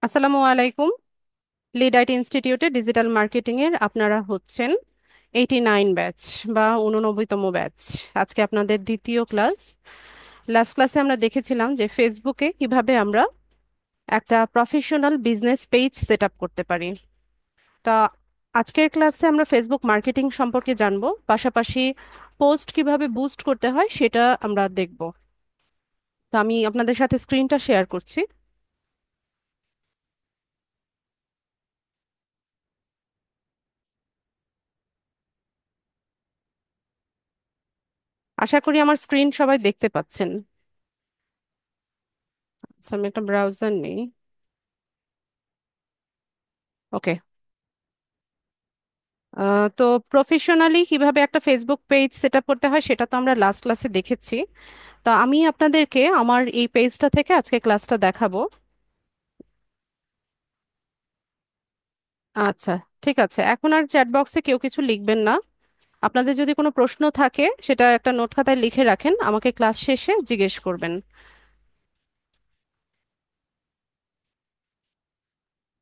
আসসালামু আলাইকুম। Lead IT ইনস্টিটিউটে ডিজিটাল মার্কেটিং এর আপনারা হচ্ছেন 89 ব্যাচ বা 89তম ব্যাচ। আজকে আপনাদের দ্বিতীয় ক্লাস। লাস্ট ক্লাসে আমরা দেখেছিলাম যে ফেসবুকে কিভাবে আমরা একটা professional business page set up করতে পারি। তা আজকের ক্লাসে আমরা ফেসবুক মার্কেটিং সম্পর্কে জানবো, পাশাপাশি পোস্ট কিভাবে বুস্ট করতে হয় সেটা আমরা দেখব। তো আমি আপনাদের সাথে স্ক্রিনটা শেয়ার করছি। আশা করি আমার স্ক্রিন সবাই দেখতে পাচ্ছেন। আচ্ছা, আমি একটা ব্রাউজার নেই। ওকে। তো প্রফেশনালি কিভাবে একটা ফেসবুক পেজ সেট আপ করতে হয় সেটা তো আমরা লাস্ট ক্লাসে দেখেছি। তো আমি আপনাদেরকে আমার এই পেজটা থেকে আজকে ক্লাসটা দেখাবো। আচ্ছা, ঠিক আছে, এখন আর চ্যাট বক্সে কেউ কিছু লিখবেন না। আপনাদের যদি কোনো প্রশ্ন থাকে সেটা একটা নোট খাতায় লিখে রাখেন, আমাকে ক্লাস শেষে জিজ্ঞেস করবেন।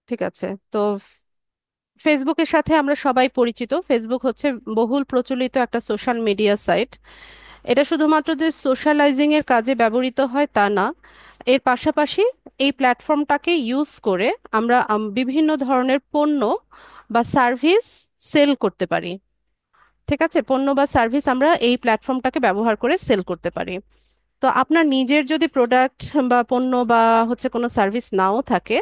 ঠিক আছে। তো ফেসবুকের সাথে আমরা সবাই পরিচিত। ফেসবুক হচ্ছে বহুল প্রচলিত একটা সোশ্যাল মিডিয়া সাইট। এটা শুধুমাত্র যে সোশ্যালাইজিং এর কাজে ব্যবহৃত হয় তা না, এর পাশাপাশি এই প্ল্যাটফর্মটাকে ইউজ করে আমরা বিভিন্ন ধরনের পণ্য বা সার্ভিস সেল করতে পারি। ঠিক আছে, পণ্য বা সার্ভিস আমরা এই প্ল্যাটফর্মটাকে ব্যবহার করে সেল করতে পারি। তো আপনার নিজের যদি প্রোডাক্ট বা পণ্য বা হচ্ছে কোনো সার্ভিস নাও থাকে,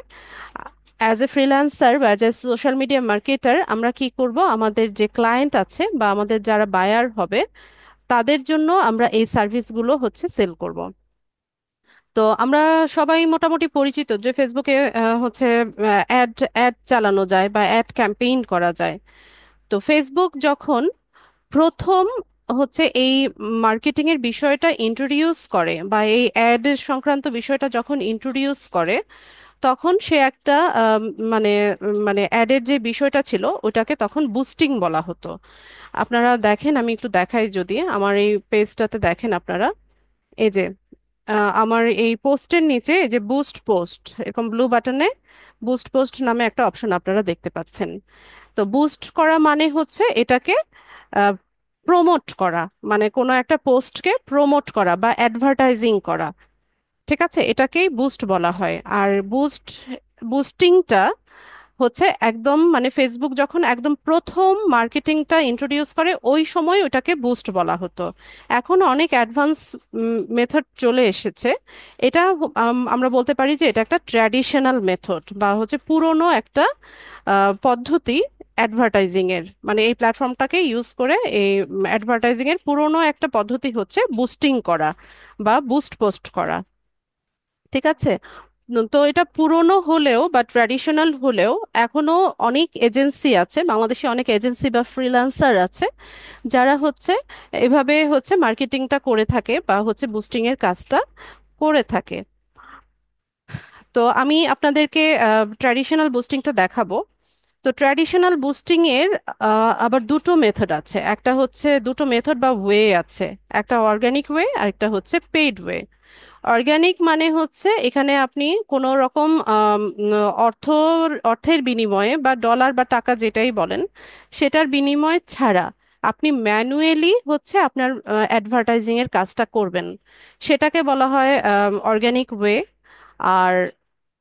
অ্যাজ এ ফ্রিল্যান্সার বা as a social media marketer আমরা কি করব, আমাদের যে ক্লায়েন্ট আছে বা আমাদের যারা বায়ার হবে তাদের জন্য আমরা এই সার্ভিসগুলো হচ্ছে সেল করব। তো আমরা সবাই মোটামুটি পরিচিত যে ফেসবুকে হচ্ছে অ্যাড অ্যাড চালানো যায় বা অ্যাড ক্যাম্পেইন করা যায়। তো ফেসবুক যখন প্রথম হচ্ছে এই মার্কেটিং এর বিষয়টা ইন্ট্রোডিউস করে বা এই অ্যাড সংক্রান্ত বিষয়টা যখন ইন্ট্রোডিউস করে, তখন সে একটা মানে মানে অ্যাডের যে বিষয়টা ছিল ওটাকে তখন বুস্টিং বলা হতো। আপনারা দেখেন, আমি একটু দেখাই, যদি আমার এই পেজটাতে দেখেন আপনারা, এই যে আমার এই পোস্টের নিচে এই যে বুস্ট পোস্ট এরকম ব্লু বাটনে বুস্ট পোস্ট নামে একটা অপশন আপনারা দেখতে পাচ্ছেন। তো বুস্ট করা মানে হচ্ছে এটাকে প্রমোট করা, মানে কোনো একটা পোস্টকে প্রমোট করা বা অ্যাডভার্টাইজিং করা। ঠিক আছে, এটাকেই বুস্ট বলা হয়। আর বুস্টিংটা হচ্ছে একদম মানে ফেসবুক যখন একদম প্রথম মার্কেটিংটা ইন্ট্রোডিউস করে ওই সময় ওটাকে বুস্ট বলা হতো। এখন অনেক অ্যাডভান্স মেথড চলে এসেছে। এটা আমরা বলতে পারি যে এটা একটা ট্র্যাডিশনাল মেথড বা হচ্ছে পুরনো একটা পদ্ধতি অ্যাডভার্টাইজিং এর, মানে এই প্ল্যাটফর্মটাকে ইউজ করে এই অ্যাডভার্টাইজিং এর পুরনো একটা পদ্ধতি হচ্ছে বুস্টিং করা বা বুস্ট পোস্ট করা। ঠিক আছে। তো এটা পুরনো হলেও বা ট্র্যাডিশনাল হলেও এখনো অনেক এজেন্সি আছে, বাংলাদেশে অনেক এজেন্সি বা ফ্রিল্যান্সার আছে যারা হচ্ছে এভাবে হচ্ছে মার্কেটিংটা করে থাকে বা হচ্ছে বুস্টিং এর কাজটা করে থাকে। তো আমি আপনাদেরকে ট্র্যাডিশনাল বুস্টিংটা দেখাবো। তো ট্র্যাডিশনাল বুস্টিং এর আবার দুটো মেথড আছে, একটা হচ্ছে দুটো মেথড বা ওয়ে আছে, একটা অর্গানিক ওয়ে আর একটা হচ্ছে পেইড ওয়ে। অর্গানিক মানে হচ্ছে এখানে আপনি কোনো রকম অর্থ অর্থের বিনিময়ে বা ডলার বা টাকা যেটাই বলেন সেটার বিনিময় ছাড়া আপনি ম্যানুয়ালি হচ্ছে আপনার অ্যাডভার্টাইজিং এর কাজটা করবেন, সেটাকে বলা হয় অর্গানিক ওয়ে। আর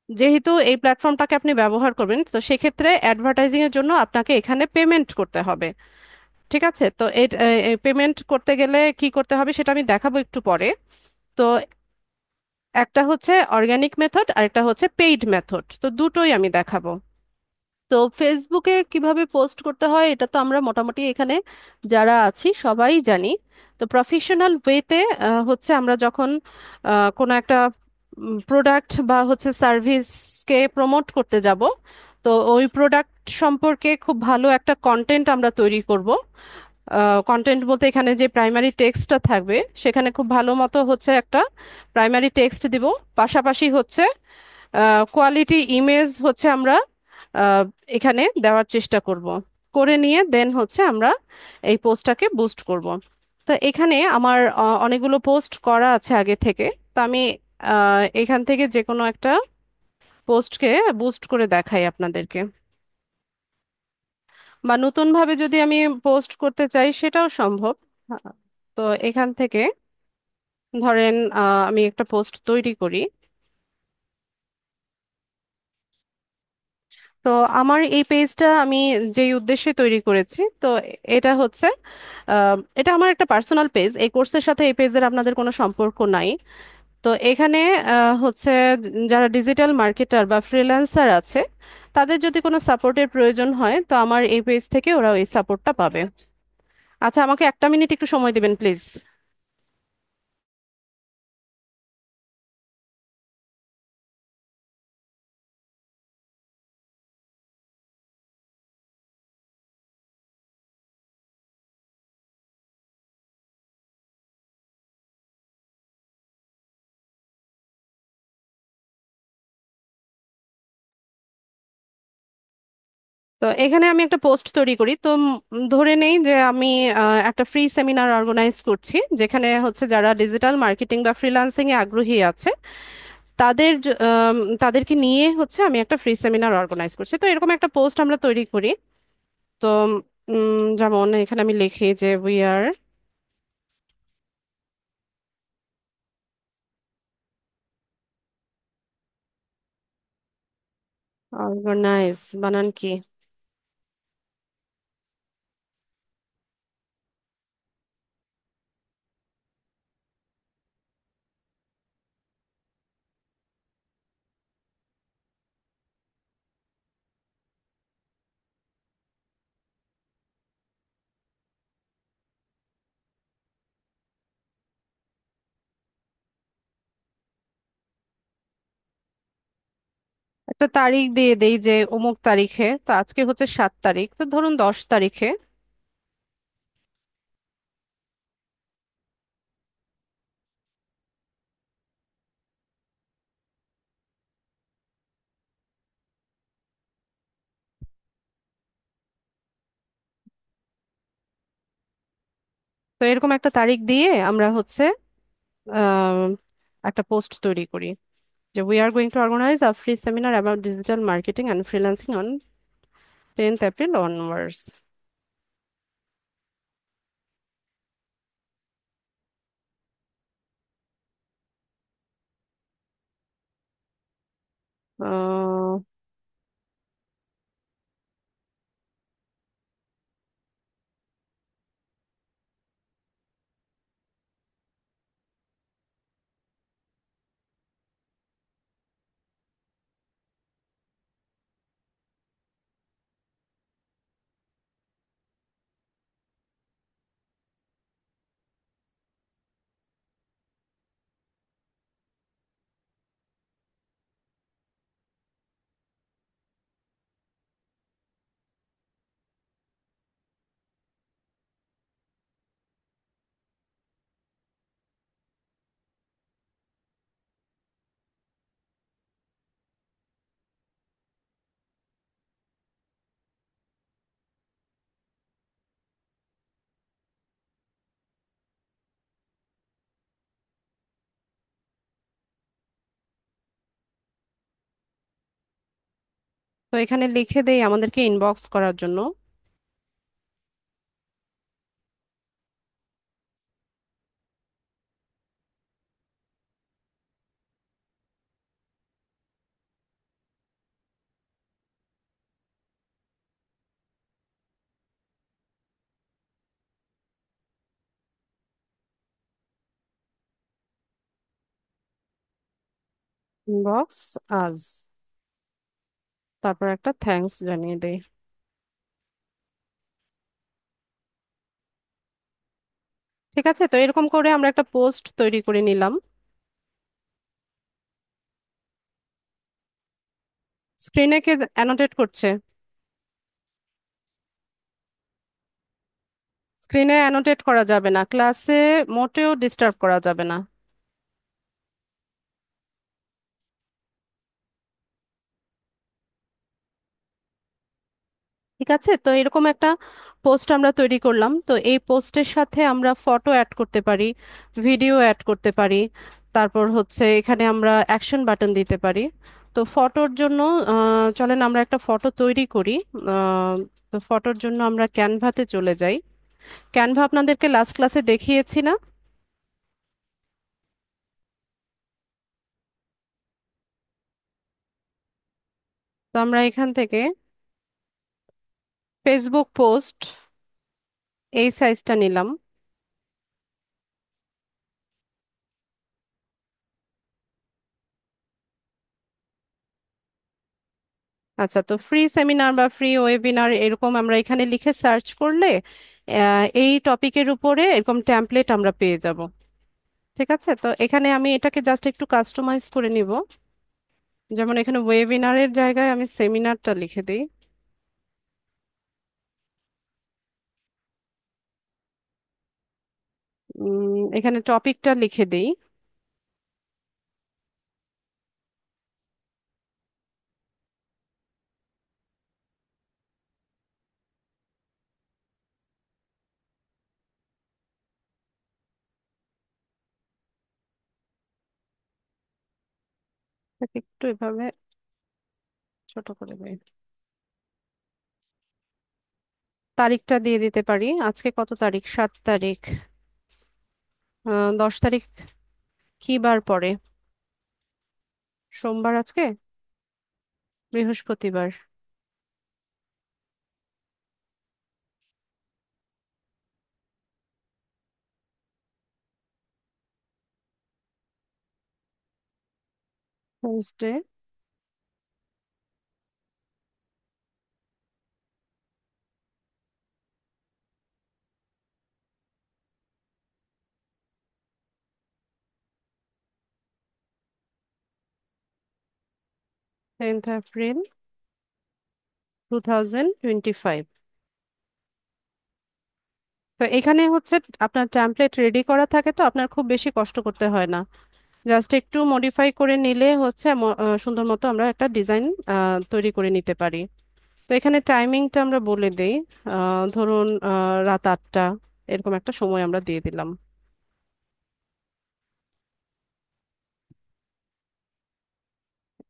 যেহেতু এই প্ল্যাটফর্মটাকে আপনি ব্যবহার করবেন তো সেক্ষেত্রে অ্যাডভার্টাইজিং এর জন্য আপনাকে এখানে পেমেন্ট করতে হবে। ঠিক আছে, তো এই পেমেন্ট করতে গেলে কি করতে হবে সেটা আমি দেখাবো একটু পরে। তো একটা হচ্ছে অর্গানিক মেথড আর একটা হচ্ছে পেইড মেথড, তো দুটোই আমি দেখাবো। তো ফেসবুকে কিভাবে পোস্ট করতে হয় এটা তো আমরা মোটামুটি এখানে যারা আছি সবাই জানি। তো প্রফেশনাল ওয়েতে হচ্ছে আমরা যখন কোনো একটা প্রোডাক্ট বা হচ্ছে সার্ভিসকে প্রমোট করতে যাব, তো ওই প্রোডাক্ট সম্পর্কে খুব ভালো একটা কন্টেন্ট আমরা তৈরি করব। কন্টেন্ট বলতে এখানে যে প্রাইমারি টেক্সটটা থাকবে সেখানে খুব ভালো মতো হচ্ছে একটা প্রাইমারি টেক্সট দিব, পাশাপাশি হচ্ছে কোয়ালিটি ইমেজ হচ্ছে আমরা আহ, এখানে দেওয়ার চেষ্টা করব, করে নিয়ে দেন হচ্ছে আমরা এই পোস্টটাকে বুস্ট করব। তো এখানে আমার অনেকগুলো পোস্ট করা আছে আগে থেকে। তো আমি এখান থেকে যে কোনো একটা পোস্টকে বুস্ট করে দেখাই আপনাদেরকে। বা নতুন ভাবে যদি আমি পোস্ট করতে চাই সেটাও সম্ভব। আহ, তো এখান থেকে ধরেন আমি একটা পোস্ট তৈরি করি। তো আমার এই পেজটা আমি যেই উদ্দেশ্যে তৈরি করেছি, তো এটা হচ্ছে এটা আমার একটা পার্সোনাল পেজ। এই কোর্সের সাথে এই পেজের আপনাদের কোনো সম্পর্ক নাই। তো এখানে হচ্ছে যারা ডিজিটাল মার্কেটার বা ফ্রিল্যান্সার আছে, তাদের যদি কোনো সাপোর্টের প্রয়োজন হয়, তো আমার এই পেজ থেকে ওরা এই সাপোর্টটা পাবে। আচ্ছা, আমাকে একটা মিনিট একটু সময় দিবেন প্লিজ। তো এখানে আমি একটা পোস্ট তৈরি করি। তো ধরে নেই যে আমি একটা ফ্রি সেমিনার অর্গানাইজ করছি, যেখানে হচ্ছে যারা ডিজিটাল মার্কেটিং বা ফ্রিল্যান্সিং এ আগ্রহী আছে, তাদের তাদেরকে নিয়ে হচ্ছে আমি একটা ফ্রি সেমিনার অর্গানাইজ করছি। তো এরকম একটা পোস্ট আমরা তৈরি করি। তো যেমন এখানে আমি লিখি যে উই আর অর্গানাইজ, বানান কি? একটা তারিখ দিয়ে দেই যে অমুক তারিখে, তো আজকে হচ্ছে 7 তারিখ, তো ধরুন 10 তারিখে। তো এরকম একটা তারিখ দিয়ে আমরা হচ্ছে আহ, একটা পোস্ট তৈরি করি যে we are going to organize a free seminar about digital marketing and freelancing on 10th April onwards. তো এখানে লিখে দেই আমাদেরকে ইনবক্স করার জন্য। ইনবক্স আজ, তারপর একটা থ্যাঙ্কস জানিয়ে দেই। ঠিক আছে, তো এরকম করে আমরা একটা পোস্ট তৈরি করে নিলাম। স্ক্রিনে কে অ্যানোটেট করছে? স্ক্রিনে অ্যানোটেট করা যাবে না, ক্লাসে মোটেও ডিস্টার্ব করা যাবে না। ঠিক আছে, তো এরকম একটা পোস্ট আমরা তৈরি করলাম। তো এই পোস্টের সাথে আমরা ফটো অ্যাড করতে পারি, ভিডিও অ্যাড করতে পারি, তারপর হচ্ছে এখানে আমরা অ্যাকশন বাটন দিতে পারি। তো তো ফটোর জন্য চলেন আমরা একটা ফটো তৈরি করি। আহ, তো ফটোর জন্য আমরা ক্যানভাতে চলে যাই। ক্যানভা আপনাদেরকে লাস্ট ক্লাসে দেখিয়েছি না? তো আমরা এখান থেকে ফেসবুক পোস্ট এই সাইজটা নিলাম। আচ্ছা, তো ফ্রি সেমিনার বা ফ্রি ওয়েবিনার এরকম আমরা এখানে লিখে সার্চ করলে এই টপিকের উপরে এরকম ট্যাম্পলেট আমরা পেয়ে যাব। ঠিক আছে, তো এখানে আমি এটাকে জাস্ট একটু কাস্টমাইজ করে নিব। যেমন এখানে ওয়েবিনারের জায়গায় আমি সেমিনারটা লিখে দিই। এখানে টপিকটা লিখে দিই। এটাকে একটু এভাবে ছোট করে দিই। তারিখটা দিয়ে দিতে পারি, আজকে কত তারিখ? 7 তারিখ। 10 তারিখ কি বার পড়ে? সোমবার আজকে? বৃহস্পতিবার। থার্সডে। Epril 2025। তো এখানে হচ্ছে আপনার টেমপ্লেট রেডি করা থাকে, তো আপনার খুব বেশি কষ্ট করতে হয় না। জাস্ট একটু মডিফাই করে নিলে হচ্ছে সুন্দর মতো আমরা একটা ডিজাইন তৈরি করে নিতে পারি। তো এখানে টাইমিংটা আমরা বলে দেই। ধরুন রাত 8টা এরকম একটা সময় আমরা দিয়ে দিলাম।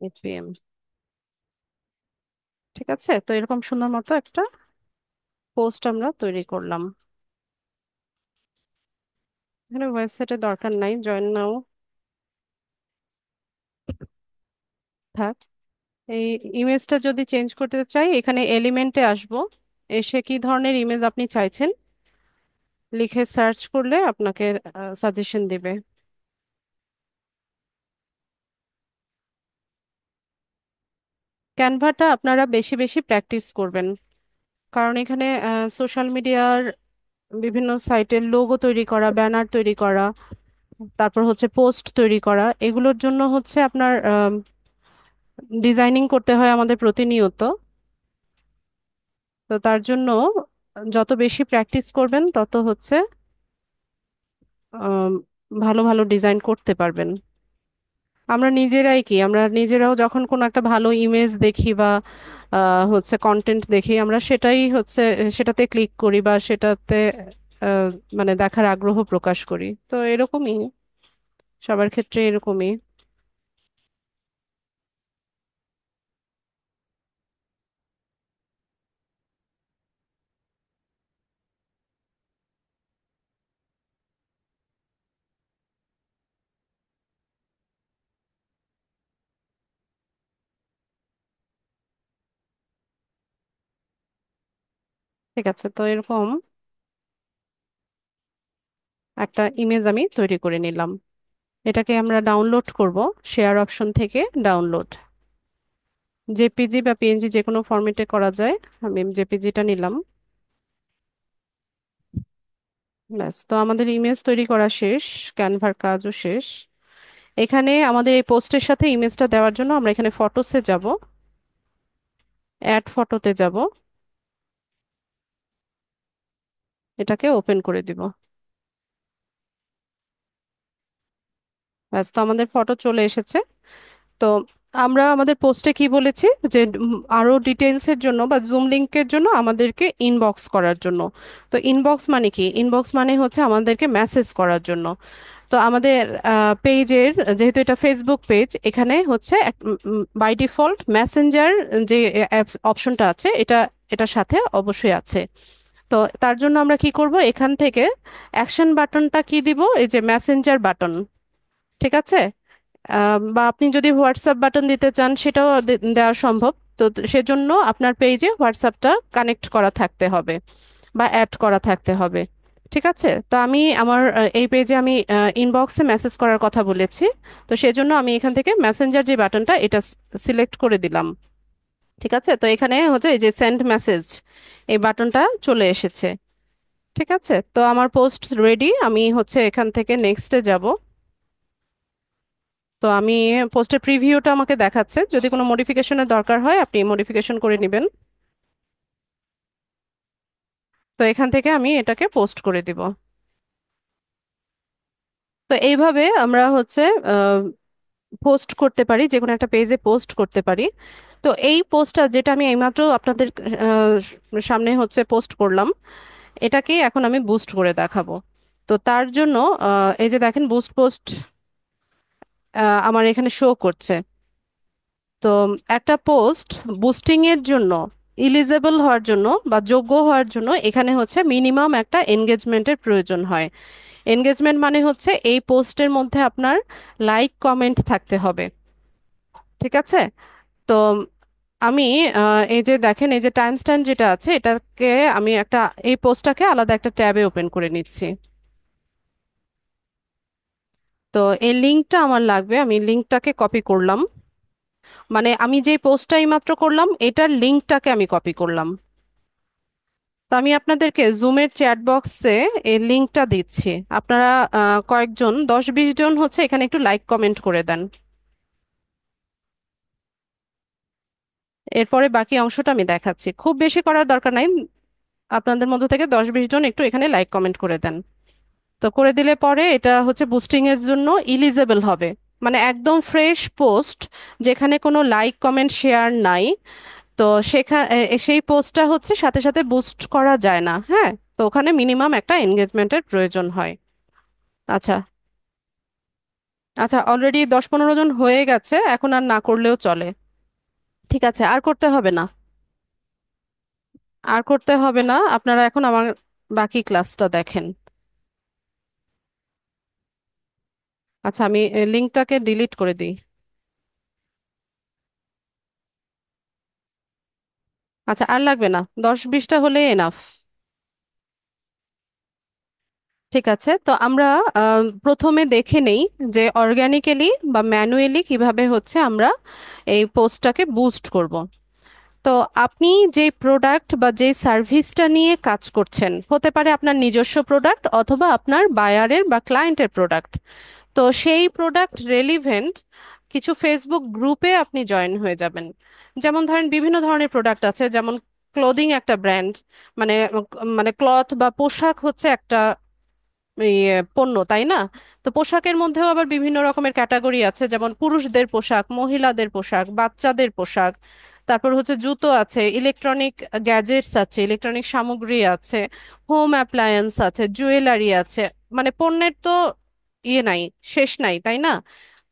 8 p.m। ঠিক আছে, তো এরকম সুন্দর মতো একটা পোস্ট আমরা তৈরি করলাম। এখানে ওয়েবসাইটের দরকার নাই, জয়েন নাও থাক। এই ইমেজটা যদি চেঞ্জ করতে চাই, এখানে এলিমেন্টে আসব। এসে কি ধরনের ইমেজ আপনি চাইছেন লিখে সার্চ করলে আপনাকে সাজেশন দিবে। ক্যানভাটা আপনারা বেশি বেশি প্র্যাকটিস করবেন, কারণ এখানে সোশ্যাল মিডিয়ার বিভিন্ন সাইটের লোগো তৈরি করা, ব্যানার তৈরি করা, তারপর হচ্ছে পোস্ট তৈরি করা, এগুলোর জন্য হচ্ছে আপনার ডিজাইনিং করতে হয় আমাদের প্রতিনিয়ত। তো তার জন্য যত বেশি প্র্যাকটিস করবেন তত হচ্ছে আম, ভালো ভালো ডিজাইন করতে পারবেন। আমরা নিজেরাও যখন কোনো একটা ভালো ইমেজ দেখি বা হচ্ছে কন্টেন্ট দেখি, আমরা সেটাই হচ্ছে সেটাতে ক্লিক করি বা সেটাতে আহ, মানে দেখার আগ্রহ প্রকাশ করি। তো এরকমই, সবার ক্ষেত্রে এরকমই। ঠিক আছে, তো এরকম একটা ইমেজ আমি তৈরি করে নিলাম। এটাকে আমরা ডাউনলোড করব, শেয়ার অপশন থেকে ডাউনলোড। জেপিজি বা পিএনজি যে কোনো ফরম্যাটে করা যায়। আমি জেপিজিটা নিলাম। ব্যাস, তো আমাদের ইমেজ তৈরি করা শেষ, ক্যানভার কাজও শেষ। এখানে আমাদের এই পোস্টের সাথে ইমেজটা দেওয়ার জন্য আমরা এখানে ফটোসে যাব, অ্যাড ফটোতে যাব, এটাকে ওপেন করে দিব। ব্যাস, তো আমাদের ফটো চলে এসেছে। তো আমরা আমাদের পোস্টে কি বলেছি যে আরো ডিটেলস এর জন্য বা জুম লিংকের জন্য আমাদেরকে ইনবক্স করার জন্য। তো ইনবক্স মানে কি? ইনবক্স মানে হচ্ছে আমাদেরকে মেসেজ করার জন্য। তো আমাদের পেজের, যেহেতু এটা ফেসবুক পেজ, এখানে হচ্ছে বাই ডিফল্ট মেসেঞ্জার যে অপশনটা আছে, এটা এটার সাথে অবশ্যই আছে। তো তার জন্য আমরা কি করব, এখান থেকে অ্যাকশন বাটনটা কি দিব, এই যে মেসেঞ্জার বাটন, ঠিক আছে? বা আপনি যদি হোয়াটসঅ্যাপ বাটন দিতে চান সেটাও দেওয়া সম্ভব। তো সেজন্য আপনার পেজে হোয়াটসঅ্যাপটা কানেক্ট করা থাকতে হবে বা অ্যাড করা থাকতে হবে। ঠিক আছে, তো আমি আমার এই পেজে আমি ইনবক্সে মেসেজ করার কথা বলেছি। তো সেজন্য আমি এখান থেকে মেসেঞ্জার যে বাটনটা, এটা সিলেক্ট করে দিলাম। ঠিক আছে, তো এখানে হচ্ছে এই যে সেন্ড মেসেজ, এই বাটনটা চলে এসেছে। ঠিক আছে, তো আমার পোস্ট রেডি। আমি হচ্ছে এখান থেকে নেক্সটে যাব। তো আমি পোস্টের প্রিভিউটা আমাকে দেখাচ্ছে, যদি কোনো মডিফিকেশনের দরকার হয় আপনি মডিফিকেশন করে নেবেন। তো এখান থেকে আমি এটাকে পোস্ট করে দিব। তো এইভাবে আমরা হচ্ছে পোস্ট করতে পারি, যে কোনো একটা পেজে পোস্ট করতে পারি। তো এই পোস্টটা যেটা আমি এইমাত্র আপনাদের সামনে হচ্ছে পোস্ট করলাম, এটাকে এখন আমি বুস্ট করে দেখাবো। তো তার জন্য এই যে দেখেন বুস্ট পোস্ট আমার এখানে শো করছে। তো একটা পোস্ট বুস্টিং এর জন্য, ইলিজেবল হওয়ার জন্য বা যোগ্য হওয়ার জন্য, এখানে হচ্ছে মিনিমাম একটা এনগেজমেন্টের প্রয়োজন হয়। এনগেজমেন্ট মানে হচ্ছে এই পোস্টের মধ্যে আপনার লাইক কমেন্ট থাকতে হবে। ঠিক আছে, তো আমি এই যে দেখেন এই যে টাইম স্ট্যাম্প যেটা আছে, এটাকে আমি একটা, এই পোস্টটাকে আলাদা একটা ট্যাবে ওপেন করে নিচ্ছি। তো এই লিঙ্কটা আমার লাগবে, আমি লিঙ্কটাকে কপি করলাম। মানে আমি যে পোস্টটাই মাত্র করলাম এটার লিঙ্কটাকে আমি কপি করলাম। তো আমি আপনাদেরকে জুমের চ্যাট বক্সে এই লিঙ্কটা দিচ্ছি। আপনারা কয়েকজন 10-20 জন হচ্ছে এখানে একটু লাইক কমেন্ট করে দেন। এরপরে বাকি অংশটা আমি দেখাচ্ছি, খুব বেশি করার দরকার নাই। আপনাদের মধ্য থেকে 10-20 জন একটু এখানে লাইক কমেন্ট করে দেন। তো করে দিলে পরে এটা হচ্ছে বুস্টিং এর জন্য ইলিজেবল হবে। মানে একদম ফ্রেশ পোস্ট, যেখানে কোনো লাইক কমেন্ট শেয়ার নাই। তো সেই পোস্টটা হচ্ছে সাথে সাথে বুস্ট করা যায় না, হ্যাঁ। তো ওখানে মিনিমাম একটা এনগেজমেন্টের প্রয়োজন হয়। আচ্ছা, আচ্ছা, অলরেডি 10-15 জন হয়ে গেছে, এখন আর না করলেও চলে। ঠিক আছে, আর করতে হবে না। আর করতে হবে না, আপনারা এখন আমার বাকি ক্লাসটা দেখেন। আচ্ছা, আমি লিঙ্কটাকে ডিলিট করে দিই। আচ্ছা, আর লাগবে না, 10-20টা হলে এনাফ। ঠিক আছে, তো আমরা প্রথমে দেখে নেই যে অর্গানিক্যালি বা ম্যানুয়ালি কিভাবে হচ্ছে আমরা এই পোস্টটাকে বুস্ট করব। তো আপনি যে প্রোডাক্ট বা যে সার্ভিসটা নিয়ে কাজ করছেন, হতে পারে আপনার নিজস্ব প্রোডাক্ট অথবা আপনার বায়ারের বা ক্লায়েন্টের প্রোডাক্ট। তো সেই প্রোডাক্ট রেলিভেন্ট কিছু ফেসবুক গ্রুপে আপনি জয়েন হয়ে যাবেন। যেমন ধরেন বিভিন্ন ধরনের প্রোডাক্ট আছে, যেমন ক্লোদিং একটা ব্র্যান্ড, মানে মানে ক্লথ বা পোশাক হচ্ছে একটা পণ্য, তাই না? তো পোশাকের মধ্যেও আবার বিভিন্ন রকমের ক্যাটাগরি আছে, যেমন পুরুষদের পোশাক, মহিলাদের পোশাক, বাচ্চাদের পোশাক। তারপর হচ্ছে জুতো আছে, ইলেকট্রনিক গ্যাজেটস আছে, ইলেকট্রনিক সামগ্রী আছে, হোম অ্যাপ্লায়েন্স আছে, জুয়েলারি আছে। মানে পণ্যের তো ইয়ে নাই, শেষ নাই, তাই না?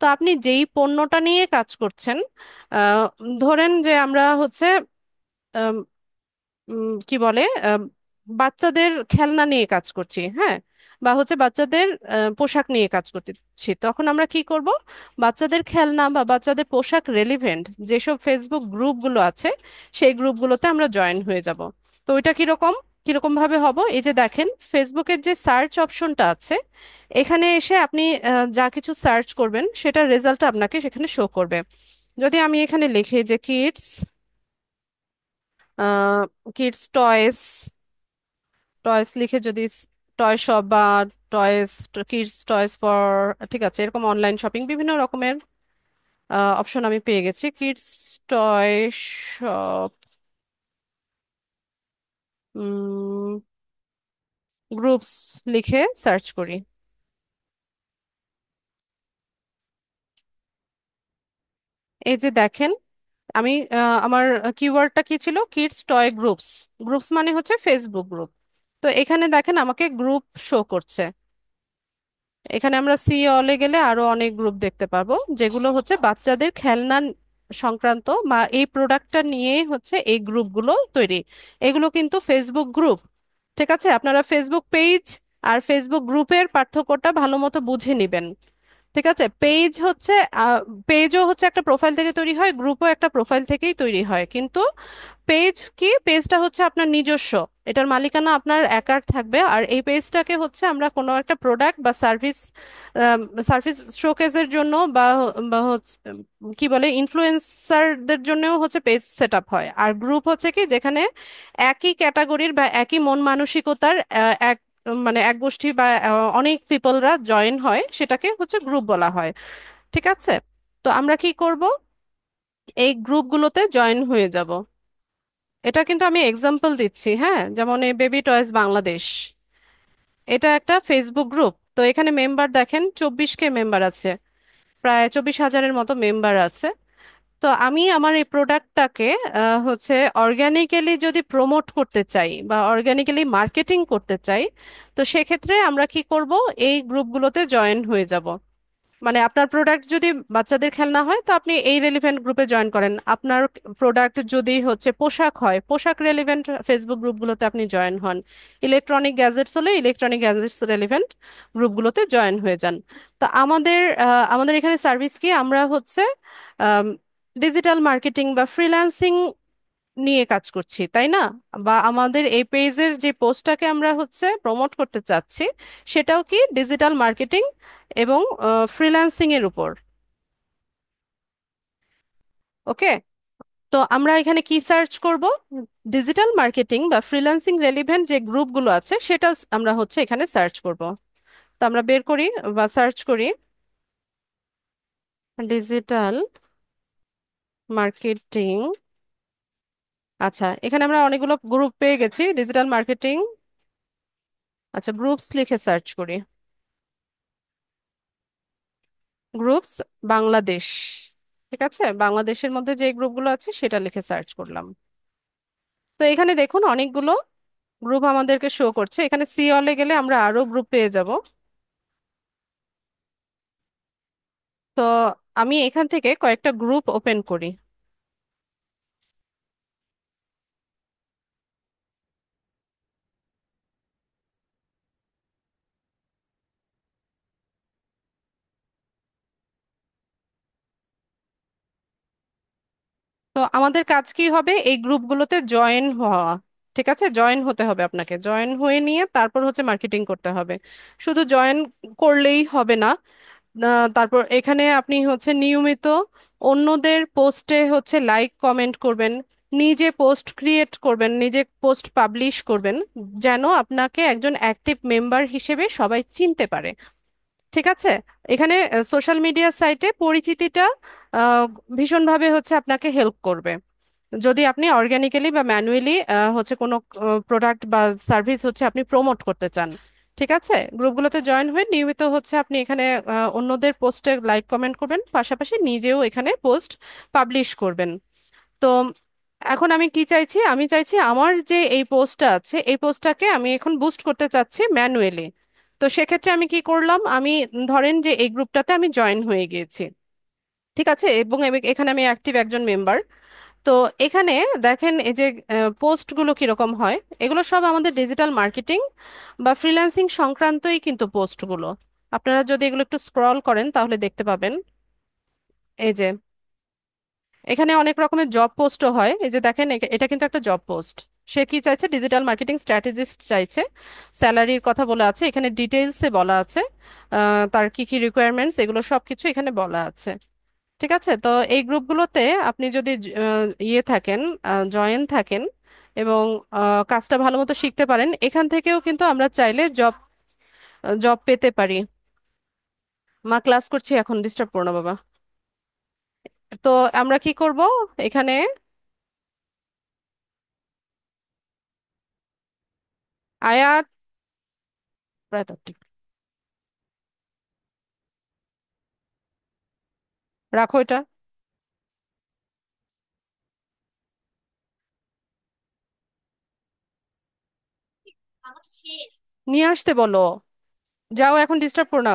তো আপনি যেই পণ্যটা নিয়ে কাজ করছেন, আহ, ধরেন যে আমরা হচ্ছে কি বলে, বাচ্চাদের খেলনা নিয়ে কাজ করছি, হ্যাঁ, বা হচ্ছে বাচ্চাদের পোশাক নিয়ে কাজ করতেছি, তখন আমরা কি করব, বাচ্চাদের খেলনা বা বাচ্চাদের পোশাক রেলিভেন্ট যেসব ফেসবুক গ্রুপগুলো আছে, সেই গ্রুপগুলোতে আমরা জয়েন হয়ে যাব। তো ওইটা কিরকম, কিরকম ভাবে হব, এই যে দেখেন ফেসবুকের যে সার্চ অপশনটা আছে, এখানে এসে আপনি যা কিছু সার্চ করবেন সেটার রেজাল্টটা আপনাকে সেখানে শো করবে। যদি আমি এখানে লিখি যে কিডস, কিডস টয়েস, টয়েস লিখে যদি টয় শপ বা টয়েস, কিডস টয়েস ফর, ঠিক আছে, এরকম অনলাইন শপিং বিভিন্ন রকমের অপশন আমি পেয়ে গেছি। কিডস টয় শপ গ্রুপস লিখে সার্চ করি। এই যে দেখেন, আমি আমার কিওয়ার্ডটা কি ছিল, কিডস টয় গ্রুপস। গ্রুপস মানে হচ্ছে ফেসবুক গ্রুপ। তো এখানে দেখেন আমাকে গ্রুপ শো করছে। এখানে আমরা সি অলে গেলে আরো অনেক গ্রুপ দেখতে পাবো, যেগুলো হচ্ছে বাচ্চাদের খেলনা সংক্রান্ত বা এই প্রোডাক্টটা নিয়ে হচ্ছে এই গ্রুপগুলো তৈরি। এগুলো কিন্তু ফেসবুক গ্রুপ। ঠিক আছে, আপনারা ফেসবুক পেজ আর ফেসবুক গ্রুপের পার্থক্যটা ভালো মতো বুঝে নিবেন। ঠিক আছে, পেজ হচ্ছে পেজও হচ্ছে একটা প্রোফাইল থেকে তৈরি হয়, গ্রুপও একটা প্রোফাইল থেকেই তৈরি হয়, কিন্তু পেজ কি, পেজটা হচ্ছে আপনার নিজস্ব, এটার মালিকানা আপনার একার থাকবে। আর এই পেজটাকে হচ্ছে আমরা কোনো একটা প্রোডাক্ট বা সার্ভিস সার্ভিস শোকেজের জন্য বা হচ্ছে কি বলে ইনফ্লুয়েন্সারদের জন্যও হচ্ছে পেজ সেট আপ হয়। আর গ্রুপ হচ্ছে কি, যেখানে একই ক্যাটাগরির বা একই মন মানসিকতার এক মানে এক গোষ্ঠী বা অনেক পিপলরা জয়েন হয়, সেটাকে হচ্ছে গ্রুপ বলা হয়। ঠিক আছে, তো আমরা কি করব, এই গ্রুপগুলোতে জয়েন হয়ে যাব। এটা কিন্তু আমি এক্সাম্পল দিচ্ছি, হ্যাঁ, যেমন এই বেবি টয়েস বাংলাদেশ, এটা একটা ফেসবুক গ্রুপ। তো এখানে মেম্বার দেখেন 24K মেম্বার আছে, প্রায় 24,000-এর মতো মেম্বার আছে। তো আমি আমার এই প্রোডাক্টটাকে হচ্ছে অর্গানিক্যালি যদি প্রমোট করতে চাই বা অর্গানিক্যালি মার্কেটিং করতে চাই, তো সেক্ষেত্রে আমরা কি করব, এই গ্রুপগুলোতে জয়েন হয়ে যাব। মানে আপনার প্রোডাক্ট যদি বাচ্চাদের খেলনা হয়, তো আপনি এই রেলিভেন্ট গ্রুপে জয়েন করেন। আপনার প্রোডাক্ট যদি হচ্ছে পোশাক হয়, পোশাক রেলিভেন্ট ফেসবুক গ্রুপগুলোতে আপনি জয়েন হন। ইলেকট্রনিক গ্যাজেটস হলে ইলেকট্রনিক গ্যাজেটস রেলিভেন্ট গ্রুপগুলোতে জয়েন হয়ে যান। তো আমাদের এখানে সার্ভিস কি, আমরা হচ্ছে ডিজিটাল মার্কেটিং বা ফ্রিল্যান্সিং নিয়ে কাজ করছি, তাই না? বা আমাদের এই পেজের যে পোস্টটাকে আমরা হচ্ছে প্রমোট করতে চাচ্ছি, সেটাও কি ডিজিটাল মার্কেটিং এবং ফ্রিল্যান্সিং এর উপর। ওকে, তো আমরা এখানে কি সার্চ করব, ডিজিটাল মার্কেটিং বা ফ্রিল্যান্সিং রেলিভেন্ট যে গ্রুপগুলো আছে সেটা আমরা হচ্ছে এখানে সার্চ করব। তো আমরা বের করি বা সার্চ করি ডিজিটাল মার্কেটিং। আচ্ছা, এখানে আমরা অনেকগুলো গ্রুপ পেয়ে গেছি, ডিজিটাল মার্কেটিং। আচ্ছা, গ্রুপস লিখে সার্চ করি, গ্রুপস বাংলাদেশ। ঠিক আছে, বাংলাদেশের মধ্যে যে গ্রুপগুলো আছে সেটা লিখে সার্চ করলাম। তো এখানে দেখুন অনেকগুলো গ্রুপ আমাদেরকে শো করছে। এখানে সি অলে গেলে আমরা আরো গ্রুপ পেয়ে যাব। তো আমি এখান থেকে কয়েকটা গ্রুপ ওপেন করি। তো আমাদের কাজ কি হবে, এই গ্রুপগুলোতে জয়েন হওয়া। ঠিক আছে, জয়েন হতে হবে, আপনাকে জয়েন হয়ে নিয়ে তারপর হচ্ছে মার্কেটিং করতে হবে। শুধু জয়েন করলেই হবে না। তারপর এখানে আপনি হচ্ছে নিয়মিত অন্যদের পোস্টে হচ্ছে লাইক কমেন্ট করবেন, নিজে পোস্ট ক্রিয়েট করবেন, নিজে পোস্ট পাবলিশ করবেন, যেন আপনাকে একজন অ্যাক্টিভ মেম্বার হিসেবে সবাই চিনতে পারে। ঠিক আছে, এখানে সোশ্যাল মিডিয়া সাইটে পরিচিতিটা আহ, ভীষণভাবে হচ্ছে আপনাকে হেল্প করবে। যদি আপনি অর্গানিক্যালি বা ম্যানুয়ালি হচ্ছে কোনো প্রোডাক্ট বা সার্ভিস হচ্ছে আপনি প্রমোট করতে চান। ঠিক আছে, গ্রুপগুলোতে জয়েন হয়ে নিয়মিত হচ্ছে আপনি এখানে অন্যদের পোস্টে লাইক কমেন্ট করবেন, পাশাপাশি নিজেও এখানে পোস্ট পাবলিশ করবেন। তো এখন আমি কি চাইছি, আমি চাইছি আমার যে এই পোস্টটা আছে এই পোস্টটাকে আমি এখন বুস্ট করতে চাচ্ছি ম্যানুয়ালি। তো সেক্ষেত্রে আমি কি করলাম, আমি ধরেন যে এই গ্রুপটাতে আমি জয়েন হয়ে গিয়েছি। ঠিক আছে, এবং এখানে আমি অ্যাক্টিভ একজন মেম্বার। তো এখানে দেখেন এই যে পোস্টগুলো কিরকম হয়, এগুলো সব আমাদের ডিজিটাল মার্কেটিং বা ফ্রিল্যান্সিং সংক্রান্তই কিন্তু পোস্টগুলো। আপনারা যদি এগুলো একটু স্ক্রল করেন তাহলে দেখতে পাবেন, এই যে এখানে অনেক রকমের জব পোস্টও হয়। এই যে দেখেন এটা কিন্তু একটা জব পোস্ট। সে কি চাইছে, ডিজিটাল মার্কেটিং স্ট্র্যাটেজিস্ট চাইছে, স্যালারির কথা বলা আছে, এখানে ডিটেলসে বলা আছে তার কি কি রিকোয়ারমেন্টস, এগুলো সব কিছু এখানে বলা আছে। ঠিক আছে, তো এই গ্রুপগুলোতে আপনি যদি ইয়ে থাকেন, জয়েন থাকেন এবং কাজটা ভালো মতো শিখতে পারেন, এখান থেকেও কিন্তু আমরা চাইলে জব জব পেতে পারি। মা ক্লাস করছি, এখন ডিস্টার্ব করো না বাবা। তো আমরা কি করব এখানে, আয়াত, প্রায় তো ঠিক, রাখো এটা, নিয়ে আসতে বলো। যাও, এখন ডিস্টার্ব করো না।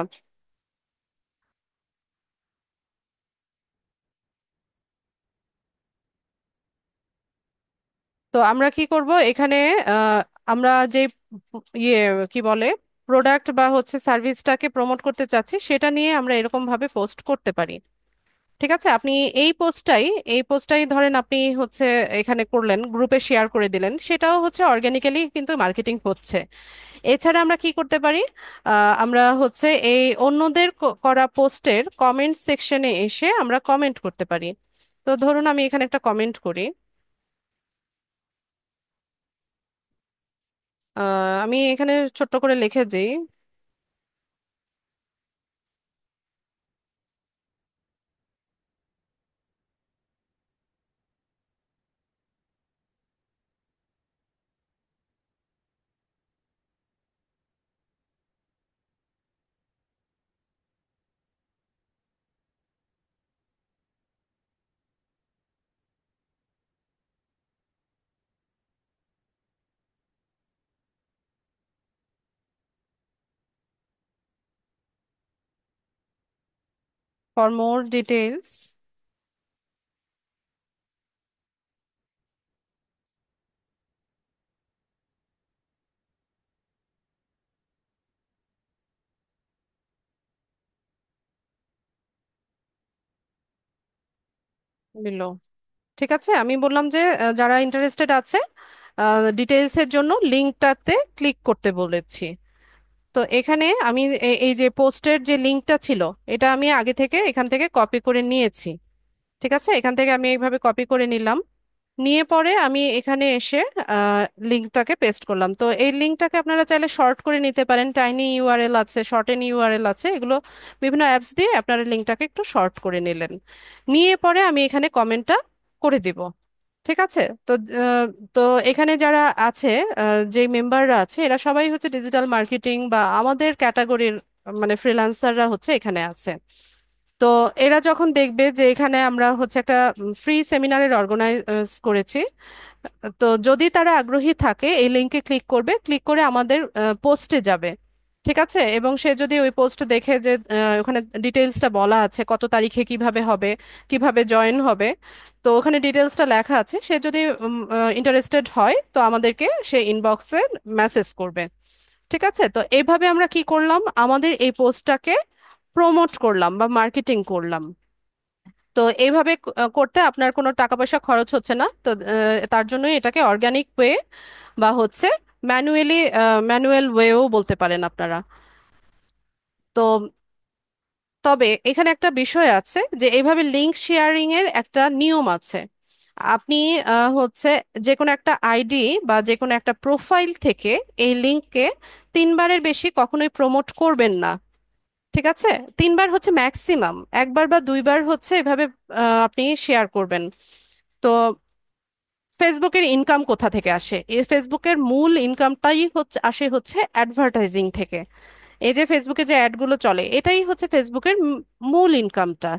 তো আমরা কি করব এখানে? আহ, আমরা যে ইয়ে কি বলে, প্রোডাক্ট বা হচ্ছে সার্ভিসটাকে প্রমোট করতে চাচ্ছি, সেটা নিয়ে আমরা এরকম ভাবে পোস্ট করতে পারি। ঠিক আছে, আপনি এই পোস্টটাই এই পোস্টটাই ধরেন আপনি হচ্ছে এখানে করলেন, গ্রুপে শেয়ার করে দিলেন, সেটাও হচ্ছে অর্গানিক্যালি কিন্তু মার্কেটিং হচ্ছে। এছাড়া আমরা কি করতে পারি? আমরা হচ্ছে এই অন্যদের করা পোস্টের কমেন্ট সেকশনে এসে আমরা কমেন্ট করতে পারি। তো ধরুন আমি এখানে একটা কমেন্ট করি। আমি এখানে ছোট্ট করে লিখে দিই। For more details. বিলো। ঠিক আছে, আমি বললাম যে যারা ইন্টারেস্টেড আছে ডিটেলসের জন্য লিঙ্কটাতে ক্লিক করতে বলেছি। তো এখানে আমি এই যে পোস্টের যে লিঙ্কটা ছিল, এটা আমি আগে থেকে এখান থেকে কপি করে নিয়েছি। ঠিক আছে, এখান থেকে আমি এইভাবে কপি করে নিলাম। নিয়ে পরে আমি এখানে এসে লিঙ্কটাকে পেস্ট করলাম। তো এই লিঙ্কটাকে আপনারা চাইলে শর্ট করে নিতে পারেন, টাইনি ইউআরএল আছে, শর্টেন ইউআরএল আছে, এগুলো বিভিন্ন অ্যাপস দিয়ে আপনারা লিঙ্কটাকে একটু শর্ট করে নিলেন। নিয়ে পরে আমি এখানে কমেন্টটা করে দিব। ঠিক আছে। তো আহ, তো এখানে যারা আছে, যে মেম্বাররা আছে, এরা সবাই হচ্ছে ডিজিটাল মার্কেটিং বা আমাদের ক্যাটাগরির মানে ফ্রিল্যান্সাররা হচ্ছে এখানে আছে। তো এরা যখন দেখবে যে এখানে আমরা হচ্ছে একটা ফ্রি সেমিনারের অর্গানাইজ করেছি, তো যদি তারা আগ্রহী থাকে এই লিঙ্কে ক্লিক করবে, ক্লিক করে আমাদের পোস্টে যাবে। ঠিক আছে, এবং সে যদি ওই পোস্ট দেখে যে ওখানে ডিটেলসটা বলা আছে কত তারিখে কিভাবে হবে, কিভাবে জয়েন হবে, তো ওখানে ডিটেলসটা লেখা আছে, সে যদি ইন্টারেস্টেড হয় তো আমাদেরকে সে ইনবক্সে মেসেজ করবে। ঠিক আছে, তো এইভাবে আমরা কি করলাম, আমাদের এই পোস্টটাকে প্রমোট করলাম বা মার্কেটিং করলাম। তো এইভাবে করতে আপনার কোনো টাকা পয়সা খরচ হচ্ছে না। তো তার জন্যই এটাকে অর্গানিক ওয়ে বা হচ্ছে ম্যানুয়ালি ম্যানুয়াল ওয়েও বলতে পারেন আপনারা। তো তবে এখানে একটা বিষয় আছে যে এইভাবে লিংক শেয়ারিং এর একটা নিয়ম আছে। আপনি হচ্ছে যে কোনো একটা আইডি বা যে কোনো একটা প্রোফাইল থেকে এই লিংককে তিনবারের বেশি কখনোই প্রমোট করবেন না। ঠিক আছে, তিনবার হচ্ছে ম্যাক্সিমাম, একবার বা দুইবার হচ্ছে এভাবে আপনি শেয়ার করবেন। তো ফেসবুকের ইনকাম কোথা থেকে আসে? এই ফেসবুকের মূল ইনকামটাই হচ্ছে আসে হচ্ছে অ্যাডভার্টাইজিং থেকে। এই যে ফেসবুকে যে অ্যাডগুলো চলে, এটাই হচ্ছে ফেসবুকের মূল ইনকামটা।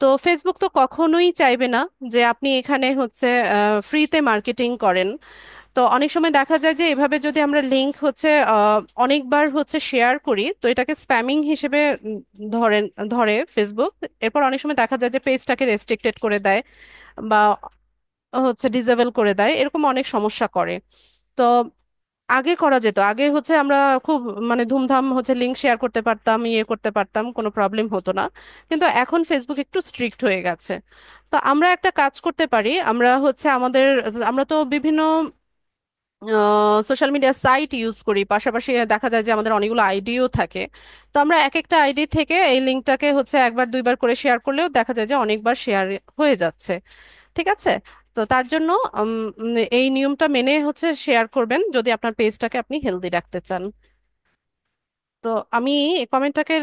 তো ফেসবুক তো কখনোই চাইবে না যে আপনি এখানে হচ্ছে ফ্রিতে মার্কেটিং করেন। তো অনেক সময় দেখা যায় যে এভাবে যদি আমরা লিংক হচ্ছে অনেকবার হচ্ছে শেয়ার করি, তো এটাকে স্প্যামিং হিসেবে ধরেন ধরে ফেসবুক। এরপর অনেক সময় দেখা যায় যে পেজটাকে রেস্ট্রিক্টেড করে দেয় বা হচ্ছে ডিসেবল করে দেয়, এরকম অনেক সমস্যা করে। তো আগে করা যেত, আগে হচ্ছে আমরা খুব মানে ধুমধাম হচ্ছে লিংক শেয়ার করতে পারতাম, ইয়ে করতে পারতাম, কোনো প্রবলেম হতো না। কিন্তু এখন ফেসবুক একটু স্ট্রিক্ট হয়ে গেছে। তো আমরা একটা কাজ করতে পারি, আমরা হচ্ছে আমরা তো বিভিন্ন সোশ্যাল মিডিয়া সাইট ইউজ করি, পাশাপাশি দেখা যায় যে আমাদের অনেকগুলো আইডিও থাকে। তো আমরা এক একটা আইডি থেকে এই লিঙ্কটাকে হচ্ছে একবার দুইবার করে শেয়ার করলেও দেখা যায় যে অনেকবার শেয়ার হয়ে যাচ্ছে। ঠিক আছে। তো তার জন্য উম, এই নিয়মটা মেনে হচ্ছে শেয়ার করবেন যদি আপনার পেজটাকে আপনি হেলদি রাখতে চান। তো আমি এই কমেন্টটাকে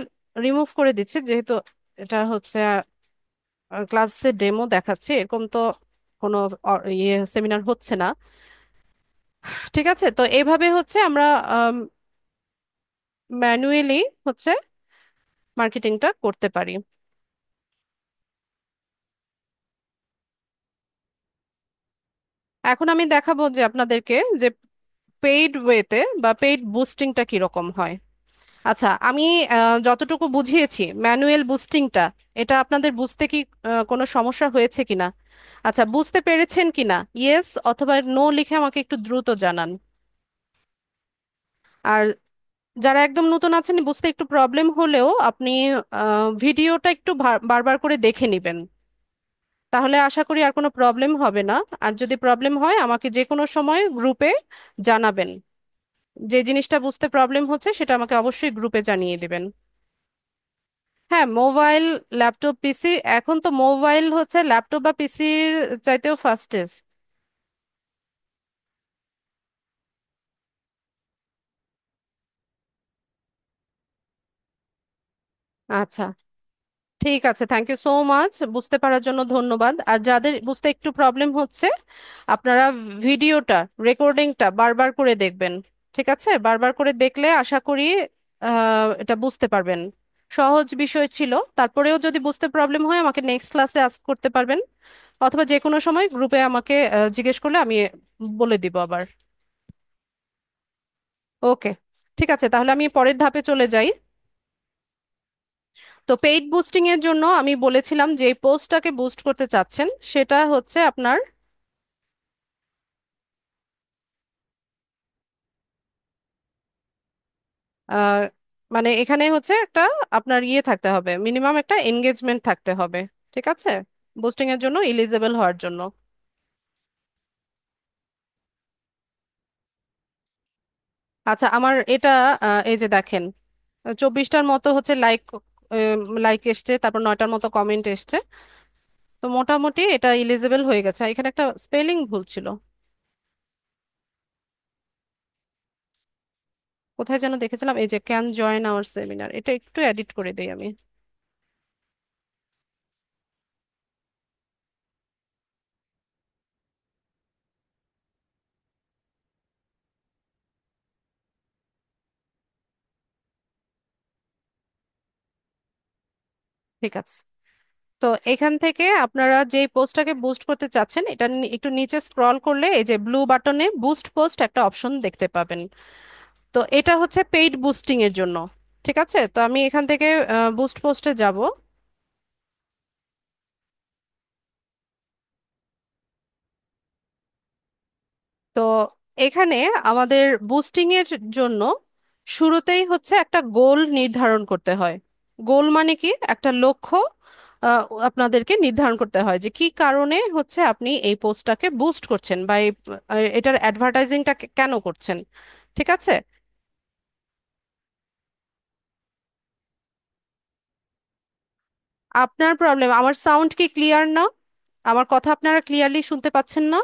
রিমুভ করে দিচ্ছি, যেহেতু এটা হচ্ছে ক্লাসে ডেমো দেখাচ্ছে, এরকম তো কোনো ইয়ে সেমিনার হচ্ছে না। ঠিক আছে, তো এইভাবে হচ্ছে আমরা ম্যানুয়ালি হচ্ছে মার্কেটিংটা করতে পারি। এখন আমি দেখাবো যে আপনাদেরকে যে পেইড ওয়েতে বা পেইড বুস্টিংটা কিরকম হয়। আচ্ছা, আমি যতটুকু বুঝিয়েছি ম্যানুয়াল বুস্টিংটা, এটা আপনাদের বুঝতে কি কোনো সমস্যা হয়েছে কিনা? আচ্ছা, বুঝতে পেরেছেন কিনা, ইয়েস অথবা নো লিখে আমাকে একটু দ্রুত জানান। আর যারা একদম নতুন আছেন, বুঝতে একটু প্রবলেম হলেও আপনি ভিডিওটা একটু বারবার করে দেখে নেবেন, তাহলে আশা করি আর কোনো প্রবলেম হবে না। আর যদি প্রবলেম হয় আমাকে যে কোনো সময় গ্রুপে জানাবেন। যে জিনিসটা বুঝতে প্রবলেম হচ্ছে সেটা আমাকে অবশ্যই গ্রুপে জানিয়ে দিবেন। হ্যাঁ, মোবাইল, ল্যাপটপ, পিসি, এখন তো মোবাইল হচ্ছে ল্যাপটপ বা পিসির চাইতেও ফাস্টেস্ট। আচ্ছা, ঠিক আছে, থ্যাংক ইউ সো মাচ, বুঝতে পারার জন্য ধন্যবাদ। আর যাদের বুঝতে একটু প্রবলেম হচ্ছে, আপনারা ভিডিওটা, রেকর্ডিংটা বারবার করে দেখবেন। ঠিক আছে, বারবার করে দেখলে আশা করি এটা বুঝতে পারবেন। সহজ বিষয় ছিল, তারপরেও যদি বুঝতে প্রবলেম হয় আমাকে নেক্সট ক্লাসে আস্ক করতে পারবেন, অথবা যে কোনো সময় গ্রুপে আমাকে জিজ্ঞেস করলে আমি বলে দিব আবার। ওকে, ঠিক আছে, তাহলে আমি পরের ধাপে চলে যাই। তো পেইড বুস্টিং এর জন্য আমি বলেছিলাম যে পোস্টটাকে বুস্ট করতে চাচ্ছেন, সেটা হচ্ছে আপনার আহ, মানে এখানে হচ্ছে একটা আপনার ইয়ে থাকতে হবে, মিনিমাম একটা এনগেজমেন্ট থাকতে হবে। ঠিক আছে, বুস্টিং এর জন্য, এলিজেবল হওয়ার জন্য। আচ্ছা, আমার এটা এই যে দেখেন, 24টার মতো হচ্ছে লাইক, লাইক এসছে, তারপর 9টার মতো কমেন্ট এসছে। তো মোটামুটি এটা এলিজেবল হয়ে গেছে। এখানে একটা স্পেলিং ভুল ছিল, কোথায় যেন দেখেছিলাম, এই যে ক্যান জয়েন আওয়ার সেমিনার, এটা একটু এডিট করে দিই আমি। ঠিক আছে, তো এখান থেকে আপনারা যে পোস্টটাকে বুস্ট করতে চাচ্ছেন, এটা একটু নিচে স্ক্রল করলে এই যে ব্লু বাটনে বুস্ট পোস্ট একটা অপশন দেখতে পাবেন। তো এটা হচ্ছে পেইড বুস্টিং এর জন্য। ঠিক আছে, তো আমি এখান থেকে বুস্ট পোস্টে যাব। তো এখানে আমাদের বুস্টিং এর জন্য শুরুতেই হচ্ছে একটা গোল নির্ধারণ করতে হয়। গোল মানে কি, একটা লক্ষ্য আপনাদেরকে নির্ধারণ করতে হয় যে কি কারণে হচ্ছে আপনি এই পোস্টটাকে বুস্ট করছেন, বা এটার অ্যাডভার্টাইজিংটা কেন করছেন। ঠিক আছে, আপনার প্রবলেম, আমার সাউন্ড কি ক্লিয়ার না? আমার কথা আপনারা ক্লিয়ারলি শুনতে পাচ্ছেন না?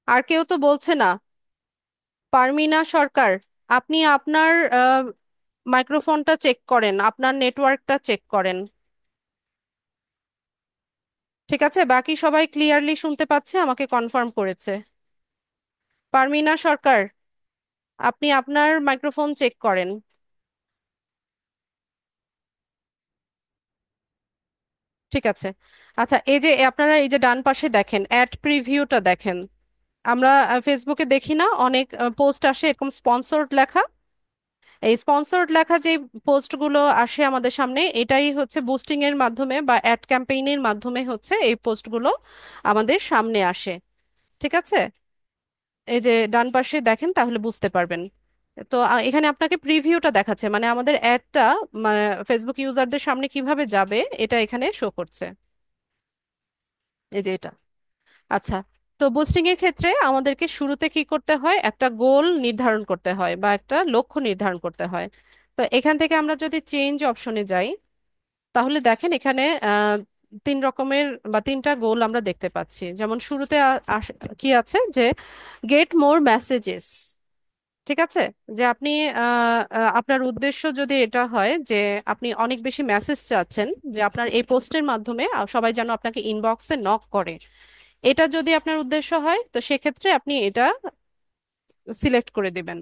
আর কেউ তো বলছে না। পারমিনা সরকার, আপনি আপনার মাইক্রোফোনটা চেক করেন, আপনার নেটওয়ার্কটা চেক করেন। ঠিক আছে, বাকি সবাই ক্লিয়ারলি শুনতে পাচ্ছে, আমাকে কনফার্ম করেছে। পারমিনা সরকার, আপনি আপনার মাইক্রোফোন চেক করেন। ঠিক আছে, আচ্ছা, এই যে আপনারা এই যে ডান পাশে দেখেন অ্যাড প্রিভিউটা দেখেন। আমরা ফেসবুকে দেখি না, অনেক পোস্ট আসে এরকম স্পন্সর্ড লেখা। এই স্পন্সর্ড লেখা যে পোস্টগুলো আসে আমাদের সামনে, এটাই হচ্ছে বুস্টিং এর মাধ্যমে বা অ্যাড ক্যাম্পেইনের মাধ্যমে হচ্ছে এই পোস্টগুলো আমাদের সামনে আসে। ঠিক আছে, এই যে ডান পাশে দেখেন তাহলে বুঝতে পারবেন। তো এখানে আপনাকে প্রিভিউটা দেখাচ্ছে, মানে আমাদের অ্যাডটা মানে ফেসবুক ইউজারদের সামনে কিভাবে যাবে, এটা এখানে শো করছে, এই যে এটা। আচ্ছা, তো বুস্টিং এর ক্ষেত্রে আমাদেরকে শুরুতে কি করতে হয়, একটা গোল নির্ধারণ করতে হয় বা একটা লক্ষ্য নির্ধারণ করতে হয়। তো এখান থেকে আমরা যদি চেঞ্জ অপশনে যাই, তাহলে দেখেন এখানে তিন রকমের বা তিনটা গোল আমরা দেখতে পাচ্ছি। যেমন শুরুতে কি আছে যে গেট মোর মেসেজেস। ঠিক আছে, যে আপনি আপনার উদ্দেশ্য যদি এটা হয় যে আপনি অনেক বেশি মেসেজ চাচ্ছেন, যে আপনার এই পোস্টের মাধ্যমে সবাই যেন আপনাকে ইনবক্সে নক করে, এটা যদি আপনার উদ্দেশ্য হয় তো সেক্ষেত্রে আপনি এটা সিলেক্ট করে দিবেন।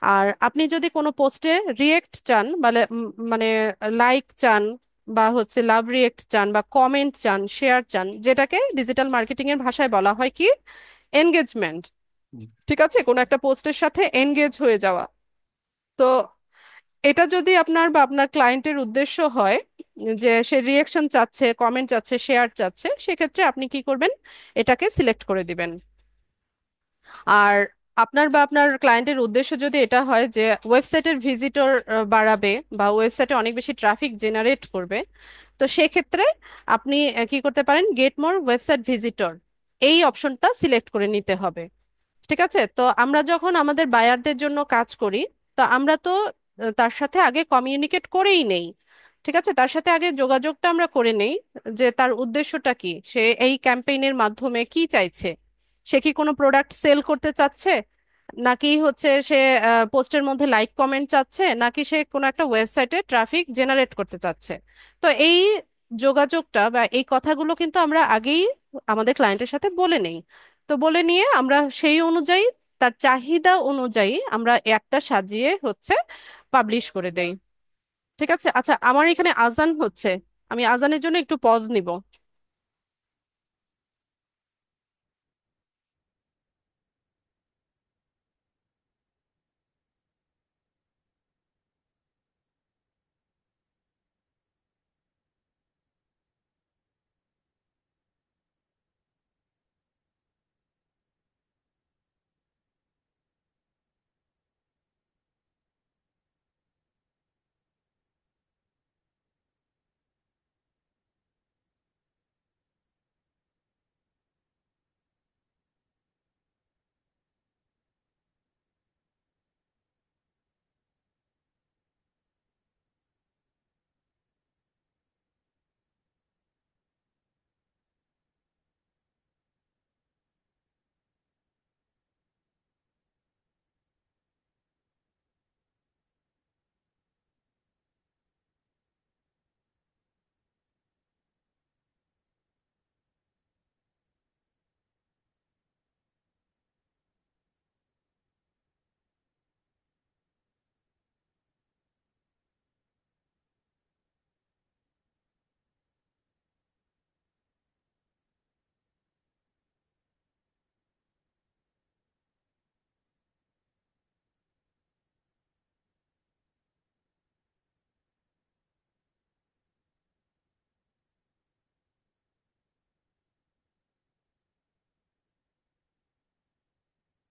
আর আপনি যদি কোনো পোস্টে রিয়েক্ট চান, মানে লাইক চান, বা হচ্ছে লাভ রিয়েক্ট চান, বা কমেন্ট চান, শেয়ার চান, যেটাকে ডিজিটাল মার্কেটিং এর ভাষায় বলা হয় কি, এনগেজমেন্ট। ঠিক আছে, কোনো একটা পোস্টের সাথে এনগেজ হয়ে যাওয়া। তো এটা যদি আপনার বা আপনার ক্লায়েন্টের উদ্দেশ্য হয় যে সে রিয়েকশন চাচ্ছে, কমেন্ট চাচ্ছে, শেয়ার চাচ্ছে, সেক্ষেত্রে আপনি কি করবেন, এটাকে সিলেক্ট করে দিবেন। আর আপনার বা আপনার ক্লায়েন্টের উদ্দেশ্য যদি এটা হয় যে ওয়েবসাইটের ভিজিটর বাড়াবে বা ওয়েবসাইটে অনেক বেশি ট্রাফিক জেনারেট করবে, তো সেক্ষেত্রে আপনি কি করতে পারেন, গেট মোর ওয়েবসাইট ভিজিটর, এই অপশনটা সিলেক্ট করে নিতে হবে। ঠিক আছে, তো আমরা যখন আমাদের বায়ারদের জন্য কাজ করি, তো আমরা তো তার সাথে আগে কমিউনিকেট করেই নেই। ঠিক আছে, তার সাথে আগে যোগাযোগটা আমরা করে নেই যে তার উদ্দেশ্যটা কি, সে এই ক্যাম্পেইনের মাধ্যমে কি চাইছে। সে কি কোনো প্রোডাক্ট সেল করতে চাচ্ছে, নাকি হচ্ছে সে পোস্টের মধ্যে লাইক কমেন্ট চাচ্ছে, নাকি সে কোনো একটা ওয়েবসাইটে ট্রাফিক জেনারেট করতে চাচ্ছে। তো এই যোগাযোগটা বা এই কথাগুলো কিন্তু আমরা আগেই আমাদের ক্লায়েন্টের সাথে বলে নেই। তো বলে নিয়ে আমরা সেই অনুযায়ী, তার চাহিদা অনুযায়ী আমরা একটা সাজিয়ে হচ্ছে পাবলিশ করে দেই। ঠিক আছে, আচ্ছা আমার এখানে আজান হচ্ছে, আমি আজানের জন্য একটু পজ নিব।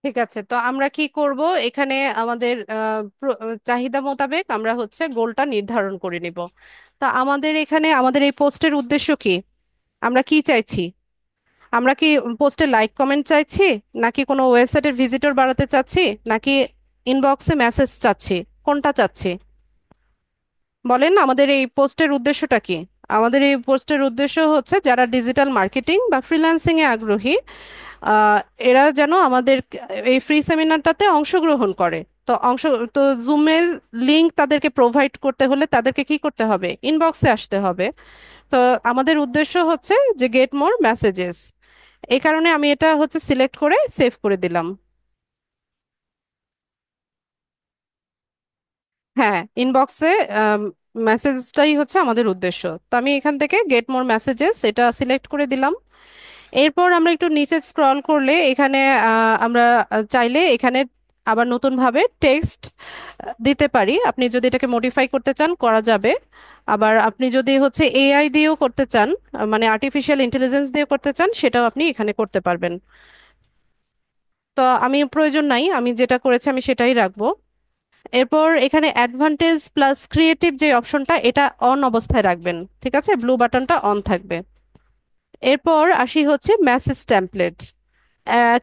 ঠিক আছে, তো আমরা কি করব, এখানে আমাদের চাহিদা মোতাবেক আমরা হচ্ছে গোলটা নির্ধারণ করে নিব। তা আমাদের এখানে আমাদের এই পোস্টের উদ্দেশ্য কি, আমরা কি চাইছি, আমরা কি পোস্টে লাইক কমেন্ট চাইছি, নাকি কোনো ওয়েবসাইটের ভিজিটর বাড়াতে চাচ্ছি, নাকি ইনবক্সে মেসেজ চাচ্ছি, কোনটা চাচ্ছি? বলেন আমাদের এই পোস্টের উদ্দেশ্যটা কি। আমাদের এই পোস্টের উদ্দেশ্য হচ্ছে যারা ডিজিটাল মার্কেটিং বা ফ্রিল্যান্সিং এ আগ্রহী, আহ, এরা যেন আমাদের এই ফ্রি সেমিনারটাতে অংশগ্রহণ করে। তো তো জুমের লিংক তাদেরকে প্রোভাইড করতে হলে তাদেরকে কি করতে হবে, ইনবক্সে আসতে হবে। তো আমাদের উদ্দেশ্য হচ্ছে যে গেট মোর মেসেজেস, এই কারণে আমি এটা হচ্ছে সিলেক্ট করে সেভ করে দিলাম। হ্যাঁ, ইনবক্সে মেসেজটাই হচ্ছে আমাদের উদ্দেশ্য। তো আমি এখান থেকে গেট মোর মেসেজেস এটা সিলেক্ট করে দিলাম। এরপর আমরা একটু নিচে স্ক্রল করলে এখানে আমরা চাইলে এখানে আবার নতুন ভাবে টেক্সট দিতে পারি। আপনি যদি এটাকে মডিফাই করতে চান করা যাবে। আবার আপনি যদি হচ্ছে এআই দিয়েও করতে চান, মানে আর্টিফিশিয়াল ইন্টেলিজেন্স দিয়ে করতে চান, সেটাও আপনি এখানে করতে পারবেন। তো আমি প্রয়োজন নাই, আমি যেটা করেছি আমি সেটাই রাখবো। এরপর এখানে অ্যাডভান্টেজ প্লাস ক্রিয়েটিভ যে অপশনটা, এটা অন অবস্থায় রাখবেন। ঠিক আছে, ব্লু বাটনটা অন থাকবে। এরপর আসি হচ্ছে মেসেজ টেমপ্লেট।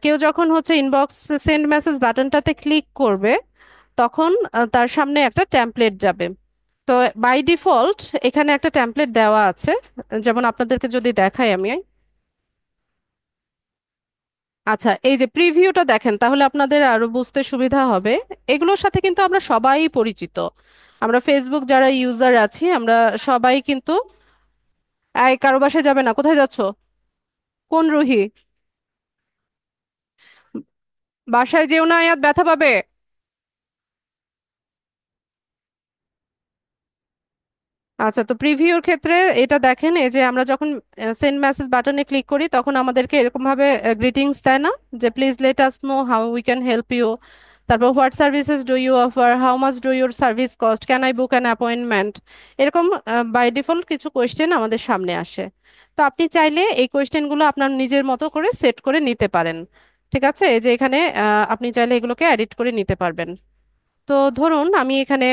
কেউ যখন হচ্ছে ইনবক্স সেন্ড মেসেজ বাটনটাতে ক্লিক করবে, তখন তার সামনে একটা টেমপ্লেট যাবে। তো বাই ডিফল্ট এখানে একটা টেমপ্লেট দেওয়া আছে, যেমন আপনাদেরকে যদি দেখাই আমি। আচ্ছা, এই যে প্রিভিউটা দেখেন তাহলে আপনাদের আরো বুঝতে সুবিধা হবে। এগুলোর সাথে কিন্তু আমরা সবাই পরিচিত। আমরা ফেসবুক যারা ইউজার আছি আমরা সবাই কিন্তু, এই কারো বাসায় যাবে না, কোথায় যাচ্ছো? কোন রুহি? বাসায় যেও না, আয়াত ব্যথা পাবে। আচ্ছা, তো প্রিভিউর ক্ষেত্রে এটা দেখেন, এই যে আমরা যখন সেন্ড মেসেজ বাটনে ক্লিক করি তখন আমাদেরকে এরকম ভাবে গ্রিটিংস দেয় না, যে please let us know how we can help you, তারপর what services do you offer, how much do your service cost, can I book an appointment, এরকম বাই ডিফল্ট কিছু কোয়েশ্চেন আমাদের সামনে আসে। তো আপনি চাইলে এই কোয়েশ্চেনগুলো আপনার নিজের মতো করে সেট করে নিতে পারেন। ঠিক আছে, এই যে এখানে আপনি চাইলে এগুলোকে এডিট করে নিতে পারবেন। তো ধরুন আমি এখানে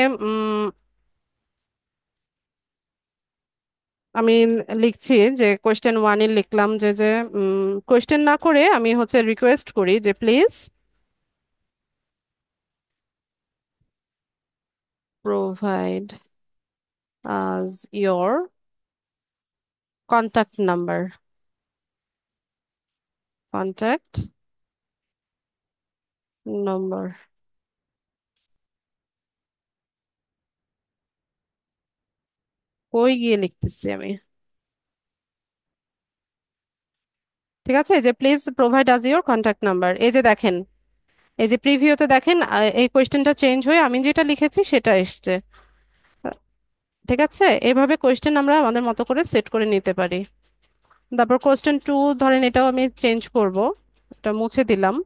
আমি লিখছি যে কোয়েশ্চেন ওয়ানে লিখলাম যে কোয়েশ্চেন না করে আমি হচ্ছে রিকোয়েস্ট করি যে please provide us your contact number, contact number. কই গিয়ে লিখতেছি আমি? ঠিক আছে, এই যে please provide us your contact number, এই যে দেখেন, এই যে প্রিভিউতে দেখেন এই কোয়েশ্চেনটা চেঞ্জ হয়ে আমি যেটা লিখেছি সেটা এসছে। আহ, ঠিক আছে, এভাবে কোয়েশ্চেন আমরা আমাদের মতো করে সেট করে নিতে পারি। তারপর কোয়েশ্চেন টু ধরেন, এটাও আমি চেঞ্জ করব, এটা মুছে দিলাম।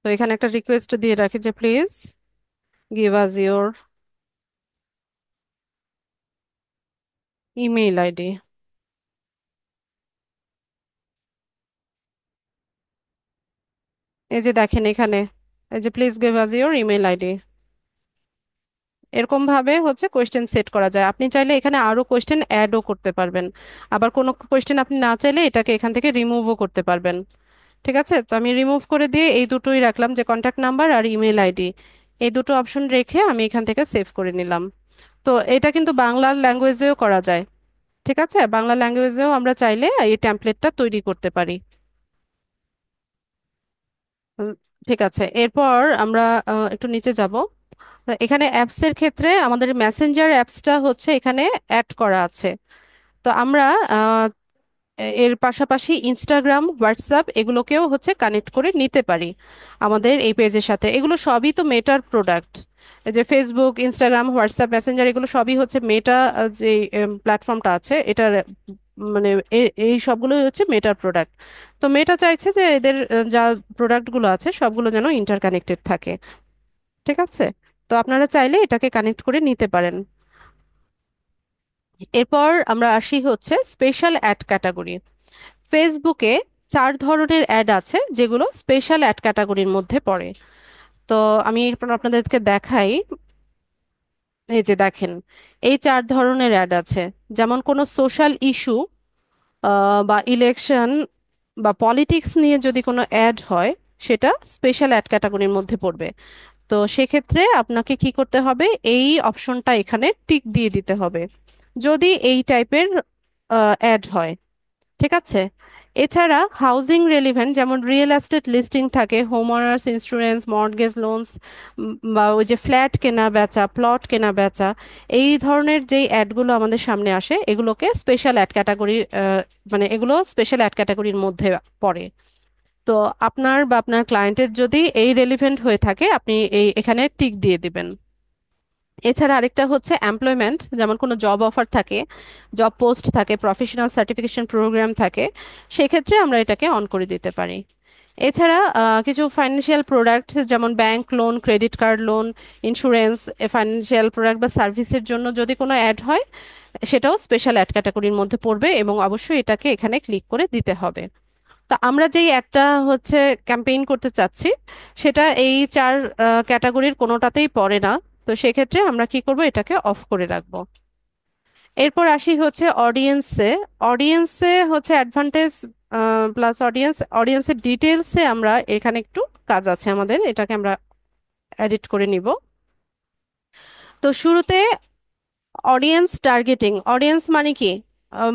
তো এখানে একটা রিকোয়েস্ট দিয়ে রাখি যে please give us your email ID. এই যে দেখেন এখানে, এই যে please give us your email ID, এরকম ভাবে হচ্ছে কোয়েশ্চেন সেট করা যায়। আপনি চাইলে এখানে আরো কোয়েশ্চেন অ্যাডও করতে পারবেন, আবার কোনো কোয়েশ্চেন আপনি না চাইলে এটাকে এখান থেকে রিমুভও করতে পারবেন। ঠিক আছে, তো আমি রিমুভ করে দিয়ে এই দুটোই রাখলাম, যে কন্ট্যাক্ট নাম্বার আর ইমেইল আইডি, এই দুটো অপশন রেখে আমি এখান থেকে সেভ করে নিলাম। তো এটা কিন্তু বাংলা ল্যাঙ্গুয়েজেও করা যায়। ঠিক আছে, বাংলা ল্যাঙ্গুয়েজেও আমরা চাইলে এই টেমপ্লেটটা তৈরি করতে পারি। উম, ঠিক আছে, এরপর আমরা একটু নিচে যাব। এখানে অ্যাপস এর ক্ষেত্রে আমাদের মেসেঞ্জার অ্যাপসটা হচ্ছে এখানে অ্যাড করা আছে। তো আমরা আহ, এর পাশাপাশি ইনস্টাগ্রাম, হোয়াটসঅ্যাপ এগুলোকেও হচ্ছে কানেক্ট করে নিতে পারি আমাদের এই পেজের সাথে। এগুলো সবই তো মেটার প্রোডাক্ট, যে ফেসবুক, ইনস্টাগ্রাম, হোয়াটসঅ্যাপ, মেসেঞ্জার এগুলো সবই হচ্ছে মেটা, যে প্ল্যাটফর্মটা আছে এটার মানে এই সবগুলোই হচ্ছে মেটার প্রোডাক্ট। তো মেটা চাইছে যে এদের যা প্রোডাক্টগুলো আছে সবগুলো যেন ইন্টারকানেক্টেড থাকে। ঠিক আছে, তো আপনারা চাইলে এটাকে কানেক্ট করে নিতে পারেন। এরপর আমরা আসি হচ্ছে স্পেশাল অ্যাড ক্যাটাগরি। ফেসবুকে চার ধরনের অ্যাড আছে যেগুলো স্পেশাল অ্যাড ক্যাটাগরির মধ্যে পড়ে। তো আমি এরপর আপনাদেরকে দেখাই। এই যে দেখেন, এই চার ধরনের অ্যাড আছে। যেমন কোনো সোশ্যাল ইস্যু বা ইলেকশন বা পলিটিক্স নিয়ে যদি কোনো অ্যাড হয়, সেটা স্পেশাল অ্যাড ক্যাটাগরির মধ্যে পড়বে। তো সেক্ষেত্রে আপনাকে কি করতে হবে, এই অপশনটা এখানে টিক দিয়ে দিতে হবে যদি এই টাইপের অ্যাড হয়। ঠিক আছে, এছাড়া হাউজিং রেলিভেন্ট, যেমন রিয়েল এস্টেট লিস্টিং থাকে, home owners insurance, mortgage loans, বা ওই যে ফ্ল্যাট কেনা বেচা, প্লট কেনা বেচা, এই ধরনের যেই অ্যাডগুলো আমাদের সামনে আসে এগুলোকে স্পেশাল অ্যাড ক্যাটাগরি, মানে এগুলো স্পেশাল অ্যাড ক্যাটাগরির মধ্যে পড়ে। তো আপনার বা আপনার ক্লায়েন্টের যদি এই রেলিভেন্ট হয়ে থাকে আপনি এই এখানে টিক দিয়ে দিবেন। এছাড়া আরেকটা হচ্ছে এমপ্লয়মেন্ট, যেমন কোনো জব অফার থাকে, জব পোস্ট থাকে, প্রফেশনাল সার্টিফিকেশন প্রোগ্রাম থাকে, সেক্ষেত্রে আমরা এটাকে অন করে দিতে পারি। এছাড়া কিছু ফাইন্যান্সিয়াল প্রোডাক্ট যেমন bank loan, credit card loan, insurance, financial product বা সার্ভিসের জন্য যদি কোনো অ্যাড হয়, সেটাও স্পেশাল অ্যাড ক্যাটাগরির মধ্যে পড়বে এবং অবশ্যই এটাকে এখানে ক্লিক করে দিতে হবে। তা আমরা যেই অ্যাডটা হচ্ছে ক্যাম্পেইন করতে চাচ্ছি, সেটা এই চার ক্যাটাগরির কোনোটাতেই পড়ে না। তো সেক্ষেত্রে আমরা কি করব, এটাকে অফ করে রাখবো। এরপর আসি হচ্ছে অডিয়েন্সে। অডিয়েন্সে হচ্ছে অ্যাডভান্টেজ প্লাস অডিয়েন্স, অডিয়েন্সের ডিটেলসে আমরা এখানে একটু কাজ আছে আমাদের, এটাকে আমরা এডিট করে নিব। তো শুরুতে অডিয়েন্স টার্গেটিং, অডিয়েন্স মানে কি,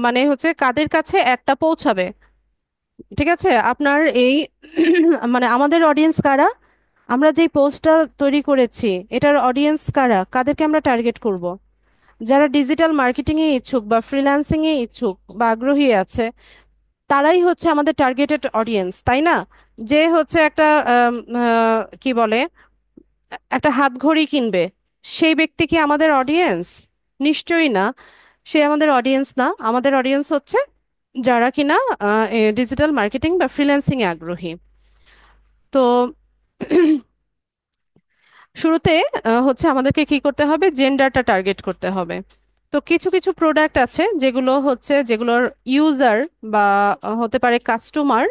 মানে হচ্ছে কাদের কাছে অ্যাডটা পৌঁছাবে। ঠিক আছে, আপনার এই মানে আমাদের অডিয়েন্স কারা, আমরা যেই পোস্টটা তৈরি করেছি এটার অডিয়েন্স কারা, কাদেরকে আমরা টার্গেট করব। যারা ডিজিটাল মার্কেটিং এ ইচ্ছুক বা ফ্রিল্যান্সিং এ ইচ্ছুক বা আগ্রহী আছে, তারাই হচ্ছে আমাদের টার্গেটেড অডিয়েন্স, তাই না? যে হচ্ছে একটা কি বলে, একটা হাত ঘড়ি কিনবে, সেই ব্যক্তি কি আমাদের অডিয়েন্স? নিশ্চয়ই না। সে আমাদের অডিয়েন্স না। আমাদের অডিয়েন্স হচ্ছে যারা কিনা ডিজিটাল মার্কেটিং বা ফ্রিল্যান্সিং এ আগ্রহী। তো শুরুতে হচ্ছে আমাদেরকে কি করতে হবে, জেন্ডারটা টার্গেট করতে হবে। তো কিছু কিছু প্রোডাক্ট আছে যেগুলো হচ্ছে, যেগুলোর ইউজার বা হতে পারে কাস্টমার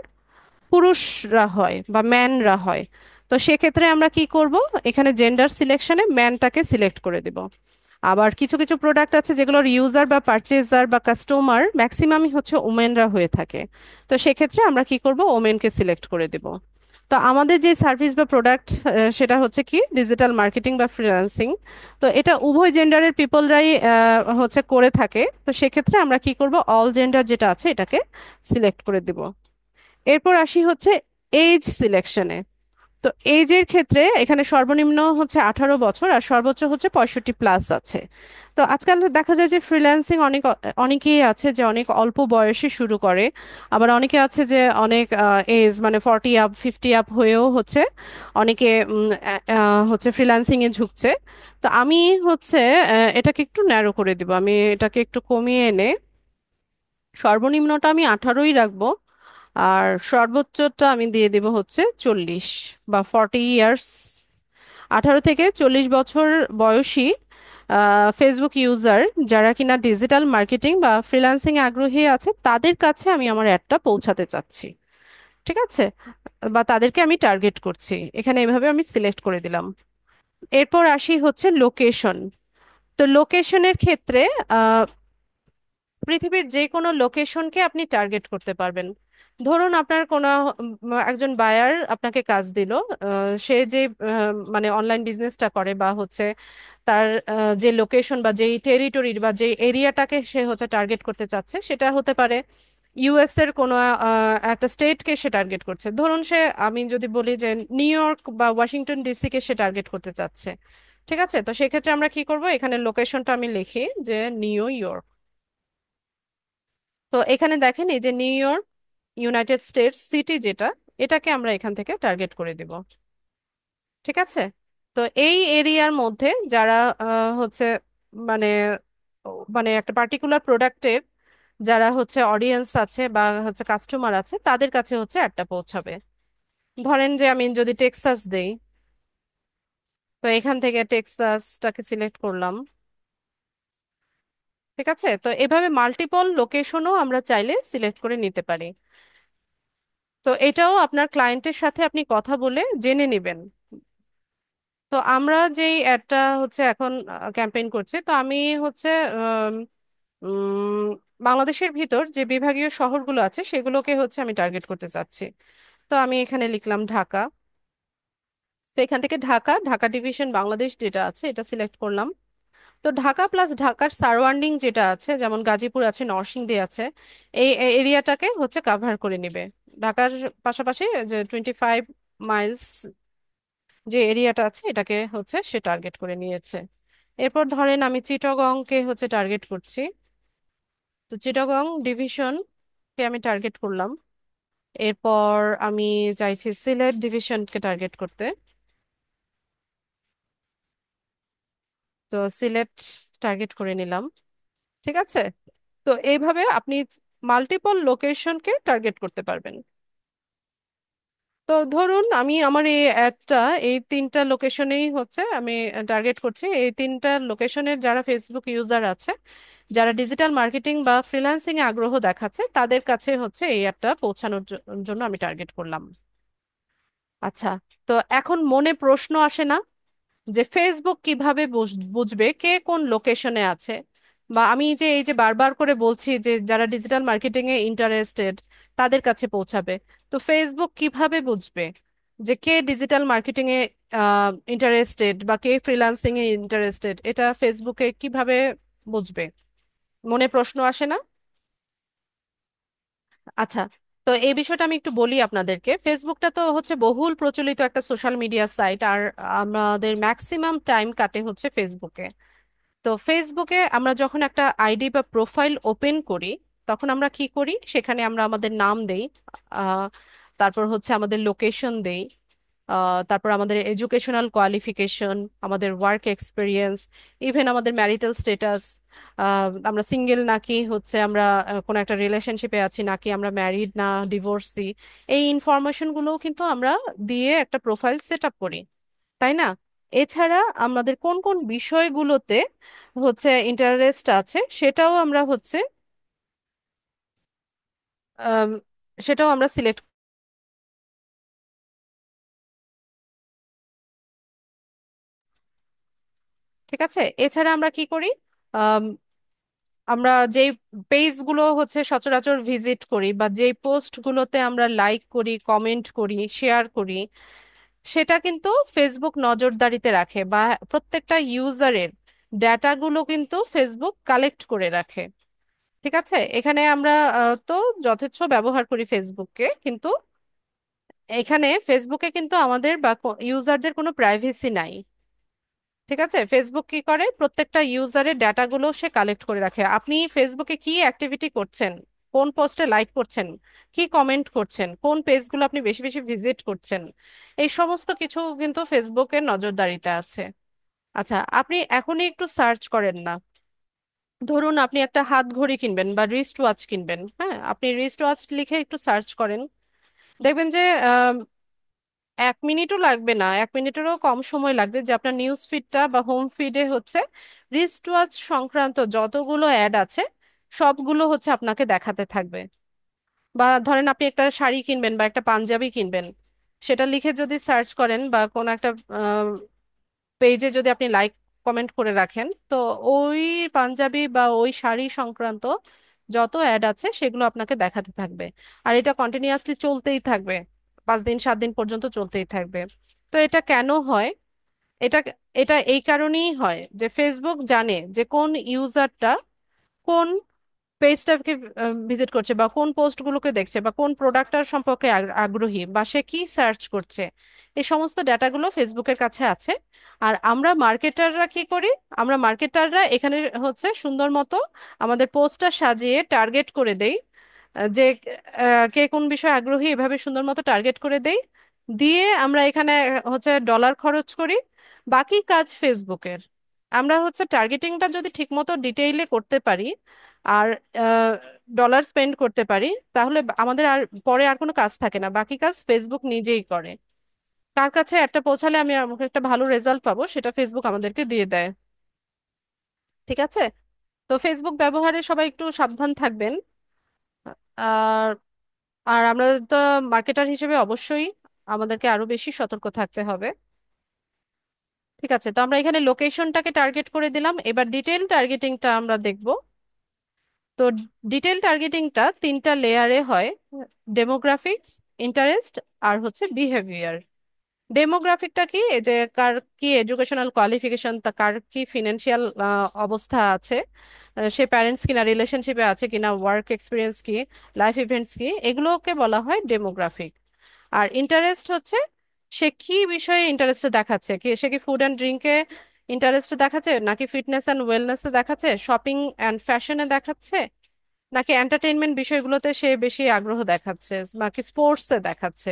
পুরুষরা হয় বা ম্যানরা হয়। তো সেক্ষেত্রে আমরা কি করব, এখানে জেন্ডার সিলেকশনে ম্যানটাকে সিলেক্ট করে দিব। আবার কিছু কিছু প্রোডাক্ট আছে যেগুলোর ইউজার বা পারচেজার বা কাস্টমার ম্যাক্সিমামই হচ্ছে ওমেনরা হয়ে থাকে। তো সেক্ষেত্রে আমরা কি করব, ওমেনকে সিলেক্ট করে দিব। তো আমাদের যে সার্ভিস বা প্রোডাক্ট সেটা হচ্ছে কি ডিজিটাল মার্কেটিং বা ফ্রিল্যান্সিং। তো এটা উভয় জেন্ডারের পিপলরাই হচ্ছে করে থাকে। তো সেক্ষেত্রে আমরা কি করব, অল জেন্ডার যেটা আছে এটাকে সিলেক্ট করে দিব। এরপর আসি হচ্ছে এজ সিলেকশনে। তো এজের ক্ষেত্রে এখানে সর্বনিম্ন হচ্ছে 18 বছর আর সর্বোচ্চ হচ্ছে 65+ আছে। তো আজকাল দেখা যায় যে ফ্রিল্যান্সিং অনেকেই আছে যে অনেক অল্প বয়সে শুরু করে। আবার অনেকে আছে যে অনেক এজ মানে 40 আপ 50 আপ হয়েও হচ্ছে অনেকে হচ্ছে ফ্রিল্যান্সিং এ ঝুঁকছে। তো আমি হচ্ছে এটাকে একটু ন্যারো করে দিব, আমি এটাকে একটু কমিয়ে এনে সর্বনিম্নটা আমি 18ই রাখবো। আর সর্বোচ্চটা আমি দিয়ে দিব হচ্ছে 40 বা 40 ইয়ার্স। 18 থেকে 40 বছর বয়সী ফেসবুক ইউজার যারা কিনা ডিজিটাল মার্কেটিং বা ফ্রিল্যান্সিং এ আগ্রহী আছে তাদের কাছে আমি আমার অ্যাডটা পৌঁছাতে চাচ্ছি। ঠিক আছে? বা তাদেরকে আমি টার্গেট করছি, এখানে এভাবে আমি সিলেক্ট করে দিলাম। এরপর আসি হচ্ছে লোকেশন। তো লোকেশনের ক্ষেত্রে পৃথিবীর যে কোনো লোকেশনকে আপনি টার্গেট করতে পারবেন। ধরুন আপনার কোনো একজন বায়ার আপনাকে কাজ দিল, সে যে মানে অনলাইন বিজনেসটা করে বা হচ্ছে তার যে লোকেশন বা যেই টেরিটরি বা যে এরিয়াটাকে সে হচ্ছে টার্গেট করতে চাচ্ছে, সেটা হতে পারে ইউএস এর কোনো একটা স্টেটকে সে টার্গেট করছে। ধরুন সে, আমি যদি বলি যে নিউ ইয়র্ক বা ওয়াশিংটন ডিসি কে সে টার্গেট করতে চাচ্ছে। ঠিক আছে? তো সেক্ষেত্রে আমরা কি করব, এখানে লোকেশনটা আমি লিখি যে নিউ ইয়র্ক। তো এখানে দেখেন এই যে new York, United states city যেটা, এটাকে আমরা এখান থেকে টার্গেট করে দিব। ঠিক আছে? তো এই এরিয়ার মধ্যে যারা হচ্ছে মানে মানে একটা পার্টিকুলার প্রোডাক্টের যারা হচ্ছে অডিয়েন্স আছে বা হচ্ছে কাস্টমার আছে তাদের কাছে হচ্ছে একটা পৌঁছাবে। ধরেন যে আমি যদি টেক্সাস দেই, তো এখান থেকে টেক্সাসটাকে সিলেক্ট করলাম। ঠিক আছে? তো এভাবে মাল্টিপল লোকেশনও আমরা চাইলে সিলেক্ট করে নিতে পারি। তো এটাও আপনার ক্লায়েন্টের সাথে আপনি কথা বলে জেনে নেবেন। তো আমরা যেই অ্যাডটা হচ্ছে এখন ক্যাম্পেইন করছি, তো আমি হচ্ছে উম, উম, বাংলাদেশের ভিতর যে বিভাগীয় শহরগুলো আছে সেগুলোকে হচ্ছে আমি টার্গেট করতে চাচ্ছি। তো আমি এখানে লিখলাম ঢাকা। তো এখান থেকে ঢাকা, ঢাকা ডিভিশন বাংলাদেশ যেটা আছে এটা সিলেক্ট করলাম। তো ঢাকা প্লাস ঢাকার সারাউন্ডিং যেটা আছে, যেমন গাজীপুর আছে, নরসিংদী আছে, এই এরিয়াটাকে হচ্ছে কাভার করে নেবে। ঢাকার পাশাপাশি যে 25 মাইলস যে এরিয়াটা আছে এটাকে হচ্ছে সে টার্গেট করে নিয়েছে। এরপর ধরেন আমি চিটাগংকে হচ্ছে টার্গেট করছি। তো চিটাগং ডিভিশনকে আমি টার্গেট করলাম। এরপর আমি চাইছি সিলেট ডিভিশনকে টার্গেট করতে। তো সিলেট টার্গেট করে নিলাম। ঠিক আছে? তো এইভাবে আপনি মাল্টিপল লোকেশনকে টার্গেট করতে পারবেন। তো ধরুন আমি আমার এই অ্যাডটা এই 3টা লোকেশনেই হচ্ছে আমি টার্গেট করছি। এই 3টা লোকেশনের যারা ফেসবুক ইউজার আছে, যারা ডিজিটাল মার্কেটিং বা ফ্রিল্যান্সিং এ আগ্রহ দেখাচ্ছে তাদের কাছে হচ্ছে এই অ্যাডটা পৌঁছানোর জন্য আমি টার্গেট করলাম। আচ্ছা, তো এখন মনে প্রশ্ন আসে না যে ফেসবুক কিভাবে বুঝবে কে কোন লোকেশনে আছে? বা আমি যে এই যে বারবার করে বলছি যে যারা ডিজিটাল মার্কেটিং এ ইন্টারেস্টেড তাদের কাছে পৌঁছাবে, তো ফেসবুক কিভাবে বুঝবে যে কে ডিজিটাল মার্কেটিং এ ইন্টারেস্টেড বা কে ফ্রিল্যান্সিং এ ইন্টারেস্টেড? এটা ফেসবুকে কিভাবে বুঝবে? মনে প্রশ্ন আসে না? আচ্ছা, তো এই বিষয়টা আমি একটু বলি আপনাদেরকে। ফেসবুকটা তো হচ্ছে বহুল প্রচলিত একটা সোশ্যাল মিডিয়া সাইট, আর আমাদের ম্যাক্সিমাম টাইম কাটে হচ্ছে ফেসবুকে। তো ফেসবুকে আমরা যখন একটা আইডি বা প্রোফাইল ওপেন করি, তখন আমরা কি করি, সেখানে আমরা আমাদের নাম দেই, আহ, তারপর হচ্ছে আমাদের লোকেশন দেই, তারপর আমাদের এডুকেশনাল কোয়ালিফিকেশন, আমাদের ওয়ার্ক এক্সপিরিয়েন্স, ইভেন আমাদের ম্যারিটাল স্টেটাস, আমরা সিঙ্গেল নাকি হচ্ছে আমরা কোনো একটা রিলেশনশিপে আছি, নাকি আমরা ম্যারিড না ডিভোর্সি, এই ইনফরমেশনগুলোও কিন্তু আমরা দিয়ে একটা প্রোফাইল সেট আপ করি, তাই না? এছাড়া আমাদের কোন কোন বিষয়গুলোতে হচ্ছে ইন্টারেস্ট আছে সেটাও আমরা হচ্ছে আম, সেটাও আমরা সিলেক্ট, ঠিক আছে? এছাড়া আমরা কি করি, আম, আমরা যেই পেজগুলো হচ্ছে সচরাচর ভিজিট করি বা যেই পোস্টগুলোতে আমরা লাইক করি, কমেন্ট করি, শেয়ার করি, সেটা কিন্তু ফেসবুক নজরদারিতে রাখে, বা প্রত্যেকটা ইউজারের ডেটাগুলো কিন্তু ফেসবুক কালেক্ট করে রাখে। ঠিক আছে, এখানে আমরা তো যথেচ্ছ ব্যবহার করি ফেসবুককে, কিন্তু এখানে ফেসবুকে কিন্তু আমাদের বা ইউজারদের কোনো প্রাইভেসি নাই। ঠিক আছে, ফেসবুক কি করে, প্রত্যেকটা ইউজারের ডাটাগুলো সে কালেক্ট করে রাখে। আপনি ফেসবুকে কি অ্যাক্টিভিটি করছেন, কোন পোস্টে লাইক করছেন, কি কমেন্ট করছেন, কোন পেজগুলো আপনি বেশি বেশি ভিজিট করছেন, এই সমস্ত কিছু কিন্তু ফেসবুকের নজরদারিতে আছে। আচ্ছা, আপনি এখনই একটু সার্চ করেন না, ধরুন আপনি একটা হাত ঘড়ি কিনবেন বা রিস্ট ওয়াচ কিনবেন, হ্যাঁ, আপনি রিস্ট ওয়াচ লিখে একটু সার্চ করেন, দেখবেন যে 1 মিনিটও লাগবে না, 1 মিনিটেরও কম সময় লাগবে যে আপনার নিউজ ফিডটা বা হোম ফিডে হচ্ছে রিস্ট ওয়াচ সংক্রান্ত যতগুলো অ্যাড আছে সবগুলো হচ্ছে আপনাকে দেখাতে থাকবে। বা ধরেন আপনি একটা শাড়ি কিনবেন বা একটা পাঞ্জাবি কিনবেন, সেটা লিখে যদি সার্চ করেন বা কোনো একটা পেজে যদি আপনি লাইক কমেন্ট করে রাখেন, তো ওই পাঞ্জাবি বা ওই শাড়ি সংক্রান্ত যত অ্যাড আছে সেগুলো আপনাকে দেখাতে থাকবে। আর এটা কন্টিনিউয়াসলি চলতেই থাকবে, 5 দিন 7 দিন পর্যন্ত চলতেই থাকবে। তো এটা কেন হয়? এটা এটা এই কারণেই হয় যে ফেসবুক জানে যে কোন ইউজারটা কোন পেজটাকে ভিজিট করছে বা কোন পোস্টগুলোকে দেখছে বা কোন প্রোডাক্টটার সম্পর্কে আগ্রহী বা সে কি সার্চ করছে। এই সমস্ত ডেটাগুলো ফেসবুকের কাছে আছে। আর আমরা মার্কেটাররা কি করি, আমরা মার্কেটাররা এখানে হচ্ছে সুন্দর মতো আমাদের পোস্টটা সাজিয়ে টার্গেট করে দেই, যে কে কোন বিষয়ে আগ্রহী এভাবে সুন্দর মতো টার্গেট করে দেই, দিয়ে আমরা এখানে হচ্ছে ডলার খরচ করি, বাকি কাজ ফেসবুকের। আমরা হচ্ছে টার্গেটিংটা যদি ঠিকমতো ডিটেইলে করতে পারি আর ডলার স্পেন্ড করতে পারি, তাহলে আমাদের আর পরে আর কোনো কাজ থাকে না, বাকি কাজ ফেসবুক নিজেই করে। কার কাছে একটা পৌঁছালে আমি আমাকে একটা ভালো রেজাল্ট পাবো সেটা ফেসবুক আমাদেরকে দিয়ে দেয়। ঠিক আছে, তো ফেসবুক ব্যবহারে সবাই একটু সাবধান থাকবেন। আর আর আমরা তো মার্কেটার হিসেবে অবশ্যই আমাদেরকে আরো বেশি সতর্ক থাকতে হবে। ঠিক আছে, তো আমরা এখানে লোকেশনটাকে টার্গেট করে দিলাম, এবার ডিটেল টার্গেটিংটা আমরা দেখব। তো ডিটেল টার্গেটিংটা 3টা লেয়ারে হয়: ডেমোগ্রাফিক্স, ইন্টারেস্ট, আর হচ্ছে বিহেভিয়ার। ডেমোগ্রাফিকটা কি, এই যে কার কি এডুকেশনাল কোয়ালিফিকেশন, তা কার কি ফিনান্সিয়াল অবস্থা আছে, সে প্যারেন্টস কিনা, রিলেশনশিপে আছে কিনা, ওয়ার্ক এক্সপিরিয়েন্স কি, লাইফ ইভেন্টস কি, এগুলোকে বলা হয় ডেমোগ্রাফিক। আর ইন্টারেস্ট হচ্ছে সে কি বিষয়ে ইন্টারেস্ট দেখাচ্ছে, কি সে কি ফুড অ্যান্ড ড্রিঙ্কে ইন্টারেস্ট দেখাচ্ছে, নাকি ফিটনেস অ্যান্ড ওয়েলনেসে দেখাচ্ছে, শপিং অ্যান্ড ফ্যাশনে দেখাচ্ছে, নাকি এন্টারটেইনমেন্ট বিষয়গুলোতে সে বেশি আগ্রহ দেখাচ্ছে, নাকি স্পোর্টসে দেখাচ্ছে।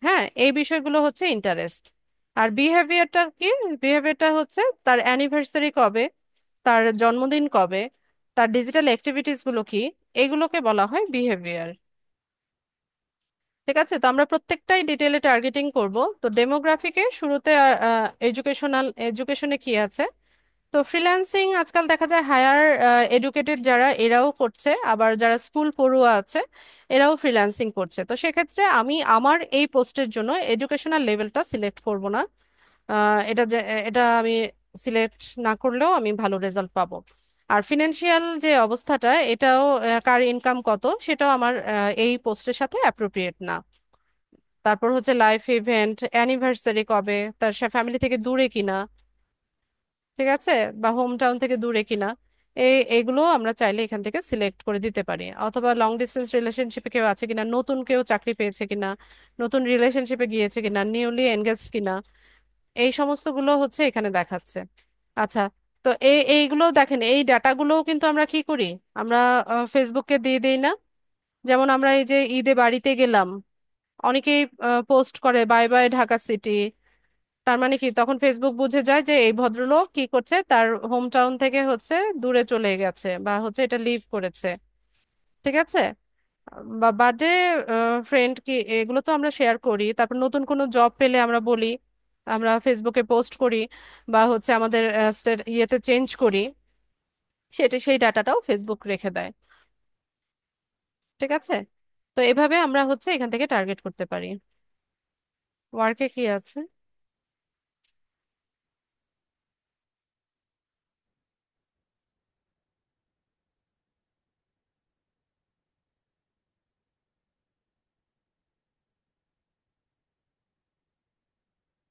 হ্যাঁ, এই বিষয়গুলো হচ্ছে ইন্টারেস্ট। আর বিহেভিয়ারটা কি, বিহেভিয়ারটা হচ্ছে তার অ্যানিভার্সারি কবে, তার জন্মদিন কবে, তার ডিজিটাল অ্যাক্টিভিটিস গুলো কি, এগুলোকে বলা হয় বিহেভিয়ার। ঠিক আছে, তো আমরা প্রত্যেকটাই ডিটেলে টার্গেটিং করব। তো ডেমোগ্রাফিকে শুরুতে এডুকেশনে কি আছে, তো ফ্রিল্যান্সিং আজকাল দেখা যায় হায়ার এডুকেটেড যারা এরাও করছে, আবার যারা স্কুল পড়ুয়া আছে এরাও ফ্রিল্যান্সিং করছে। তো সেক্ষেত্রে আমি আমার এই পোস্টের জন্য এডুকেশনাল লেভেলটা সিলেক্ট করব না। এটা আমি সিলেক্ট না করলেও আমি ভালো রেজাল্ট পাবো। আর ফিনান্সিয়াল যে অবস্থাটা, এটাও কার ইনকাম কত সেটাও আমার এই পোস্টের সাথে অ্যাপ্রোপ্রিয়েট না। তারপর হচ্ছে লাইফ ইভেন্ট, অ্যানিভার্সারি কবে, তার ফ্যামিলি থেকে দূরে কিনা, ঠিক আছে, বা হোম টাউন থেকে দূরে কিনা, এইগুলো আমরা চাইলে এখান থেকে সিলেক্ট করে দিতে পারি। অথবা লং ডিস্টেন্স রিলেশনশিপে কেউ আছে কিনা, নতুন কেউ চাকরি পেয়েছে কিনা, নতুন রিলেশনশিপে গিয়েছে কিনা, নিউলি এনগেজড কিনা, এই সমস্তগুলো হচ্ছে এখানে দেখাচ্ছে। আচ্ছা, তো এইগুলো দেখেন, এই ডাটাগুলোও কিন্তু আমরা কি করি, আমরা ফেসবুককে দিয়ে দিই না? যেমন আমরা এই যে ঈদে বাড়িতে গেলাম, অনেকেই পোস্ট করে বাই বাই ঢাকা সিটি। তার মানে কি, তখন ফেসবুক বুঝে যায় যে এই ভদ্রলোক কি করছে, তার হোম টাউন থেকে হচ্ছে দূরে চলে গেছে বা হচ্ছে এটা লিভ করেছে। ঠিক আছে। বা বার্থডে, ফ্রেন্ড কি, এগুলো তো আমরা শেয়ার করি। তারপর নতুন কোনো জব পেলে আমরা বলি, আমরা ফেসবুকে পোস্ট করি, বা হচ্ছে আমাদের ইয়েতে চেঞ্জ করি, সেটা সেই ডাটাটাও ফেসবুক রেখে দেয়। ঠিক আছে। তো এভাবে আমরা হচ্ছে এখান থেকে টার্গেট করতে পারি। ওয়ার্কে কি আছে?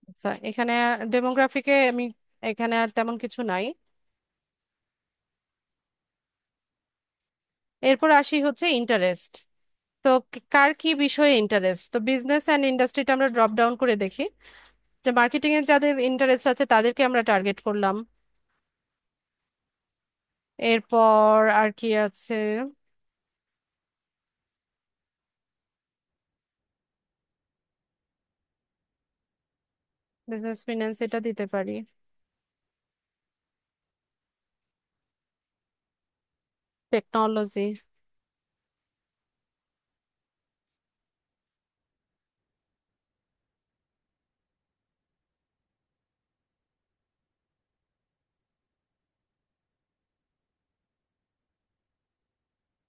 আচ্ছা, এখানে ডেমোগ্রাফিকে আমি, এখানে আর তেমন কিছু নাই। এরপর আসি হচ্ছে ইন্টারেস্ট। তো কার কি বিষয়ে ইন্টারেস্ট, তো বিজনেস অ্যান্ড ইন্ডাস্ট্রিটা আমরা ড্রপ ডাউন করে দেখি। যে মার্কেটিং এর যাদের ইন্টারেস্ট আছে তাদেরকে আমরা টার্গেট করলাম। এরপর আর কি আছে? বিজনেস ফিন্যান্স এটা দিতে পারি। টেকনোলজি।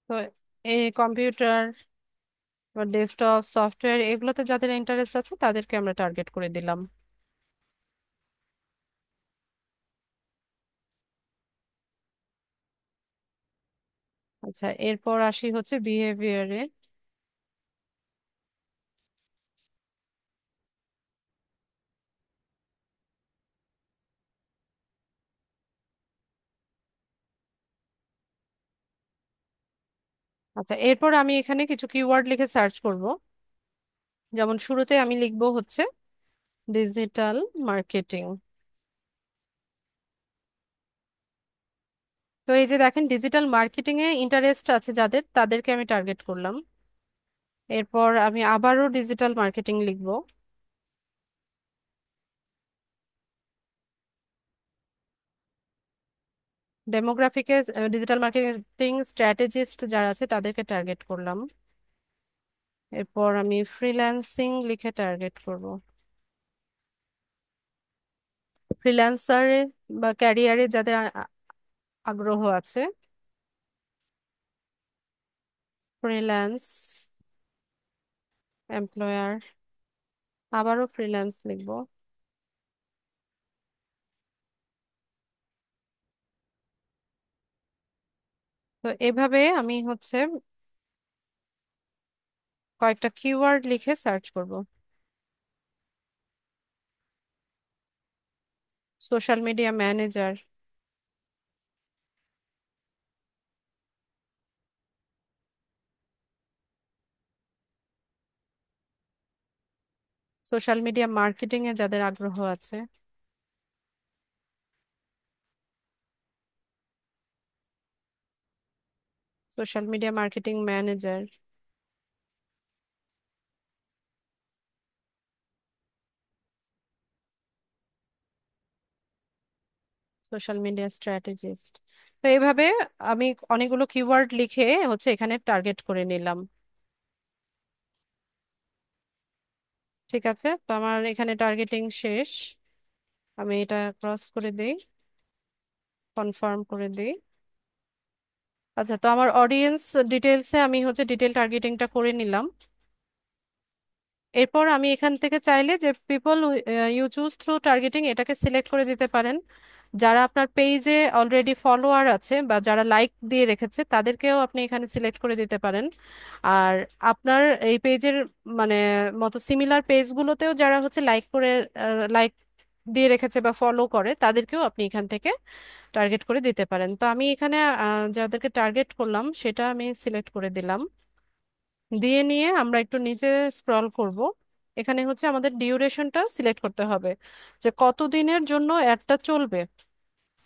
তো এই কম্পিউটার বা ডেস্কটপ সফটওয়্যার এগুলোতে যাদের ইন্টারেস্ট আছে তাদেরকে আমরা টার্গেট করে দিলাম। আচ্ছা, এরপর আসি হচ্ছে বিহেভিয়ারে। আচ্ছা, এরপর আমি এখানে কিছু কিওয়ার্ড লিখে সার্চ করব। যেমন শুরুতে আমি লিখবো হচ্ছে ডিজিটাল মার্কেটিং। তো এই যে দেখেন, ডিজিটাল মার্কেটিং এ ইন্টারেস্ট আছে যাদের, তাদেরকে আমি টার্গেট করলাম। এরপর আমি আবারও ডিজিটাল মার্কেটিং লিখবো। ডেমোগ্রাফিকে ডিজিটাল মার্কেটিং স্ট্র্যাটেজিস্ট যারা আছে তাদেরকে টার্গেট করলাম। এরপর আমি ফ্রিল্যান্সিং লিখে টার্গেট করব। ফ্রিল্যান্সারে বা ক্যারিয়ারে যাদের আগ্রহ আছে। ফ্রিল্যান্স এমপ্লয়ার, আবারও ফ্রিল্যান্স লিখবো। তো এভাবে আমি হচ্ছে কয়েকটা কিওয়ার্ড লিখে সার্চ করব। Social media manager. Social media marketing এ যাদের আগ্রহ আছে। Social media marketing manager. Social media strategist. তো এইভাবে আমি অনেকগুলো কিওয়ার্ড লিখে হচ্ছে এখানে টার্গেট করে নিলাম। ঠিক আছে, তো আমার এখানে টার্গেটিং শেষ। আমি এটা ক্রস করে দিই, কনফার্ম করে দিই। আচ্ছা, তো আমার অডিয়েন্স ডিটেলসে আমি হচ্ছে ডিটেল টার্গেটিংটা করে নিলাম। এরপর আমি এখান থেকে চাইলে যে people you choose through targeting এটাকে সিলেক্ট করে দিতে পারেন। যারা আপনার পেজে অলরেডি ফলোয়ার আছে বা যারা লাইক দিয়ে রেখেছে তাদেরকেও আপনি এখানে সিলেক্ট করে দিতে পারেন। আর আপনার এই পেজের মানে মতো সিমিলার পেজগুলোতেও যারা হচ্ছে লাইক করে, লাইক দিয়ে রেখেছে বা ফলো করে, তাদেরকেও আপনি এখান থেকে টার্গেট করে দিতে পারেন। তো আমি এখানে যাদেরকে টার্গেট করলাম সেটা আমি সিলেক্ট করে দিলাম। দিয়ে নিয়ে আমরা একটু নিচে স্ক্রল করব। এখানে হচ্ছে আমাদের ডিউরেশনটা সিলেক্ট করতে হবে, যে কত দিনের জন্য অ্যাডটা চলবে।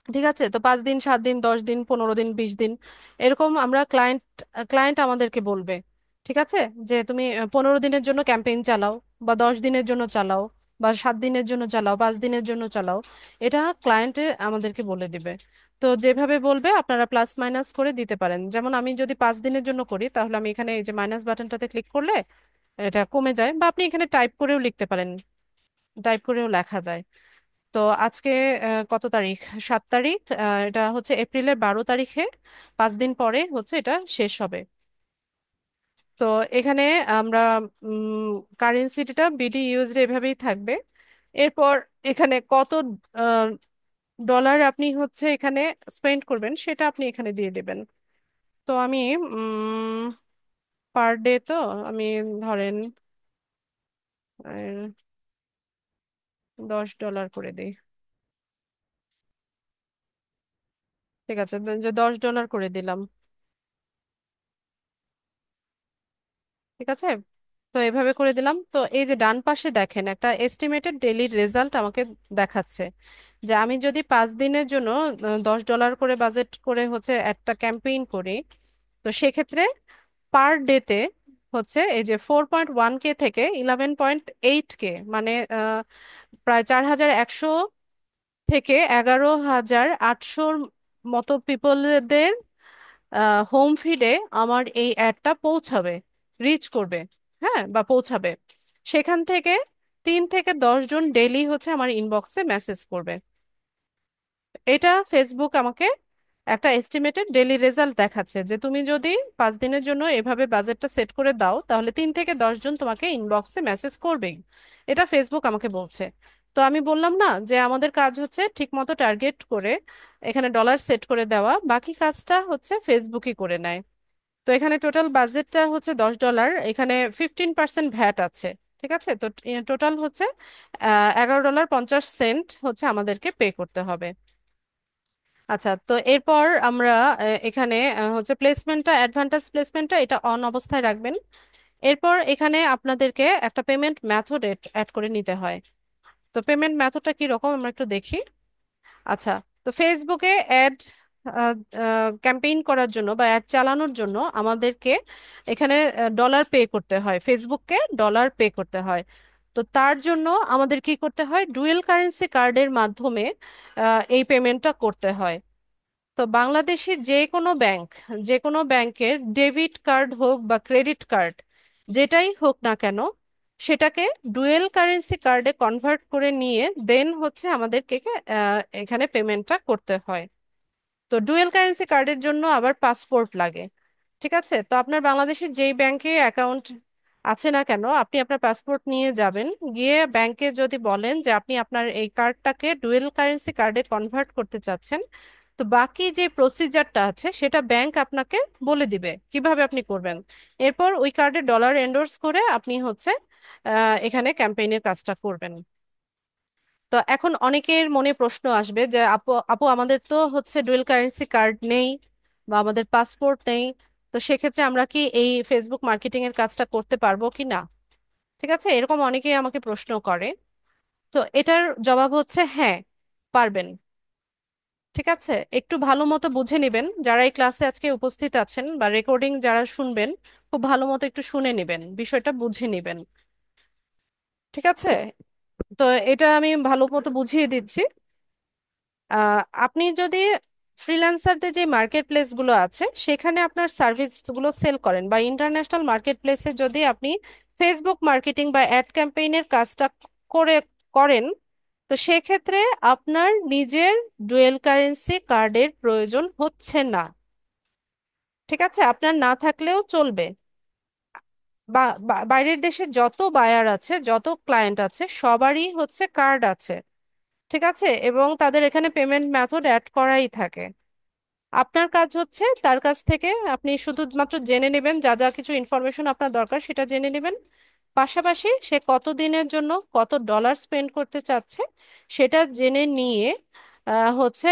ঠিক আছে, তো 5 দিন, 7 দিন, 10 দিন, 15 দিন, 20 দিন, এরকম আমরা ক্লায়েন্ট ক্লায়েন্ট আমাদেরকে বলবে। ঠিক আছে, যে তুমি 15 দিনের জন্য ক্যাম্পেইন চালাও, বা 10 দিনের জন্য চালাও, বা 7 দিনের জন্য চালাও, 5 দিনের জন্য চালাও, এটা ক্লায়েন্টে আমাদেরকে বলে দিবে। তো যেভাবে বলবে আপনারা প্লাস মাইনাস করে দিতে পারেন। যেমন আমি যদি 5 দিনের জন্য করি, তাহলে আমি এখানে এই যে মাইনাস বাটনটাতে ক্লিক করলে এটা কমে যায়, বা আপনি এখানে টাইপ করেও লিখতে পারেন, টাইপ করেও লেখা যায়। তো আজকে কত তারিখ? 7 তারিখ। এটা হচ্ছে এপ্রিলের 12 তারিখে, 5 দিন পরে হচ্ছে এটা শেষ হবে। তো এখানে আমরা কারেন্সিটা বিডি ইউএসডি এভাবেই থাকবে। এরপর এখানে কত ডলার আপনি হচ্ছে এখানে স্পেন্ড করবেন সেটা আপনি এখানে দিয়ে দেবেন। তো আমি পার ডে, তো আমি ধরেন $10 করে দিই। ঠিক আছে, যে $10 করে দিলাম। ঠিক আছে, তো এভাবে করে দিলাম। তো এই যে ডান পাশে দেখেন একটা এস্টিমেটেড ডেইলি রেজাল্ট আমাকে দেখাচ্ছে, যে আমি যদি 5 দিনের জন্য $10 করে বাজেট করে হচ্ছে একটা ক্যাম্পেইন করি, তো সেক্ষেত্রে পার ডেতে হচ্ছে এই যে 4.1K থেকে 11.8K, মানে প্রায় 4100 থেকে 11,800 মতো পিপলদের হোম ফিডে আমার এই অ্যাডটা পৌঁছাবে, রিচ করবে। হ্যাঁ, বা পৌঁছাবে। সেখান থেকে 3 থেকে 10 জন ডেইলি হচ্ছে আমার ইনবক্সে মেসেজ করবে। এটা ফেসবুক আমাকে একটা এস্টিমেটেড ডেইলি রেজাল্ট দেখাচ্ছে, যে তুমি যদি 5 দিনের জন্য এভাবে বাজেটটা সেট করে দাও, তাহলে 3 থেকে 10 জন তোমাকে ইনবক্সে মেসেজ করবেই। এটা ফেসবুক আমাকে বলছে। তো আমি বললাম না যে আমাদের কাজ হচ্ছে ঠিক মতো টার্গেট করে এখানে ডলার সেট করে দেওয়া, বাকি কাজটা হচ্ছে ফেসবুকই করে নেয়। তো এখানে টোটাল বাজেটটা হচ্ছে $10, এখানে 15% ভ্যাট আছে। ঠিক আছে, তো টোটাল হচ্ছে $11.50 হচ্ছে আমাদেরকে পে করতে হবে। আচ্ছা, তো এরপর আমরা এখানে হচ্ছে প্লেসমেন্টটা, অ্যাডভান্টেজ প্লেসমেন্টটা এটা অন অবস্থায় রাখবেন। এরপর এখানে আপনাদেরকে একটা পেমেন্ট মেথড অ্যাড করে নিতে হয়। তো পেমেন্ট মেথডটা কি রকম আমরা একটু দেখি। আচ্ছা, তো ফেসবুকে অ্যাড ক্যাম্পেইন করার জন্য বা অ্যাড চালানোর জন্য আমাদেরকে এখানে ডলার পে করতে হয়, ফেসবুককে ডলার পে করতে হয়। তো তার জন্য আমাদের কি করতে হয়, ডুয়েল কারেন্সি কার্ডের মাধ্যমে এই পেমেন্টটা করতে হয়। তো বাংলাদেশি যে কোনো ব্যাংকের ডেবিট কার্ড হোক বা ক্রেডিট কার্ড, যেটাই হোক না কেন, সেটাকে ডুয়েল কারেন্সি কার্ডে কনভার্ট করে নিয়ে দেন হচ্ছে আমাদেরকে এখানে পেমেন্টটা করতে হয়। তো ডুয়েল কারেন্সি কার্ডের জন্য আবার পাসপোর্ট লাগে। ঠিক আছে, তো আপনার বাংলাদেশের যেই ব্যাংকে অ্যাকাউন্ট আছে না কেন, আপনি আপনার পাসপোর্ট নিয়ে যাবেন, গিয়ে ব্যাংকে যদি বলেন যে আপনি আপনার এই কার্ডটাকে ডুয়েল কারেন্সি কার্ডে কনভার্ট করতে চাচ্ছেন, তো বাকি যে প্রসিজারটা আছে সেটা ব্যাংক আপনাকে বলে দিবে কিভাবে আপনি করবেন। এরপর ওই কার্ডে ডলার এন্ডোর্স করে আপনি হচ্ছে এখানে ক্যাম্পেইনের কাজটা করবেন। তো এখন অনেকের মনে প্রশ্ন আসবে যে আপু আপু আমাদের তো হচ্ছে ডুয়েল কারেন্সি কার্ড নেই, বা আমাদের পাসপোর্ট নেই, তো সেক্ষেত্রে আমরা কি এই ফেসবুক মার্কেটিং এর কাজটা করতে পারবো কি না? ঠিক আছে, এরকম অনেকেই আমাকে প্রশ্ন করে। তো এটার জবাব হচ্ছে হ্যাঁ, পারবেন। ঠিক আছে, একটু ভালো মতো বুঝে নেবেন, যারা এই ক্লাসে আজকে উপস্থিত আছেন বা রেকর্ডিং যারা শুনবেন, খুব ভালো মতো একটু শুনে নেবেন, বিষয়টা বুঝে নেবেন। ঠিক আছে, তো এটা আমি ভালো মতো বুঝিয়ে দিচ্ছি। আপনি যদি ফ্রিল্যান্সারদের যে মার্কেট প্লেসগুলো আছে সেখানে আপনার সার্ভিসগুলো সেল করেন, বা ইন্টারন্যাশনাল মার্কেট প্লেসে যদি আপনি ফেসবুক মার্কেটিং বা অ্যাড ক্যাম্পেইনের কাজটা করে করেন, তো সেক্ষেত্রে আপনার নিজের ডুয়েল কারেন্সি কার্ডের প্রয়োজন হচ্ছে না। ঠিক আছে, আপনার না থাকলেও চলবে। বাইরের দেশে যত বায়ার আছে, যত ক্লায়েন্ট আছে, সবারই হচ্ছে কার্ড আছে। ঠিক আছে, এবং তাদের এখানে পেমেন্ট মেথড অ্যাড করাই থাকে। আপনার কাজ হচ্ছে তার কাছ থেকে আপনি শুধুমাত্র জেনে নেবেন যা যা কিছু ইনফরমেশন আপনার দরকার, সেটা জেনে নেবেন। পাশাপাশি সে কত দিনের জন্য কত ডলার স্পেন্ড করতে চাচ্ছে সেটা জেনে নিয়ে হচ্ছে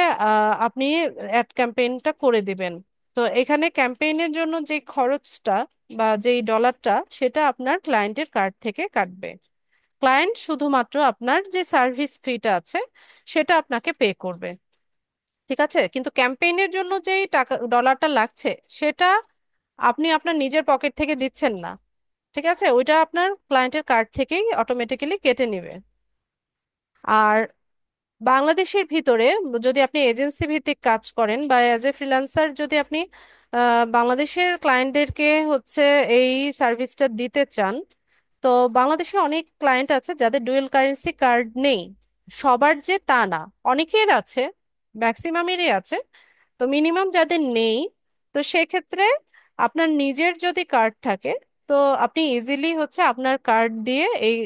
আপনি অ্যাড ক্যাম্পেইনটা করে দিবেন। তো এখানে ক্যাম্পেইনের জন্য যে খরচটা বা যেই ডলারটা, সেটা আপনার ক্লায়েন্টের কার্ড থেকে কাটবে। ক্লায়েন্ট শুধুমাত্র আপনার যে সার্ভিস ফিটা আছে সেটা আপনাকে পে করবে। ঠিক আছে, কিন্তু ক্যাম্পেইনের জন্য যেই টাকা ডলারটা লাগছে সেটা আপনি আপনার নিজের পকেট থেকে দিচ্ছেন না। ঠিক আছে, ওইটা আপনার ক্লায়েন্টের কার্ড থেকেই অটোমেটিক্যালি কেটে নেবে। আর বাংলাদেশের ভিতরে যদি আপনি এজেন্সি ভিত্তিক কাজ করেন বা অ্যাজ এ ফ্রিল্যান্সার, যদি আপনি বাংলাদেশের ক্লায়েন্টদেরকে হচ্ছে এই সার্ভিসটা দিতে চান, তো বাংলাদেশে অনেক ক্লায়েন্ট আছে যাদের ডুয়েল কারেন্সি কার্ড নেই। সবার যে তা না, অনেকের আছে, ম্যাক্সিমামেরই আছে। তো মিনিমাম যাদের নেই, তো সেক্ষেত্রে আপনার নিজের যদি কার্ড থাকে, তো আপনি ইজিলি হচ্ছে আপনার কার্ড দিয়ে এই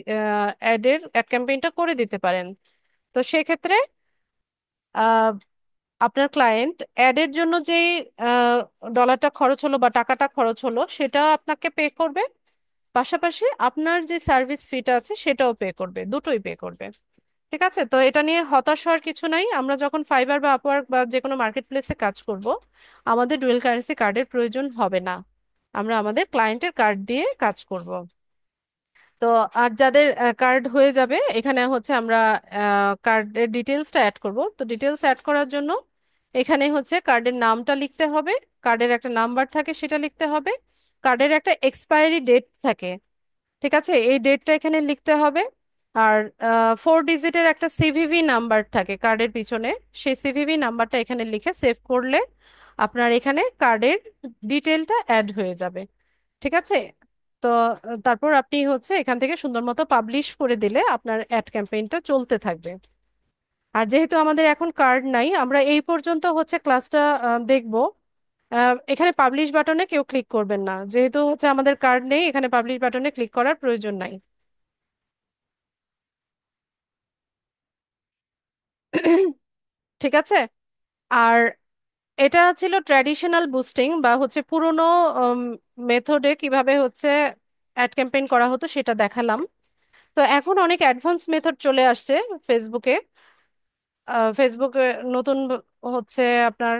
অ্যাড ক্যাম্পেইনটা করে দিতে পারেন। তো সেক্ষেত্রে আহ, আপনার ক্লায়েন্ট অ্যাডের জন্য যে ডলারটা খরচ হলো বা টাকাটা খরচ হলো সেটা আপনাকে পে করবে, পাশাপাশি আপনার যে সার্ভিস ফিটা আছে সেটাও পে করবে, দুটোই পে করবে। ঠিক আছে, তো এটা নিয়ে হতাশ হওয়ার কিছু নাই। আমরা যখন ফাইবার বা আপওয়ার্ক বা যে কোনো মার্কেট প্লেসে কাজ করব, আমাদের ডুয়েল কারেন্সি কার্ডের প্রয়োজন হবে না। আমরা আমাদের ক্লায়েন্টের কার্ড দিয়ে কাজ করব। তো আর যাদের কার্ড হয়ে যাবে, এখানে হচ্ছে আমরা কার্ডের ডিটেলসটা অ্যাড করব। তো ডিটেলস অ্যাড করার জন্য এখানে হচ্ছে কার্ডের নামটা লিখতে হবে, কার্ডের একটা নাম্বার থাকে সেটা লিখতে হবে, কার্ডের একটা এক্সপায়ারি ডেট থাকে। ঠিক আছে, এই ডেটটা এখানে লিখতে হবে। আর 4 ডিজিটের একটা সিভিভি নাম্বার থাকে কার্ডের পিছনে, সেই সিভিভি নাম্বারটা এখানে লিখে সেভ করলে আপনার এখানে কার্ডের ডিটেলটা অ্যাড হয়ে যাবে। ঠিক আছে, তো তারপর আপনি হচ্ছে এখান থেকে সুন্দর মতো পাবলিশ করে দিলে আপনার অ্যাড ক্যাম্পেইনটা চলতে থাকবে। আর যেহেতু আমাদের এখন কার্ড নাই, আমরা এই পর্যন্ত হচ্ছে ক্লাসটা দেখব। এখানে পাবলিশ বাটনে কেউ ক্লিক করবেন না, যেহেতু হচ্ছে আমাদের কার্ড নেই, এখানে পাবলিশ বাটনে ক্লিক করার প্রয়োজন নাই। ঠিক আছে। আর এটা ছিল ট্র্যাডিশনাল বুস্টিং বা হচ্ছে পুরোনো মেথডে কিভাবে হচ্ছে অ্যাড ক্যাম্পেইন করা হতো সেটা দেখালাম। তো এখন অনেক অ্যাডভান্স মেথড চলে আসছে ফেসবুকে। ফেসবুকে নতুন হচ্ছে আপনার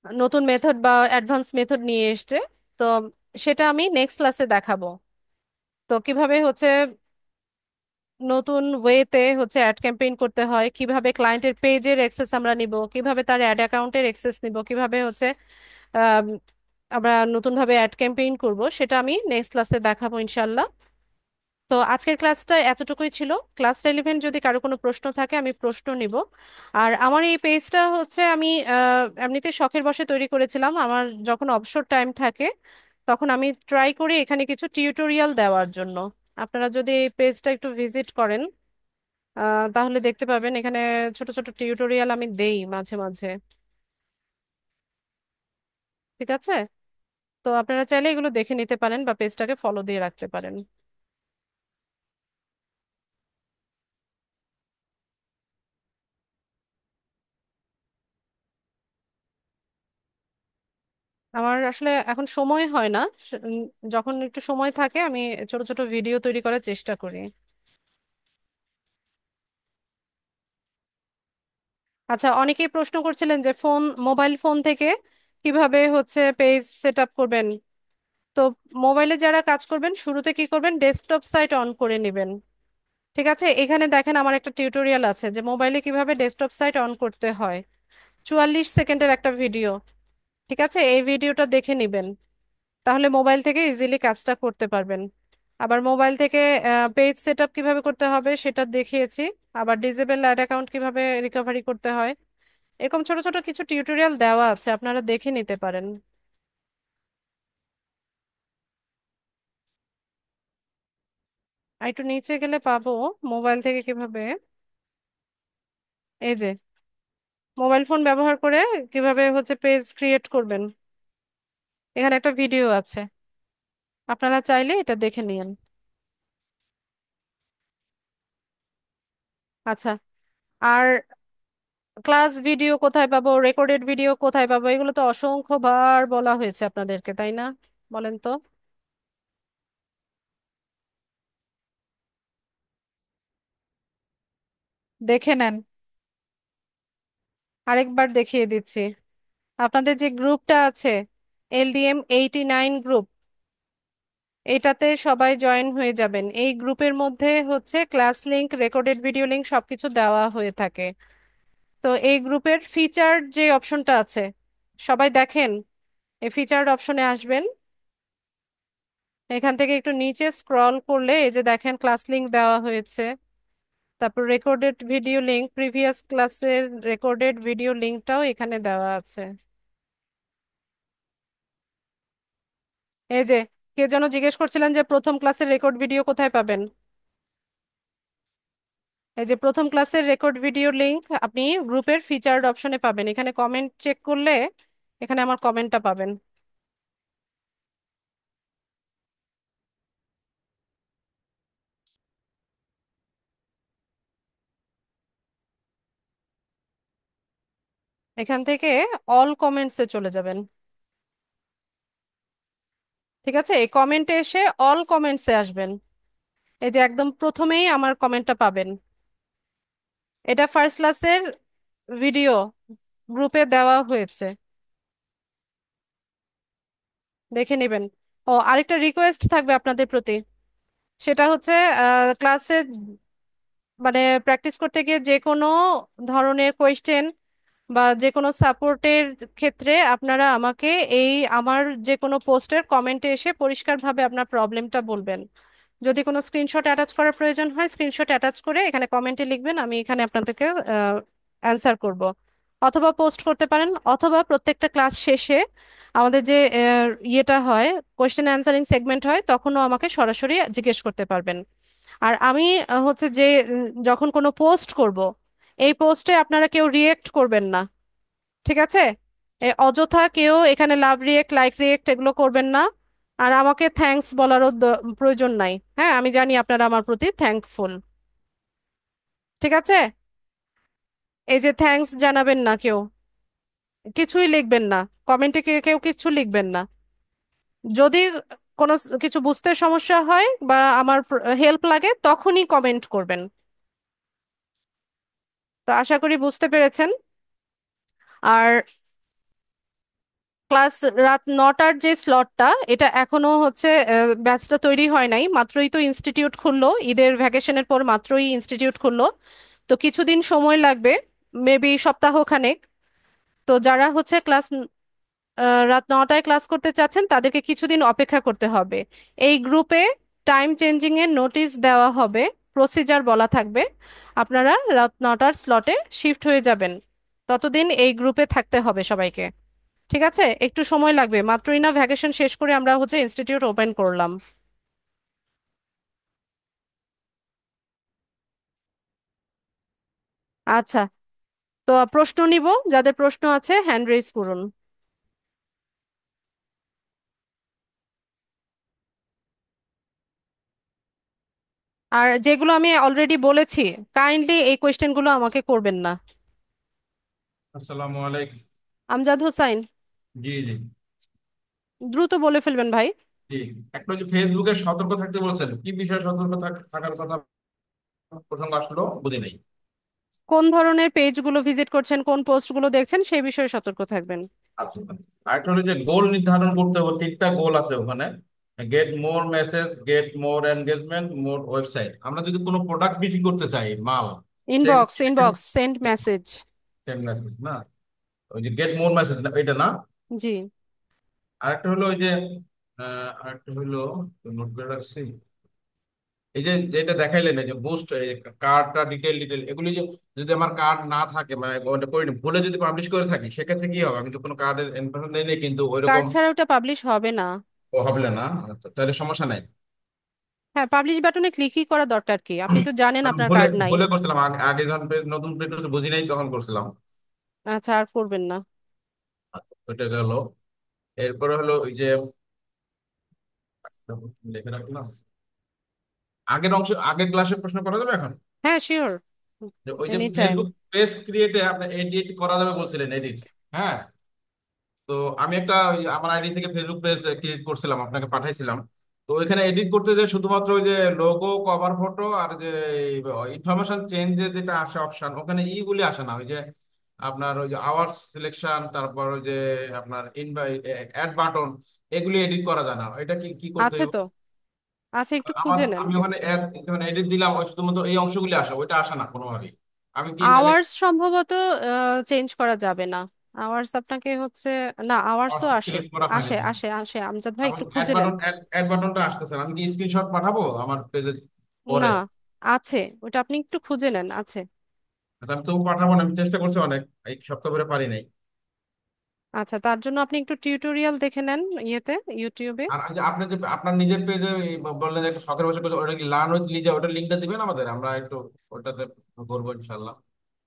নতুন মেথড বা অ্যাডভান্স মেথড নিয়ে এসছে। তো সেটা আমি নেক্সট ক্লাসে দেখাবো। তো কিভাবে হচ্ছে নতুন ওয়েতে হচ্ছে অ্যাড ক্যাম্পেইন করতে হয়, কিভাবে ক্লায়েন্টের পেজের অ্যাক্সেস আমরা নিব, কিভাবে তার অ্যাড অ্যাকাউন্টের অ্যাক্সেস নিব, কিভাবে হচ্ছে আম, আমরা নতুন ভাবে অ্যাড ক্যাম্পেইন করব, সেটা আমি নেক্সট ক্লাসে দেখাবো ইনশাল্লাহ। তো আজকের ক্লাসটা এতটুকুই ছিল। ক্লাস রেলিভেন্ট যদি কারো কোনো প্রশ্ন থাকে আমি প্রশ্ন নিব। আর আমার এই পেজটা হচ্ছে আমি এমনিতে শখের বশে তৈরি করেছিলাম। আমার যখন অবসর টাইম থাকে তখন আমি ট্রাই করি এখানে কিছু টিউটোরিয়াল দেওয়ার জন্য। আপনারা যদি এই পেজটা একটু ভিজিট করেন, তাহলে দেখতে পাবেন এখানে ছোট ছোট টিউটোরিয়াল আমি দেই মাঝে মাঝে। ঠিক আছে, তো আপনারা চাইলে এগুলো দেখে নিতে পারেন বা পেজটাকে ফলো দিয়ে রাখতে পারেন। আমার আসলে এখন সময় হয় না। যখন একটু সময় থাকে আমি ছোট ছোট ভিডিও তৈরি করার চেষ্টা করি। আচ্ছা, অনেকেই প্রশ্ন করছিলেন যে মোবাইল ফোন থেকে কিভাবে হচ্ছে পেজ সেট আপ করবেন। তো মোবাইলে যারা কাজ করবেন শুরুতে কি করবেন, ডেস্কটপ সাইট অন করে নেবেন। ঠিক আছে, এখানে দেখেন আমার একটা টিউটোরিয়াল আছে যে মোবাইলে কিভাবে ডেস্কটপ সাইট অন করতে হয়, 44 সেকেন্ডের একটা ভিডিও। ঠিক আছে, এই ভিডিওটা দেখে নিবেন, তাহলে মোবাইল থেকে ইজিলি কাজটা করতে পারবেন। আবার মোবাইল থেকে পেজ সেট আপ কিভাবে করতে হবে সেটা দেখিয়েছি। আবার ডিজেবল অ্যাড অ্যাকাউন্ট কিভাবে রিকভারি করতে হয়, এরকম ছোট ছোট কিছু টিউটোরিয়াল দেওয়া আছে, আপনারা দেখে নিতে পারেন। আর একটু নিচে গেলে পাবো মোবাইল থেকে কিভাবে, এই যে মোবাইল ফোন ব্যবহার করে কিভাবে হচ্ছে পেজ ক্রিয়েট করবেন, এখানে একটা ভিডিও আছে, আপনারা চাইলে এটা দেখে নিন। আচ্ছা, আর ক্লাস ভিডিও কোথায় পাবো, রেকর্ডেড ভিডিও কোথায় পাবো, এগুলো তো অসংখ্য বার বলা হয়েছে আপনাদেরকে, তাই না? বলেন তো। দেখে নেন, আরেকবার দেখিয়ে দিচ্ছি। আপনাদের যে গ্রুপটা আছে, LDM 89 গ্রুপ, এটাতে সবাই জয়েন হয়ে যাবেন। এই গ্রুপের মধ্যে হচ্ছে class link, recorded video link সবকিছু দেওয়া হয়ে থাকে। তো এই গ্রুপের ফিচার যে অপশনটা আছে, সবাই দেখেন। এই ফিচার্ড অপশনে আসবেন। এখান থেকে একটু নিচে স্ক্রল করলে এই যে দেখেন ক্লাস লিংক দেওয়া হয়েছে। তারপর রেকর্ডেড ভিডিও লিংক, প্রিভিয়াস ক্লাসের রেকর্ডেড ভিডিও লিংকটাও এখানে দেওয়া আছে। এই যে কে যেন জিজ্ঞেস করছিলেন যে প্রথম ক্লাসের রেকর্ড ভিডিও কোথায় পাবেন। এই যে প্রথম ক্লাসের রেকর্ড ভিডিও লিংক আপনি গ্রুপের ফিচার্ড অপশনে পাবেন। এখানে কমেন্ট চেক করলে এখানে আমার কমেন্টটা পাবেন। এখান থেকে অল কমেন্টসে চলে যাবেন। ঠিক আছে, এই কমেন্টে এসে অল কমেন্টসে আসবেন। এই যে একদম প্রথমেই আমার কমেন্টটা পাবেন। এটা ফার্স্ট ক্লাসের ভিডিও গ্রুপে দেওয়া হয়েছে, দেখে নেবেন। ও আরেকটা রিকোয়েস্ট থাকবে আপনাদের প্রতি, সেটা হচ্ছে ক্লাসে মানে প্র্যাকটিস করতে গিয়ে যে কোনো ধরনের কোয়েশ্চেন বা যে কোনো সাপোর্টের ক্ষেত্রে আপনারা আমাকে এই আমার যে কোনো পোস্টের কমেন্টে এসে পরিষ্কারভাবে আপনার প্রবলেমটা বলবেন। যদি কোনো স্ক্রিনশট অ্যাটাচ করার প্রয়োজন হয়, স্ক্রিনশট অ্যাটাচ করে এখানে কমেন্টে লিখবেন, আমি এখানে আপনাদেরকে অ্যান্সার করব। অথবা পোস্ট করতে পারেন, অথবা প্রত্যেকটা ক্লাস শেষে আমাদের যে ইয়েটা হয়, কোয়েশ্চেন অ্যান্সারিং সেগমেন্ট হয়, তখনও আমাকে সরাসরি জিজ্ঞেস করতে পারবেন। আর আমি হচ্ছে যে যখন কোনো পোস্ট করব, এই পোস্টে আপনারা কেউ রিয়েক্ট করবেন না। ঠিক আছে, অযথা কেউ এখানে লাভ রিয়েক্ট, লাইক রিয়েক্ট এগুলো করবেন না। আর আমাকে থ্যাঙ্কস বলারও প্রয়োজন নাই। হ্যাঁ, আমি জানি আপনারা আমার প্রতি থ্যাঙ্কফুল। ঠিক আছে, এই যে থ্যাঙ্কস জানাবেন না কেউ, কিছুই লিখবেন না কমেন্টে, কেউ কিছু লিখবেন না। যদি কোনো কিছু বুঝতে সমস্যা হয় বা আমার হেল্প লাগে তখনই কমেন্ট করবেন। তো আশা করি বুঝতে পেরেছেন। আর ক্লাস রাত 9টার যে স্লটটা, এটা এখনো হচ্ছে ব্যাচটা তৈরি হয় নাই, মাত্রই তো ইনস্টিটিউট খুললো, ঈদের ভ্যাকেশনের পর মাত্রই ইনস্টিটিউট খুললো। তো কিছুদিন সময় লাগবে, মেবি সপ্তাহখানেক। তো যারা হচ্ছে রাত 9টায় ক্লাস করতে চাচ্ছেন তাদেরকে কিছুদিন অপেক্ষা করতে হবে। এই গ্রুপে টাইম চেঞ্জিং এর নোটিশ দেওয়া হবে, প্রসিজার বলা থাকবে। আপনারা রাত 9টার স্লটে শিফট হয়ে যাবেন, ততদিন এই গ্রুপে থাকতে হবে সবাইকে। ঠিক আছে, একটু সময় লাগবে, মাত্রই না ভ্যাকেশন শেষ করে আমরা হচ্ছে ইনস্টিটিউট ওপেন করলাম। আচ্ছা, তো প্রশ্ন নিব, যাদের প্রশ্ন আছে হ্যান্ড রেজ করুন। আর যেগুলো আমি অলরেডি বলেছি, কাইন্ডলি এই কোয়েশ্চেনগুলো আমাকে করবেন না। আসসালামু আলাইকুম। আমজাদ হোসাইন, জি জি দ্রুত বলে ফেলবেন ভাই। জি। একটা হচ্ছে ফেসবুকে সতর্ক থাকতে বলছেন, কি বিষয়ে সতর্ক থাকার কথা প্রসঙ্গ আসলো বুঝি নাই। কোন ধরনের পেজগুলো ভিজিট করছেন, কোন পোস্টগুলো দেখছেন সেই বিষয়ে সতর্ক থাকবেন। আচ্ছা, আরেকটা হলো যে গোল নির্ধারণ করতে হবে, 3টা গোল আছে ওখানে। Get more message, get more engagement, more website. আমরা যদি কোনো প্রোডাক্ট বিক্রি করতে চাই, মাল, inbox, inbox, send message. Message না, ওই যে গেট মোর মেসেজ এটা না। জি। আরেকটা হলো ওই যে আরেকটা হলো, নোট করে রাখছি, এই যে যেটা দেখাইলেন, এই যে বুস্ট, কার্ডটা ডিটেল ডিটেল এগুলি যে, যদি আমার কার্ড না থাকে, মানে ওটা করিনি, ভুলে যদি পাবলিশ করে থাকি, সেক্ষেত্রে কি হবে? আমি তো কোনো কার্ডের ইনফরমেশন নেই কিন্তু কার্ড ওইরকম। ছাড়া ওটা পাবলিশ হবে না। ও হবে না? আচ্ছা, তাহলে সমস্যা নাই। হ্যাঁ, পাবলিশ বাটনে ক্লিকই করা দরকার কি, আপনি তো জানেন আমি আপনার ভুলে কার্ড নাই। ভুলে করছিলাম, আগে আগে যখন নতুন পেজ বুঝি নাই তখন করছিলাম। আচ্ছা, আর করবেন না। আচ্ছা, ওইটা গেল। এরপরে হলো ওই যে, লিখে রাখলাম, আগের অংশ, আগের ক্লাসের প্রশ্ন করা যাবে এখন। হ্যাঁ, শিওর, যে ওই যে এনি টাইম। ফেসবুক পেজ ক্রিয়েটে আপনি এডিট করা যাবে বলছিলেন, এডিট। হ্যাঁ, তো আমি একটা ওই আমার আইডি থেকে ফেসবুক পেজ ক্রিয়েট করছিলাম, আপনাকে পাঠাইছিলাম। তো ওইখানে এডিট করতে যে শুধুমাত্র ওই যে লোগো, কভার ফটো আর যে ইনফরমেশন চেঞ্জে যেটা আসে অপশন, ওখানে ইগুলি আসে না। ওই যে আপনার ওই যে আওয়ার্স সিলেকশন, তারপর ওই যে আপনার ইনভাইট, অ্যাড বাটন, এগুলি এডিট করা যায় না। এটা কি কি করতে আছে হবে? তো, আছে, একটু আমার খুঁজে নেন। আমি ওখানে অ্যাড, এডিট দিলাম, ওই শুধুমাত্র এই অংশগুলি আসে, ওইটা আসে না কোনোভাবেই। আমি কি তাহলে? আওয়ার্স সম্ভবত চেঞ্জ করা যাবে না। আওয়ার্স আপনাকে হচ্ছে, না আওয়ার্সও আসে, সিলেক্ট করা হয়নি আসে এখনো। আসে আসে আমজাদ ভাই আমার একটু অ্যাড খুঁজে নেন। বাটন, অ্যাড বাটনটা আসতেছে না। আমি কি স্ক্রিনশট পাঠাবো আমার পেজে পরে? না, আছে, ওটা আপনি একটু খুঁজে নেন, আছে। আচ্ছা, আমি তবু পাঠাবো না, আমি চেষ্টা করছি অনেক, এই সপ্তাহ ধরে পারি নাই। আচ্ছা, তার জন্য আপনি একটু টিউটোরিয়াল দেখে নেন ইয়েতে, ইউটিউবে। আর এই যে আপনি যে আপনার নিজের পেজে বললেন যে একটা শখের বসে করছে, ওটা কি লার্ন উইথ লিজা, ওটার লিঙ্কটা দিবেন আমাদের, আমরা একটু ওটাতে করবো ইনশাল্লাহ।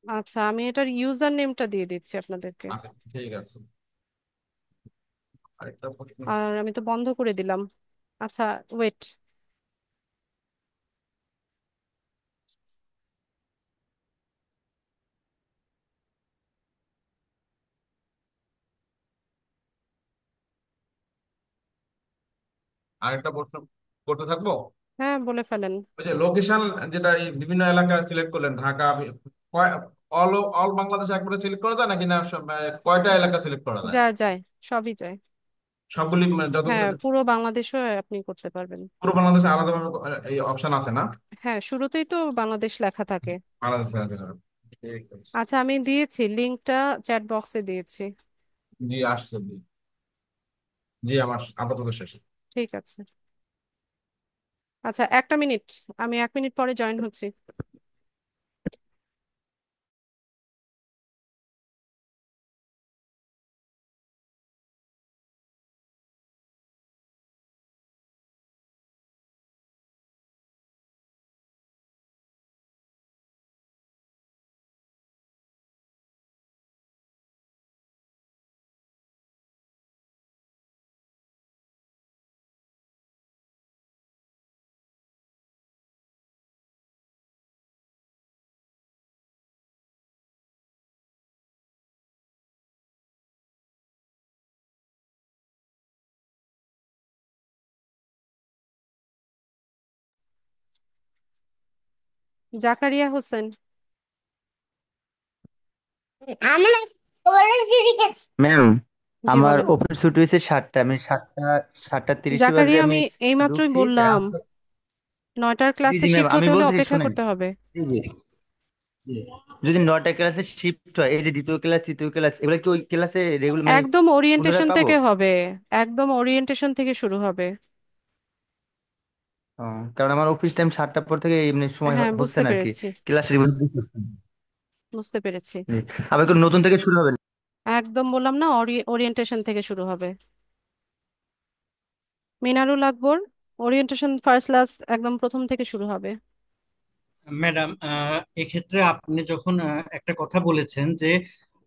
আচ্ছা, আমি এটার ইউজার নেমটা দিয়ে দিচ্ছি আপনাদেরকে। আচ্ছা ঠিক আছে। আরেকটা প্রশ্ন। আর আমি তো বন্ধ করে দিলাম। আচ্ছা, ওয়েট। আরেকটা প্রশ্ন করতে থাকবো। হ্যাঁ, বলে ফেলেন। ওই যে লোকেশন, যেটা এই বিভিন্ন এলাকা সিলেক্ট করলেন, ঢাকা, অল অল বাংলাদেশে একবারে সিলেক্ট করা যায় নাকি না কয়টা এলাকা সিলেক্ট করা যায়? যায় যায়, সবই যায়। সবগুলি যত হ্যাঁ, পুরো বাংলাদেশও আপনি করতে পারবেন। পুরো বাংলাদেশে আলাদাভাবে এই অপশন আছে না? হ্যাঁ, শুরুতেই তো বাংলাদেশ লেখা থাকে। বাংলাদেশে আছে না? ঠিক আছে। আচ্ছা, আমি দিয়েছি লিঙ্কটা, চ্যাট বক্সে দিয়েছি। জি আসছে, জি। জি আমার আপাতত শেষ। ঠিক আছে। আচ্ছা, একটা মিনিট, আমি 1 মিনিট পরে জয়েন হচ্ছি। জাকারিয়া হোসেন। আমরা কলেজে লিখেছি ম্যাম। জি আমার বলেন। ওপেন ছুটি হয়েছে 7টা, আমি 7টা 7টা 30 বাজে জাকারিয়া, আমি আমি এইমাত্রই ঢুকছি। বললাম, 9টার জি ক্লাসে জি ম্যাম, শিফট আমি হতে হলে বলতেছি অপেক্ষা শুনেন। করতে হবে। জি জি জি। যদি 9টা ক্লাসে শিফট হয়, এই যে দ্বিতীয় ক্লাস তৃতীয় ক্লাস, এগুলো কি ওই ক্লাসে রেগুলার মানে একদম পুনরায় ওরিয়েন্টেশন পাবো? থেকে হবে, একদম ওরিয়েন্টেশন থেকে শুরু হবে। ও, কারণ আমার অফিস টাইম 7টার পর থেকে এমনি সময় হ্যাঁ, হচ্ছে বুঝতে না আর কি। পেরেছি, ক্লাস রেগুলার। বুঝতে পেরেছি। আবার কি নতুন থেকে শুরু হবে? একদম বললাম না, ওরিয়েন্টেশন থেকে শুরু হবে। মিনারুল আকবর, ওরিয়েন্টেশন ফার্স্ট ক্লাস একদম প্রথম থেকে শুরু হবে। ম্যাডাম, এক্ষেত্রে আপনি যখন একটা কথা বলেছেন যে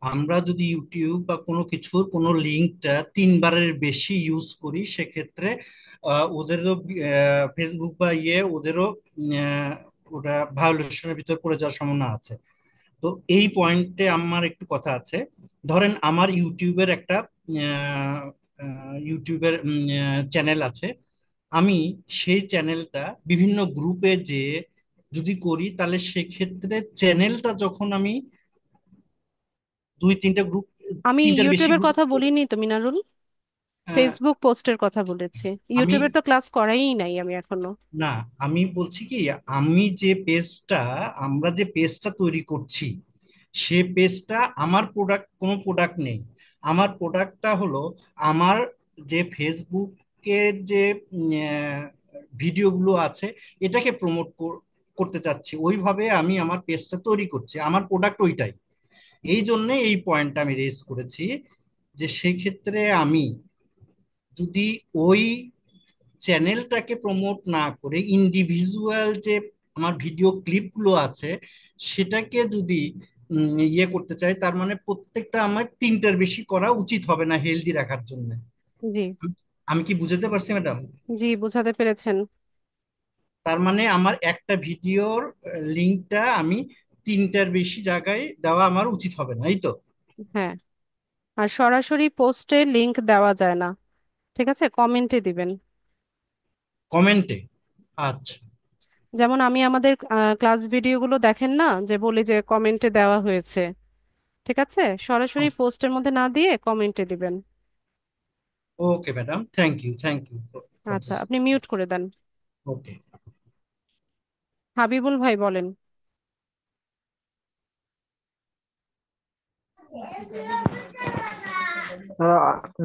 আমরা যদি ইউটিউব বা কোনো কিছুর কোনো লিঙ্কটা 3বারের বেশি ইউজ করি, সেক্ষেত্রে ওদেরও ফেসবুক বা ওদেরও আহ, ওটা ভায়োলেশনের ভিতরে পড়ে যাওয়ার সম্ভাবনা আছে। তো এই পয়েন্টে আমার একটু কথা আছে। ধরেন আমার ইউটিউবের একটা আহ, ইউটিউবের চ্যানেল আছে। আমি সেই চ্যানেলটা বিভিন্ন গ্রুপে যে যদি করি, তাহলে সেক্ষেত্রে চ্যানেলটা যখন আমি দুই তিনটা গ্রুপ, আমি তিনটার বেশি ইউটিউবের গ্রুপ, কথা বলিনি তো মিনারুল, ফেসবুক পোস্টের কথা বলেছি। আমি ইউটিউবের তো ক্লাস করাই নাই আমি এখনো। না, আমি বলছি কি, আমি যে পেজটা আমরা যে পেজটা তৈরি করছি, সে পেজটা আমার প্রোডাক্ট, কোনো প্রোডাক্ট নেই। আমার প্রোডাক্টটা হলো আমার যে ফেসবুকের যে ভিডিওগুলো আছে, এটাকে প্রমোট করতে চাচ্ছি, ওইভাবে আমি আমার পেজটা তৈরি করছি, আমার প্রোডাক্ট ওইটাই। এই জন্য এই পয়েন্টটা আমি রেজ করেছি যে সেই ক্ষেত্রে আমি যদি ওই চ্যানেলটাকে প্রমোট না করে ইন্ডিভিজুয়াল যে আমার ভিডিও ক্লিপগুলো আছে, সেটাকে যদি করতে চাই, তার মানে প্রত্যেকটা আমার 3টার বেশি করা উচিত হবে না হেলদি রাখার জন্য। জি, আমি কি বুঝাতে পারছি ম্যাডাম? জি বুঝাতে পেরেছেন। তার মানে আমার একটা ভিডিওর লিঙ্কটা আমি 3টার বেশি জায়গায় দেওয়া আমার উচিত হবে না, এই তো? হ্যাঁ, আর সরাসরি পোস্টে লিংক দেওয়া যায় না, ঠিক আছে, কমেন্টে দিবেন। কমেন্টে? আচ্ছা। যেমন আমি আমাদের ক্লাস ভিডিওগুলো দেখেন না, যে বলি যে কমেন্টে দেওয়া হয়েছে, ঠিক আছে, সরাসরি পোস্টের মধ্যে না দিয়ে কমেন্টে দিবেন। Okay madam, thank you, thank you for আচ্ছা, দিস। আপনি মিউট করে দেন। ওকে। হাবিবুল ভাই বলেন।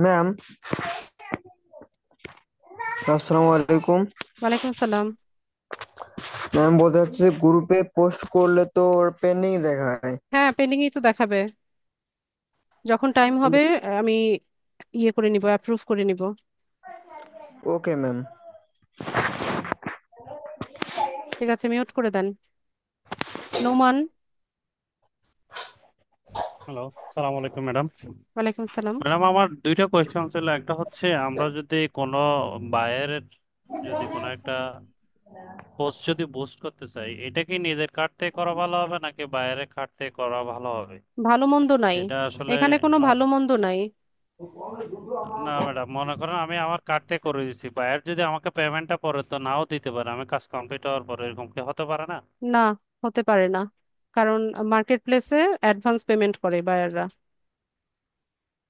ম্যাম, আসসালামু আলাইকুম। ওয়ালাইকুম আসসালাম। ম্যাম, বোঝা যাচ্ছে গ্রুপে পোস্ট করলে তো পেন্ডিং দেখায়। হ্যাঁ, পেন্ডিংই তো দেখাবে। যখন টাইম হবে আমি ইয়ে করে নিব, অ্যাপ্রুভ করে নিব। Okay ma'am. ঠিক আছে, মিউট করে দেন। নোমান। হ্যালো, সালাম আলাইকুম ম্যাডাম। ওয়ালাইকুম আসসালাম। ম্যাডাম, আমার দুইটা কোয়েশ্চেন ছিল। একটা হচ্ছে, আমরা যদি কোনো বায়ারের যদি কোনো একটা পোস্ট যদি বুস্ট করতে চাই, এটা কি নিজের কার্ড থেকে করা ভালো হবে নাকি বায়ারের কার্ড থেকে করা ভালো হবে? ভালো মন্দ নাই, এটা আসলে এখানে কোনো ন- ভালো মন্দ নাই। না ম্যাডাম, মনে করেন আমি আমার কার্ড থেকে করে দিচ্ছি, বায়ার যদি আমাকে পেমেন্টটা পরে তো নাও দিতে পারে, আমি কাজ কমপ্লিট হওয়ার পরে, এরকম কি হতে পারে না? না, হতে পারে না, কারণ মার্কেট প্লেসে অ্যাডভান্স পেমেন্ট করে বায়াররা।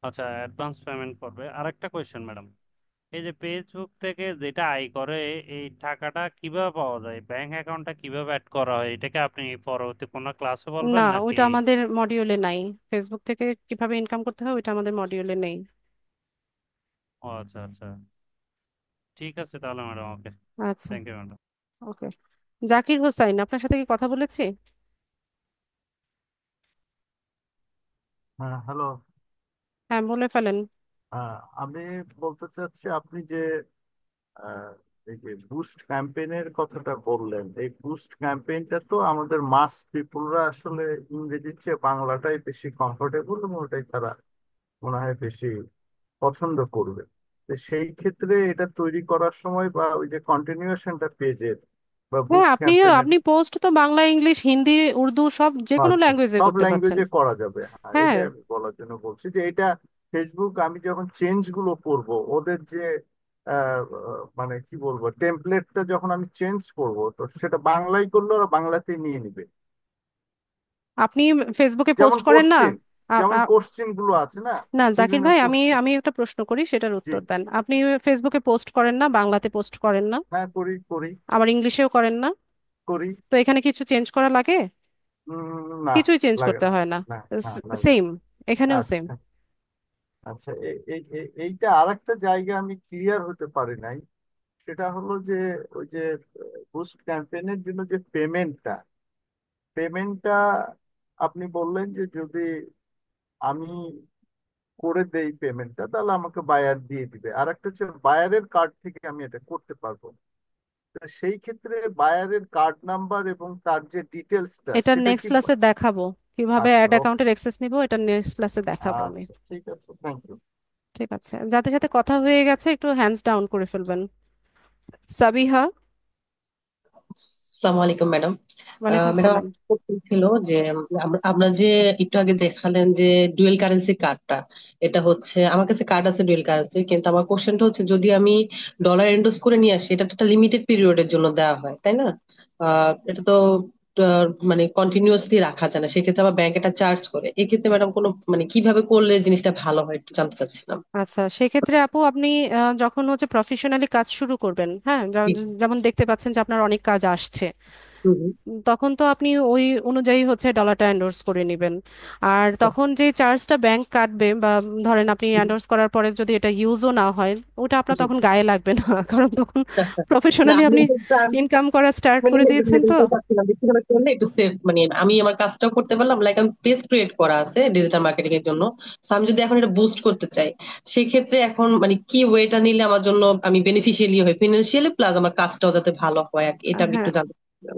আচ্ছা, অ্যাডভান্স পেমেন্ট করবে। আরেকটা কোয়েশ্চেন ম্যাডাম, এই যে ফেসবুক থেকে যেটা আয় করে, এই টাকাটা কিভাবে পাওয়া যায়, ব্যাংক অ্যাকাউন্টটা কিভাবে অ্যাড করা হয়, এটাকে আপনি পরবর্তী কোনো ক্লাসে না, বলবেন নাকি? ওইটা আমাদের মডিউলে নাই। ফেসবুক থেকে কিভাবে ইনকাম করতে হয় ওইটা আমাদের মডিউলে নেই। ও আচ্ছা আচ্ছা, ঠিক আছে তাহলে ম্যাডাম। ওকে, আচ্ছা, থ্যাংক ইউ ম্যাডাম। ওকে। জাকির হোসাইন, আপনার সাথে কি কথা বলেছি? হ্যাঁ, হ্যালো। হ্যাঁ, বলে ফেলেন। আমি বলতে চাচ্ছি, আপনি যে আহ, এই যে বুস্ট ক্যাম্পেইনের কথাটা বললেন, এই বুস্ট ক্যাম্পেইনটা তো আমাদের মাস পিপুলরা আসলে ইংরেজির চেয়ে বাংলাটাই বেশি কমফোর্টেবল এবং ওটাই তারা মনে হয় বেশি পছন্দ করবে। তো সেই ক্ষেত্রে এটা তৈরি করার সময় বা ওই যে কন্টিনিউশনটা পেজের বা হ্যাঁ, বুস্ট আপনিও ক্যাম্পেইনের। আপনি পোস্ট তো বাংলা, ইংলিশ, হিন্দি, উর্দু সব যে কোনো আচ্ছা, ল্যাঙ্গুয়েজে সব করতে পারছেন। ল্যাঙ্গুয়েজে করা যাবে। হ্যাঁ, হ্যাঁ, এটাই আমি বলার জন্য বলছি যে এটা ফেসবুক আমি যখন চেঞ্জ গুলো করব, ওদের যে মানে কি বলবো, টেমপ্লেটটা যখন আমি চেঞ্জ করব, তো সেটা বাংলায় করলে ওরা বাংলাতেই নিয়ে নিবে। আপনি ফেসবুকে যেমন পোস্ট করেন না? কোশ্চিন, আ- যেমন আ- কোশ্চিন গুলো আছে না, না, জাকির বিভিন্ন ভাই, আমি কোশ্চিন। আমি একটা প্রশ্ন করি, সেটার জি, উত্তর দেন। আপনি ফেসবুকে পোস্ট করেন না, বাংলাতে পোস্ট করেন না, হ্যাঁ, করি করি আবার ইংলিশেও করেন না। করি। তো এখানে কিছু চেঞ্জ করা লাগে? না, কিছুই চেঞ্জ লাগে করতে না। হয় না। না, হ্যাঁ, লাগে না। সেম, এখানেও সেম। আচ্ছা, আচ্ছা, এইটা আরেকটা জায়গা আমি ক্লিয়ার হতে পারি নাই। সেটা হলো যে ওই যে বুস্ট ক্যাম্পেইনের জন্য যে পেমেন্টটা আপনি বললেন যে যদি আমি করে দেই পেমেন্টটা, তাহলে আমাকে বায়ার দিয়ে দিবে। আর একটা হচ্ছে বায়ারের কার্ড থেকে আমি এটা করতে পারবো। তো সেই ক্ষেত্রে বায়ারের কার্ড নাম্বার এবং তার যে ডিটেলসটা এটা সেটা নেক্সট কি? ক্লাসে দেখাবো, কিভাবে আচ্ছা, অ্যাড ওকে। অ্যাকাউন্টের অ্যাক্সেস নিব, এটা নেক্সট ক্লাসে দেখাবো আমি। আচ্ছা, ঠিক আছে, থ্যাংক ইউ। ঠিক আছে, যাদের সাথে কথা হয়ে গেছে একটু হ্যান্ডস ডাউন করে ফেলবেন। সাবিহা। আসসালামু আলাইকুম ম্যাডাম। ওয়ালাইকুম ম্যাডাম, আসসালাম। আমার প্রশ্ন ছিল যে আমরা যে একটু আগে দেখালেন যে ডুয়েল কারেন্সি কার্ডটা, এটা হচ্ছে আমার কাছে কার্ড আছে ডুয়েল কারেন্সি, কিন্তু আমার কোশ্চেনটা হচ্ছে যদি আমি ডলার এন্ডোর্স করে নিয়ে আসি, এটা তো একটা লিমিটেড পিরিয়ডের জন্য দেওয়া হয়, তাই না? এটা তো মানে কন্টিনিউয়াসলি রাখা যায় না, সেক্ষেত্রে আবার ব্যাংক এটা চার্জ করে। এক্ষেত্রে ম্যাডাম কোনো মানে কিভাবে করলে জিনিসটা ভালো হয় একটু জানতে চাচ্ছিলাম। আচ্ছা, সেক্ষেত্রে আপু আপনি যখন হচ্ছে প্রফেশনালি কাজ শুরু করবেন, হ্যাঁ, যেমন দেখতে পাচ্ছেন যে আপনার অনেক কাজ আসছে, হুম হুম। তখন তো আপনি ওই অনুযায়ী হচ্ছে ডলারটা এন্ডোর্স করে নেবেন। আর তখন যে চার্জটা ব্যাংক কাটবে, বা ধরেন আপনি এন্ডোর্স করার পরে যদি এটা ইউজও না হয়, ওটা আপনার জি। তখন গায়ে লাগবে না কারণ তখন না, প্রফেশনালি আমি আপনি এটা ইনকাম করা স্টার্ট মানে করে দিয়েছেন তো। চাচ্ছিলাম যে কিভাবে করলে একটু সেফ, মানে আমি আমার কাজটাও করতে পারলাম, লাইক আমি পেজ ক্রিয়েট করা আছে ডিজিটাল মার্কেটিং এর জন্য। তো আমি যদি এখন এটা বুস্ট করতে চাই, সেক্ষেত্রে এখন মানে কি ওয়েটা নিলে আমার জন্য আমি বেনিফিশিয়ালি হয় ফিনান্সিয়ালি, প্লাস আমার কাজটাও যাতে ভালো হয় আর কি, এটা আমি হ্যাঁ, একটু জানতে চাচ্ছিলাম।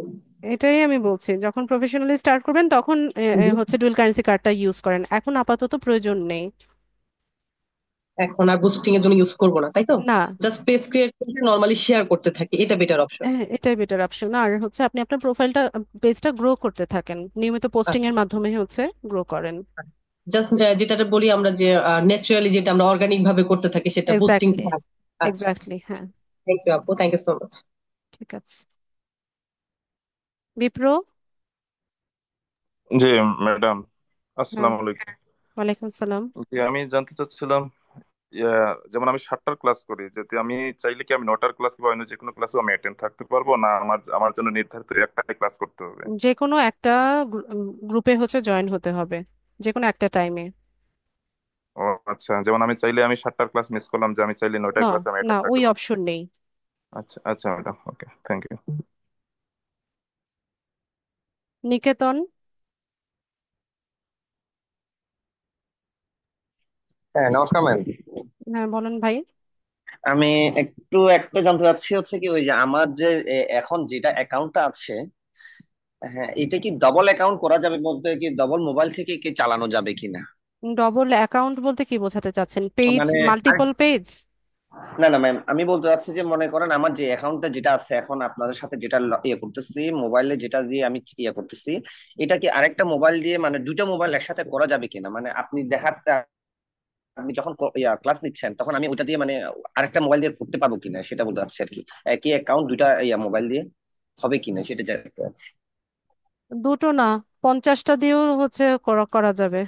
এটাই আমি বলছি, যখন প্রফেশনালি স্টার্ট করবেন তখন হুম। হচ্ছে ডুয়াল কারেন্সি কার্ডটা ইউজ করেন, এখন আপাতত প্রয়োজন নেই। এখন আর বুস্টিং এর জন্য ইউজ করবো না, তাই তো? না, জাস্ট পেজ ক্রিয়েট করে নর্মালি শেয়ার করতে থাকি, এটা বেটার অপশন। হ্যাঁ, এটাই বেটার অপশন। আর হচ্ছে আপনি আপনার প্রোফাইলটা, পেজটা গ্রো করতে থাকেন, নিয়মিত পোস্টিং এর মাধ্যমে হচ্ছে গ্রো করেন। জাস্ট যেটা বলি আমরা যে ন্যাচারালি যেটা আমরা অর্গানিক ভাবে করতে থাকি, সেটা বুস্টিং। এক্স্যাক্টলি, আচ্ছা, এক্স্যাক্টলি, হ্যাঁ। থ্যাংক ইউ আপু, থ্যাংক ইউ সো মাচ। ঠিক আছে। বিপ্র। জি ম্যাডাম, হ্যাঁ, আসসালামু আলাইকুম। ওয়ালাইকুম আসসালাম। জি, আমি জানতে চাচ্ছিলাম, ইয়া, যেমন আমি 7টার ক্লাস করি, যদি আমি চাইলে কি আমি 9টার ক্লাস বা অন্য যে কোনো ক্লাসও আমি অ্যাটেন্ড থাকতে পারবো, না আমার আমার জন্য নির্ধারিত একটাই ক্লাস করতে হবে? যে কোনো একটা গ্রুপে হচ্ছে জয়েন হতে হবে, যে কোনো একটা টাইমে। ও আচ্ছা, যেমন আমি চাইলে আমি 7টার ক্লাস মিস করলাম, যে আমি চাইলে 9টার না, ক্লাসে আমি না, অ্যাটেন্ড ওই থাকতে পারবো। অপশন নেই। আচ্ছা আচ্ছা ম্যাডাম, ওকে, থ্যাংক ইউ। নিকেতন। হ্যাঁ, নমস্কার ম্যাম। হ্যাঁ, বলেন ভাই। আমি একটা জানতে চাচ্ছি, হচ্ছে কি ওই যে আমার যে এখন যেটা অ্যাকাউন্টটা আছে, হ্যাঁ, এটা কি ডবল অ্যাকাউন্ট করা যাবে, বলতে কি ডবল মোবাইল থেকে কি চালানো যাবে কিনা? ডবল অ্যাকাউন্ট বলতে কি বোঝাতে চাচ্ছেন? পেজ, মানে মাল্টিপল পেজ? না না ম্যাম, আমি বলতে চাচ্ছি যে মনে করেন আমার যে অ্যাকাউন্টটা যেটা আছে এখন আপনাদের সাথে, যেটা ইয়ে করতেছি মোবাইলে, যেটা দিয়ে আমি ইয়ে করতেছি, এটা কি আরেকটা মোবাইল দিয়ে, মানে দুইটা মোবাইল একসাথে করা যাবে কিনা? মানে আপনি আপনি যখন ক্লাস নিচ্ছেন তখন আমি ওটা দিয়ে মানে আরেকটা মোবাইল দিয়ে করতে পারবো কিনা সেটা বলতে চাচ্ছি আর কি। একই অ্যাকাউন্ট দুইটা মোবাইল দিয়ে হবে কিনা সেটা জানতে চাচ্ছি। দুটো না, 50টা দিয়েও করা করা যাবে।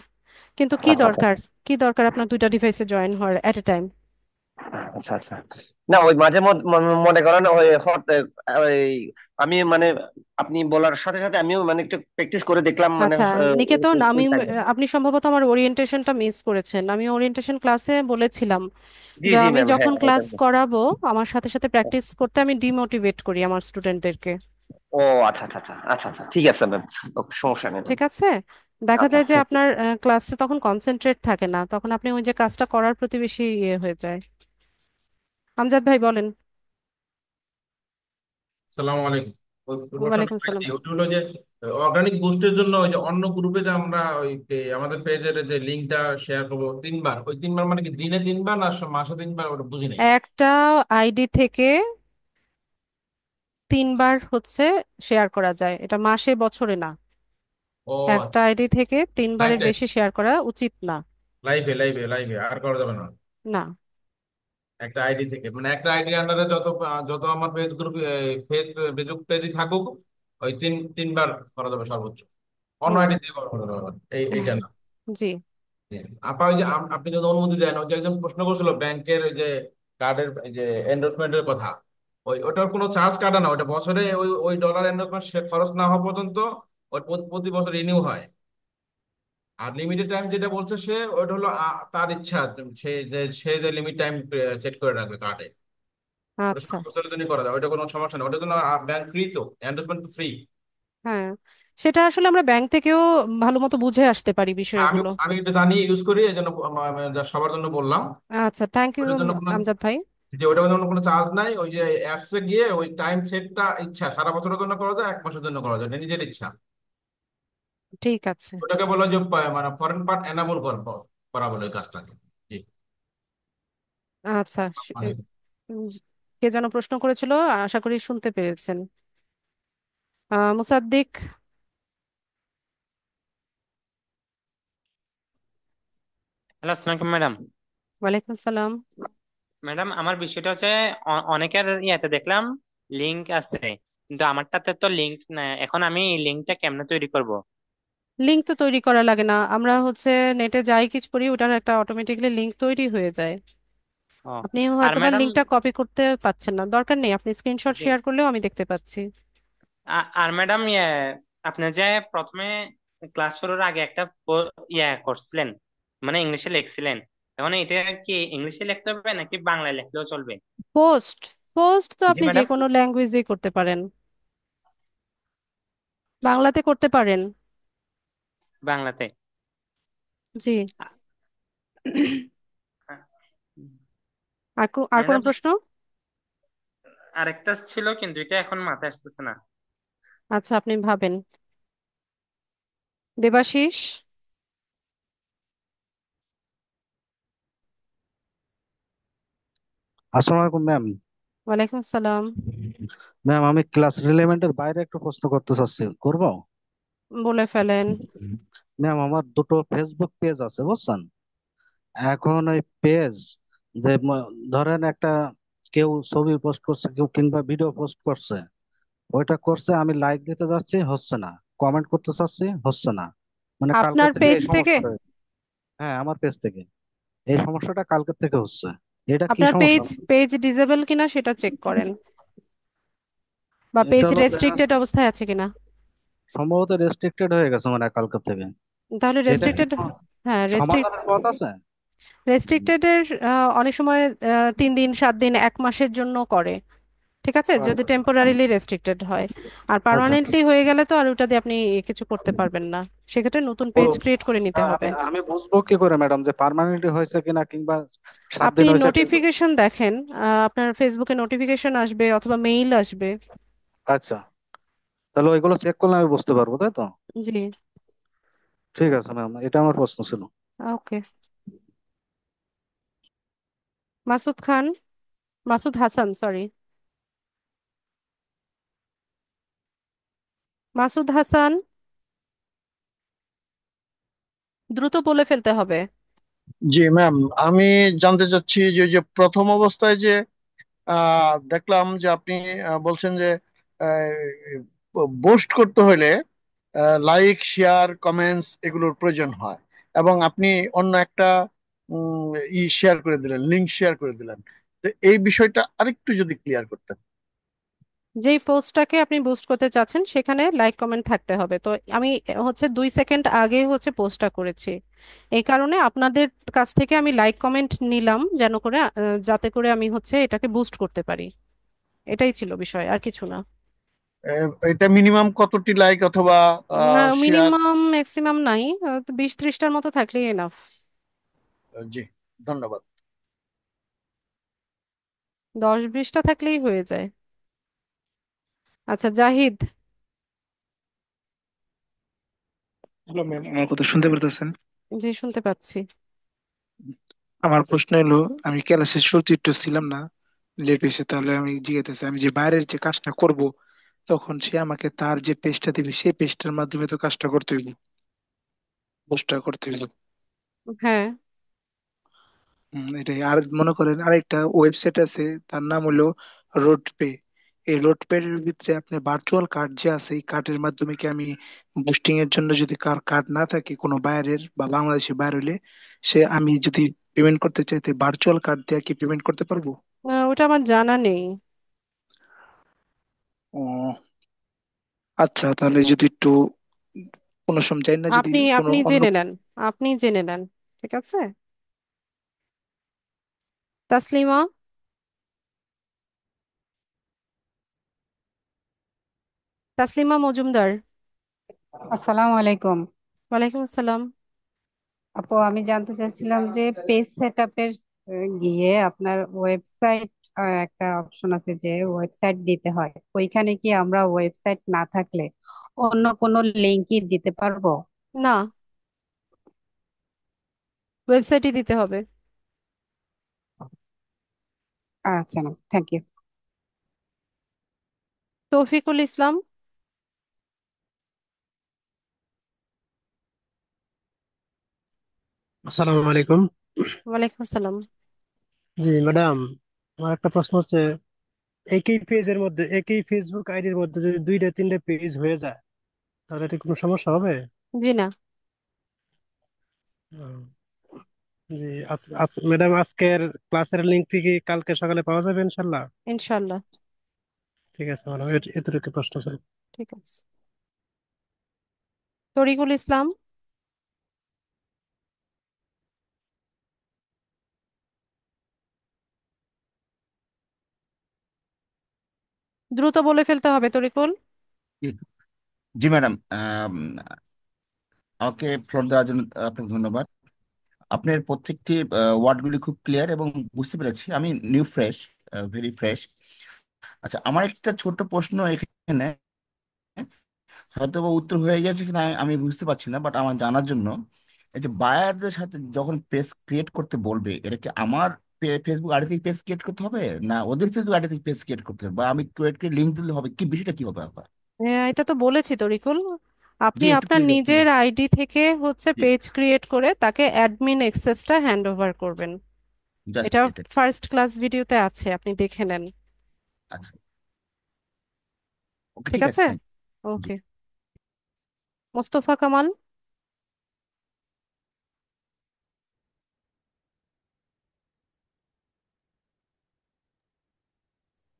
কিন্তু কি আচ্ছা আচ্ছা দরকার, কি দরকার আপনার দুইটা ডিভাইসে জয়েন হওয়ার এট এ টাইম? আচ্ছা আচ্ছা। না ওই মাঝে মধ্যে মনে করেন ওই ওই আমি মানে আপনি বলার সাথে সাথে আমিও মানে একটু প্র্যাকটিস করে দেখলাম, মানে আচ্ছা নিকেতন, ওই টাইমে। আপনি সম্ভবত আমার ওরিয়েন্টেশনটা মিস করেছেন। আমি ওরিয়েন্টেশন ক্লাসে বলেছিলাম জি যে জি আমি ম্যাম, হ্যাঁ যখন ওইটা। ক্লাস করাবো আমার সাথে সাথে প্র্যাকটিস করতে আমি ডিমোটিভেট করি আমার স্টুডেন্টদেরকে। ও আচ্ছা আচ্ছা আচ্ছা আচ্ছা আচ্ছা, ঠিক আছে ম্যাম, সমস্যা নেই ম্যাম। ঠিক আছে। দেখা আচ্ছা যায় যে ঠিক আছে। আপনার ক্লাসে তখন কনসেন্ট্রেট থাকে না, তখন আপনি ওই যে কাজটা করার প্রতি বেশি ইয়ে হয়ে যায়। আমজাদ ভাই বলেন। সালাম আলাইকুম। ওই প্রশ্নটা ওয়ালাইকুম সালাম। পাইছি, ওটা হলো যে অর্গানিক বুস্টের জন্য ওই যে অন্য গ্রুপে যে আমরা ওই আমাদের পেজের যে লিঙ্কটা শেয়ার করবো 3বার, ওই 3বার মানে কি দিনে 3বার না মাসে 3বার, ওটা বুঝি নাই। একটা আইডি থেকে 3বার শেয়ার করা যায়, এটা মাসে বছরে না। ও একটা আইডি থেকে 3বারের লাইভে, বেশি শেয়ার করা উচিত না। লাইভে লাইভে লাইভে আর করা যাবে না। না। একটা আইডি থেকে মানে একটা আইডি আন্ডারে যত আমার ফেস গ্রুপ, ফেস ফেসবুক পেজই থাকুক, ওই 3বার করা যাবে সর্বোচ্চ। অন্য হুম। আইডি দিয়ে করা যাবে না। এইটা না। জি। আপা ওই যে আপনি যদি অনুমতি দেন, ওই যে একজন প্রশ্ন করছিল ব্যাংকের ওই যে কার্ডের এই যে এন্ডোর্সমেন্টের কথা, ওটার কোনো চার্জ কাটা না, ওটা বছরে ওই ওই ডলার এন্ডোর্সমেন্ট খরচ না হওয়া পর্যন্ত ওই প্রতি বছর রিনিউ হয়। আর লিমিটেড টাইম যেটা বলছে সে, ওটা হলো তার ইচ্ছা, সে যে লিমিট টাইম সেট করে রাখবে কার্ডে, ওটা আচ্ছা। 7 বছরের জন্য করা যায়, ওটা কোনো সমস্যা নেই, ওটার জন্য ব্যাংক ফ্রি, তো এন্ডোর্সমেন্ট তো ফ্রি। হ্যাঁ, সেটা আসলে আমরা ব্যাংক থেকেও ভালো মতো বুঝে আসতে পারি আমি বিষয়গুলো। আমি এটা জানি, ইউজ করি, এই জন্য সবার জন্য বললাম। আচ্ছা, থ্যাংক ইউ ওটার জন্য কোনো, আমজাদ ভাই। যে ওটার জন্য কোনো চার্জ নাই। ওই যে অ্যাপসে গিয়ে ওই টাইম সেটটা ইচ্ছা সারা বছরের জন্য করা যায়, 1 মাসের জন্য করা যায়, এটা নিজের ইচ্ছা। ঠিক আছে। ওটাকে বলা যে মানে ফরেন পার্ট এনাবল করা বলে ওই কাজটাকে। জি। আচ্ছা। মানে উম, কে যেন প্রশ্ন করেছিল, আশা করি শুনতে পেরেছেন। মুসাদ্দিক। হ্যালো, আসসালামু আলাইকুম ম্যাডাম। ওয়ালাইকুম আসসালাম। ম্যাডাম, আমার বিষয়টা হচ্ছে অনেকের ইয়াতে দেখলাম লিংক আছে, কিন্তু আমারটাতে তো লিংক না। এখন আমি এই লিংকটা কেমনে তৈরি করব? লিঙ্ক তো তৈরি করা লাগে না, আমরা নেটে যাই কিছু করি, ওটার একটা অটোমেটিকলি লিঙ্ক তৈরি হয়ে যায়। ও, আপনি আর হয়তোবা ম্যাডাম, লিঙ্কটা কপি করতে পারছেন না, দরকার নেই, আপনি স্ক্রিনশট জি, শেয়ার করলেও আমি দেখতে পাচ্ছি। আর ম্যাডাম আপনি যে প্রথমে ক্লাস শুরুর আগে একটা করছিলেন, মানে ইংলিশে লিখছিলেন, এখন এটা কি ইংলিশে লিখতে হবে নাকি বাংলায় লিখলেও চলবে? পোস্ট, পোস্ট তো জি আপনি যে ম্যাডাম, কোনো ল্যাঙ্গুয়েজেই করতে পারেন, বাংলাতে করতে পারেন। বাংলাতে। জি। আ- আ- আর কোনো ম্যাডাম, প্রশ্ন? আরেকটা ছিল কিন্তু এটা এখন মাথায় আসতেছে না। আচ্ছা, আপনি ভাবেন। দেবাশিস। আসসালামু আলাইকুম ম্যাম। ওয়ালাইকুম আসসালাম। ম্যাম, আমি ক্লাস রিলেভেন্টের বাইরে একটু প্রশ্ন করতে চাচ্ছি, করব? বলে ফেলেন। ম্যাম, আমার দুটো ফেসবুক পেজ আছে বুঝছেন। এখন ওই পেজ যে ধরেন একটা কেউ ছবি পোস্ট করছে, কেউ কিংবা ভিডিও পোস্ট করছে, ওইটা করছে, আমি লাইক দিতে যাচ্ছি হচ্ছে না, কমেন্ট করতে চাচ্ছি হচ্ছে না। মানে কালকে আপনার থেকে পেজ এই থেকে? সমস্যাটা। হ্যাঁ, আমার পেজ থেকে এই সমস্যাটা কালকে থেকে হচ্ছে। এটা কি আপনার পেজ সমস্যা? পেজ ডিজেবল কিনা সেটা চেক করেন, বা এটা পেজ হলো রেস্ট্রিক্টেড অবস্থায় আছে কিনা। সম্ভবত রেস্ট্রিক্টেড হয়ে গেছে মানে কালকে থেকে। তাহলে এটা কি রেস্ট্রিক্টেড, কোনো হ্যাঁ সমাধানের পথ আছে? রেস্ট্রিক্টেডের অনেক সময় 3 দিন 7 দিন 1 মাসের জন্য করে, ঠিক আছে, যদি টেম্পোরারিলি রেস্ট্রিক্টেড হয়। আর আচ্ছা। পার্মানেন্টলি হয়ে গেলে তো আর ওটা দিয়ে আপনি কিছু করতে পারবেন না, সেক্ষেত্রে নতুন ও, পেজ ক্রিয়েট করে নিতে আমি হবে। আমি বুঝবো কি করে ম্যাডাম যে পার্মানেন্টলি হয়েছে কিনা, কিংবা আপনি 7 দিন হয়েছে কিন্তু? নোটিফিকেশন দেখেন, আপনার ফেসবুকে নোটিফিকেশন আসবে অথবা মেইল আসবে। আচ্ছা, তাহলে ওইগুলো চেক করলে আমি বুঝতে পারবো, তাই তো? জি। ঠিক আছে ম্যাম, এটা আমার প্রশ্ন ছিল। ওকে। মাসুদ খান, মাসুদ হাসান, সরি, মাসুদ হাসান, দ্রুত বলে ফেলতে হবে। জি ম্যাম, আমি জানতে চাচ্ছি যে যে প্রথম অবস্থায় যে দেখলাম যে আপনি বলছেন যে পোস্ট করতে হলে লাইক শেয়ার কমেন্টস এগুলোর প্রয়োজন হয়, এবং আপনি অন্য একটা শেয়ার করে দিলেন, লিংক শেয়ার করে দিলেন। তো এই বিষয়টা আরেকটু যদি ক্লিয়ার করতেন। যেই পোস্টটাকে আপনি বুস্ট করতে চাচ্ছেন সেখানে লাইক কমেন্ট থাকতে হবে। তো আমি হচ্ছে 2 সেকেন্ড আগে হচ্ছে পোস্টটা করেছি, এই কারণে আপনাদের কাছ থেকে আমি লাইক কমেন্ট নিলাম যেন করে যাতে করে আমি হচ্ছে এটাকে বুস্ট করতে পারি। এটাই ছিল বিষয়, আর কিছু না। এটা মিনিমাম কতটি লাইক অথবা শেয়ার? মিনিমাম ম্যাক্সিমাম নাই, 20-30টার মতো থাকলেই এনাফ। জি, ধন্যবাদ। 10-20টা থাকলেই হয়ে যায়। আচ্ছা, জাহিদ। হ্যালো ম্যাম, আমার কথা শুনতে পারতেছেন? জি, শুনতে পাচ্ছি। আমার প্রশ্ন হলো, আমি ক্লাসে সত্যি ছিলাম না, লেট হয়েছে, তাহলে আমি জিজ্ঞাসা, আমি যে বাইরের যে কাজটা করব, তখন সে আমাকে তার যে পেজটা দিবে সেই পেজটার মাধ্যমে তো কাজটা করতে হইব, পোস্টটা করতে হইব। হ্যাঁ। এটাই। আর মনে করেন আরেকটা ওয়েবসাইট আছে, তার নাম হলো রোড পে। এই রোড পে এর ভিতরে আপনার ভার্চুয়াল কার্ড যে আছে, এই কার্ডের মাধ্যমে কি আমি বুস্টিং এর জন্য, যদি কার কার্ড না থাকে কোনো বাইরের বা বাংলাদেশে বাইর হইলে, সে আমি যদি পেমেন্ট করতে চাইতে ভার্চুয়াল কার্ড দিয়ে কি পেমেন্ট করতে পারবো? ওটা আমার জানা নেই। ও আচ্ছা, তাহলে যদি একটু কোনো সময় যাই না, যদি আপনি কোনো আপনি অন্য। জেনে নেন, আপনি জেনে নেন, ঠিক আছে। তাসলিমা, তাসলিমা মজুমদার। আসসালামু আলাইকুম। ওয়ালাইকুম আসসালাম। আপু, আমি জানতে চাচ্ছিলাম যে পেজ সেটআপের গিয়ে আপনার ওয়েবসাইট, একটা অপশন আছে যে ওয়েবসাইট দিতে হয়, ওইখানে কি আমরা ওয়েবসাইট না থাকলে অন্য কোনো লিঙ্কই দিতে পারবো? না, ওয়েবসাইটই দিতে হবে। আচ্ছা ম্যাম, থ্যাংক ইউ। তৌফিকুল ইসলাম। আসসালামু আলাইকুম। ওয়ালাইকুম আসসালাম। জি ম্যাডাম, আমার একটা প্রশ্ন হচ্ছে, একই পেজের মধ্যে, একই ফেসবুক আইডির মধ্যে যদি 2টা 3টা পেজ হয়ে যায়, তাহলে এটা কোনো সমস্যা হবে? জি না। হুম, জি। ম্যাডাম, আজকের ক্লাসের লিঙ্ক কি কালকে সকালে পাওয়া যাবে ইনশাল্লাহ? ইনশাল্লাহ। ঠিক আছে ম্যাডাম, এতটুকু প্রশ্ন ছিল। ঠিক আছে। তরিকুল ইসলাম। দ্রুত বলে ফেলতে হবে তরিকুল। জি জি ম্যাডাম, আমাকে ফ্লোর দেওয়ার জন্য আপনাকে ধন্যবাদ। আপনার প্রত্যেকটি ওয়ার্ডগুলি খুব ক্লিয়ার এবং বুঝতে পেরেছি। আমি নিউ ফ্রেশ, ভেরি ফ্রেশ। আচ্ছা, আমার একটা ছোট্ট প্রশ্ন এখানে, হয়তো বা উত্তর হয়ে গেছে কিনা আমি বুঝতে পারছি না, বাট আমার জানার জন্য, এই যে বায়ারদের সাথে যখন পেজ ক্রিয়েট করতে বলবে, এটা কি আমার ফেসবুক আইডি থেকে পেজ ক্রিয়েট করতে হবে, না ওদের ফেসবুক আইডি থেকে পেজ ক্রিয়েট করতে হবে, বা আমি ক্রিয়েট করে লিঙ্ক দিলে হবে, কি বিষয়টা কি হবে আপনার? হ্যাঁ, এটা তো বলেছি তরিকুল, জি, আপনি একটু আপনার প্লিজ নিজের প্লিজ। আইডি থেকে হচ্ছে জি, পেজ ক্রিয়েট করে তাকে অ্যাডমিন অ্যাক্সেসটা হ্যান্ড ওভার করবেন। জাস্ট এটা এটা। ফার্স্ট ক্লাস ভিডিওতে আছে, আপনি দেখে নেন। আচ্ছা, ওকে, ঠিক ঠিক আছে, আছে। থ্যাংক। জি। ওকে। মোস্তফা কামাল।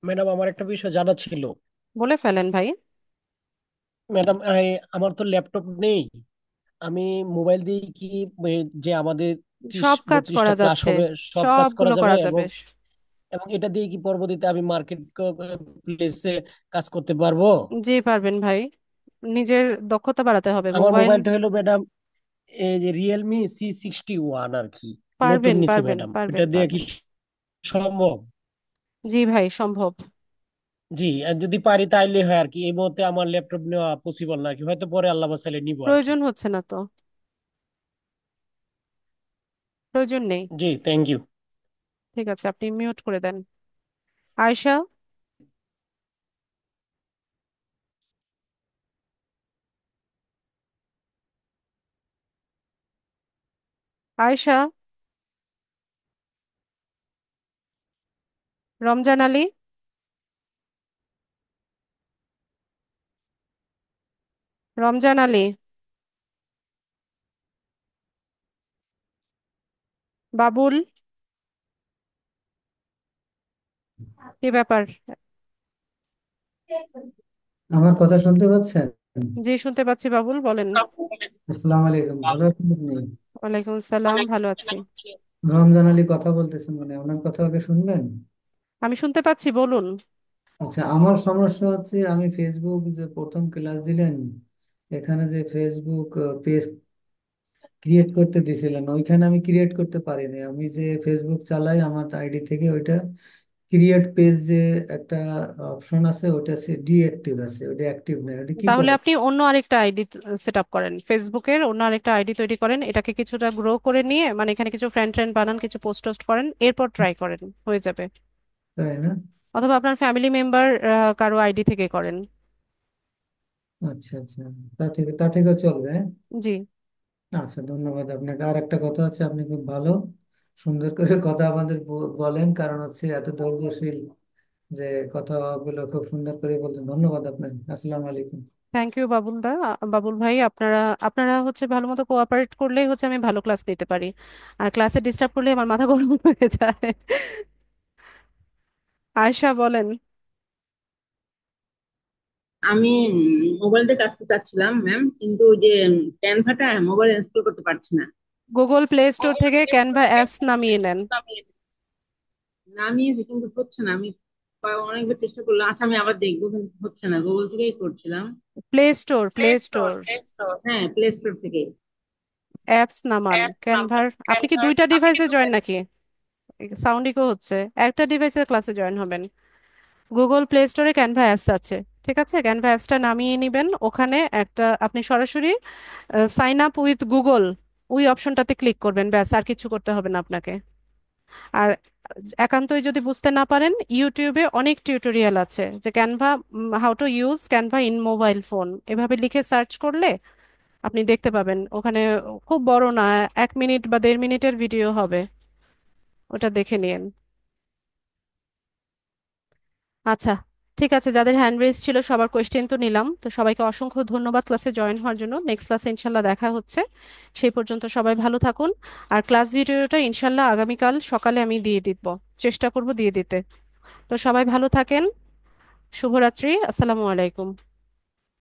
ম্যাডাম, আমার একটা বিষয় জানা ছিল। বলে ফেলেন ভাই। ম্যাডাম, আমার তো ল্যাপটপ নেই। আমি মোবাইল দিয়ে কি যে আমাদের ত্রিশ সব কাজ বত্রিশটা করা ক্লাস যাচ্ছে, হবে সব কাজ করা সবগুলো যাবে, করা এবং যাবে। এবং এটা দিয়ে কি পরবর্তীতে আমি মার্কেট প্লেসে কাজ করতে পারবো? জি পারবেন ভাই, নিজের দক্ষতা বাড়াতে হবে আমার মোবাইল। মোবাইলটা হলো ম্যাডাম এই যে Realme C61 আর কি, নতুন পারবেন নিছি পারবেন ম্যাডাম, পারবেন এটা দিয়ে কি পারবেন। সম্ভব? জি ভাই সম্ভব। জি, আর যদি পারি তাইলে হয় আর কি, এই মুহূর্তে আমার ল্যাপটপ নেওয়া পসিবল না আর কি, হয়তো পরে আল্লাহ বাসালে নিবো আর কি। প্রয়োজন হচ্ছে না তো, প্রয়োজন নেই। জি, থ্যাংক ইউ। ঠিক আছে, আপনি মিউট করে দেন। আয়শা, আয়শা, রমজান আলী, রমজান আলী, বাবুল, কি ব্যাপার? আমার কথা শুনতে পাচ্ছেন? জি শুনতে পাচ্ছি বাবুল, বলেন। আসসালামু আলাইকুম, ভালো আছেন আপনি? ওয়ালাইকুম আসসালাম, ভালো আছি। রমজান আলী কথা বলতেছেন, মানে ওনার কথা আগে শুনবেন। আমি শুনতে পাচ্ছি, বলুন। আচ্ছা, আমার সমস্যা হচ্ছে আমি ফেসবুক যে প্রথম ক্লাস দিলেন, এখানে যে ফেসবুক পেজ ক্রিয়েট করতে দিছিলেন, ওইখানে আমি ক্রিয়েট করতে পারিনি। আমি যে ফেসবুক চালাই আমার আইডি থেকে, ওইটা ক্রিয়েট পেজ যে একটা অপশন আছে, ওটা ডিঅ্যাক্টিভ আছে, ওটা অ্যাক্টিভ নেই, ওটা কি তাহলে করে? আপনি অন্য আরেকটা আইডি সেট আপ করেন, ফেসবুকের অন্য আরেকটা আইডি তৈরি করেন, এটাকে কিছুটা গ্রো করে নিয়ে, মানে এখানে কিছু ফ্রেন্ড ট্রেন্ড বানান, কিছু পোস্ট টোস্ট করেন, এরপর ট্রাই করেন, হয়ে যাবে। তাই না? অথবা আপনার ফ্যামিলি মেম্বার কারো আইডি থেকে করেন। আচ্ছা আচ্ছা, তা থেকেও চলবে, হ্যাঁ? জি। আচ্ছা, ধন্যবাদ আপনাকে। আর একটা কথা হচ্ছে, আপনি খুব ভালো সুন্দর করে কথা আমাদের বলেন, কারণ হচ্ছে এত ধৈর্যশীল যে কথাগুলো খুব সুন্দর করে বলছেন। ধন্যবাদ আপনাকে। আসসালামু আলাইকুম। থ্যাংক ইউ বাবুল দা, বাবুল ভাই, আপনারা আপনারা হচ্ছে ভালো মতো কোঅপারেট করলেই হচ্ছে আমি ভালো ক্লাস নিতে পারি, আর ক্লাসে ডিস্টার্ব করলে আমার মাথা গরম হয়ে যায়। আয়শা বলেন। আমি মোবাইল দিয়ে কাজ করতে চাচ্ছিলাম ম্যাম, কিন্তু ওই যে ক্যানভাটা মোবাইলে ইনস্টল করতে পারছি না। গুগল প্লে স্টোর থেকে ক্যানভা অ্যাপস নামিয়ে নেন। নামিয়েছি কিন্তু হচ্ছে না। আমি অনেকবার চেষ্টা করলাম, আচ্ছা আমি আবার দেখবো, কিন্তু হচ্ছে না। গুগল থেকেই করছিলাম। প্লে স্টোর, প্লে স্টোর হ্যাঁ, প্লে স্টোর থেকে। অ্যাপস নামান ক্যানভার। আপনি কি দুইটা ডিভাইসে জয়েন নাকি? সাউন্ড ইকো হচ্ছে। একটা ডিভাইসের ক্লাসে জয়েন হবেন। গুগল প্লে স্টোরে ক্যানভা অ্যাপস আছে, ঠিক আছে? ক্যানভা অ্যাপসটা নামিয়ে নেবেন, ওখানে একটা আপনি সরাসরি সাইন আপ উইথ গুগল ওই অপশনটাতে ক্লিক করবেন, ব্যাস, আর কিছু করতে হবে না আপনাকে। আর একান্তই যদি বুঝতে না পারেন, ইউটিউবে অনেক টিউটোরিয়াল আছে যে Canva, how to use Canva in mobile phone, এভাবে লিখে সার্চ করলে আপনি দেখতে পাবেন ওখানে। খুব বড় না, 1 মিনিট বা 1.5 মিনিটের ভিডিও হবে, ওটা দেখে নিন। আচ্ছা, ঠিক আছে, যাদের হ্যান্ড রেজ ছিল সবার কোয়েশ্চেন তো নিলাম, তো সবাইকে অসংখ্য ধন্যবাদ ক্লাসে জয়েন হওয়ার জন্য। নেক্সট ক্লাসে ইনশাল্লাহ দেখা হচ্ছে, সেই পর্যন্ত সবাই ভালো থাকুন। আর ক্লাস ভিডিওটা ইনশাল্লাহ আগামীকাল সকালে আমি দিয়ে দিব, চেষ্টা করব দিয়ে দিতে। তো সবাই ভালো থাকেন, শুভরাত্রি, আসসালামু আলাইকুম।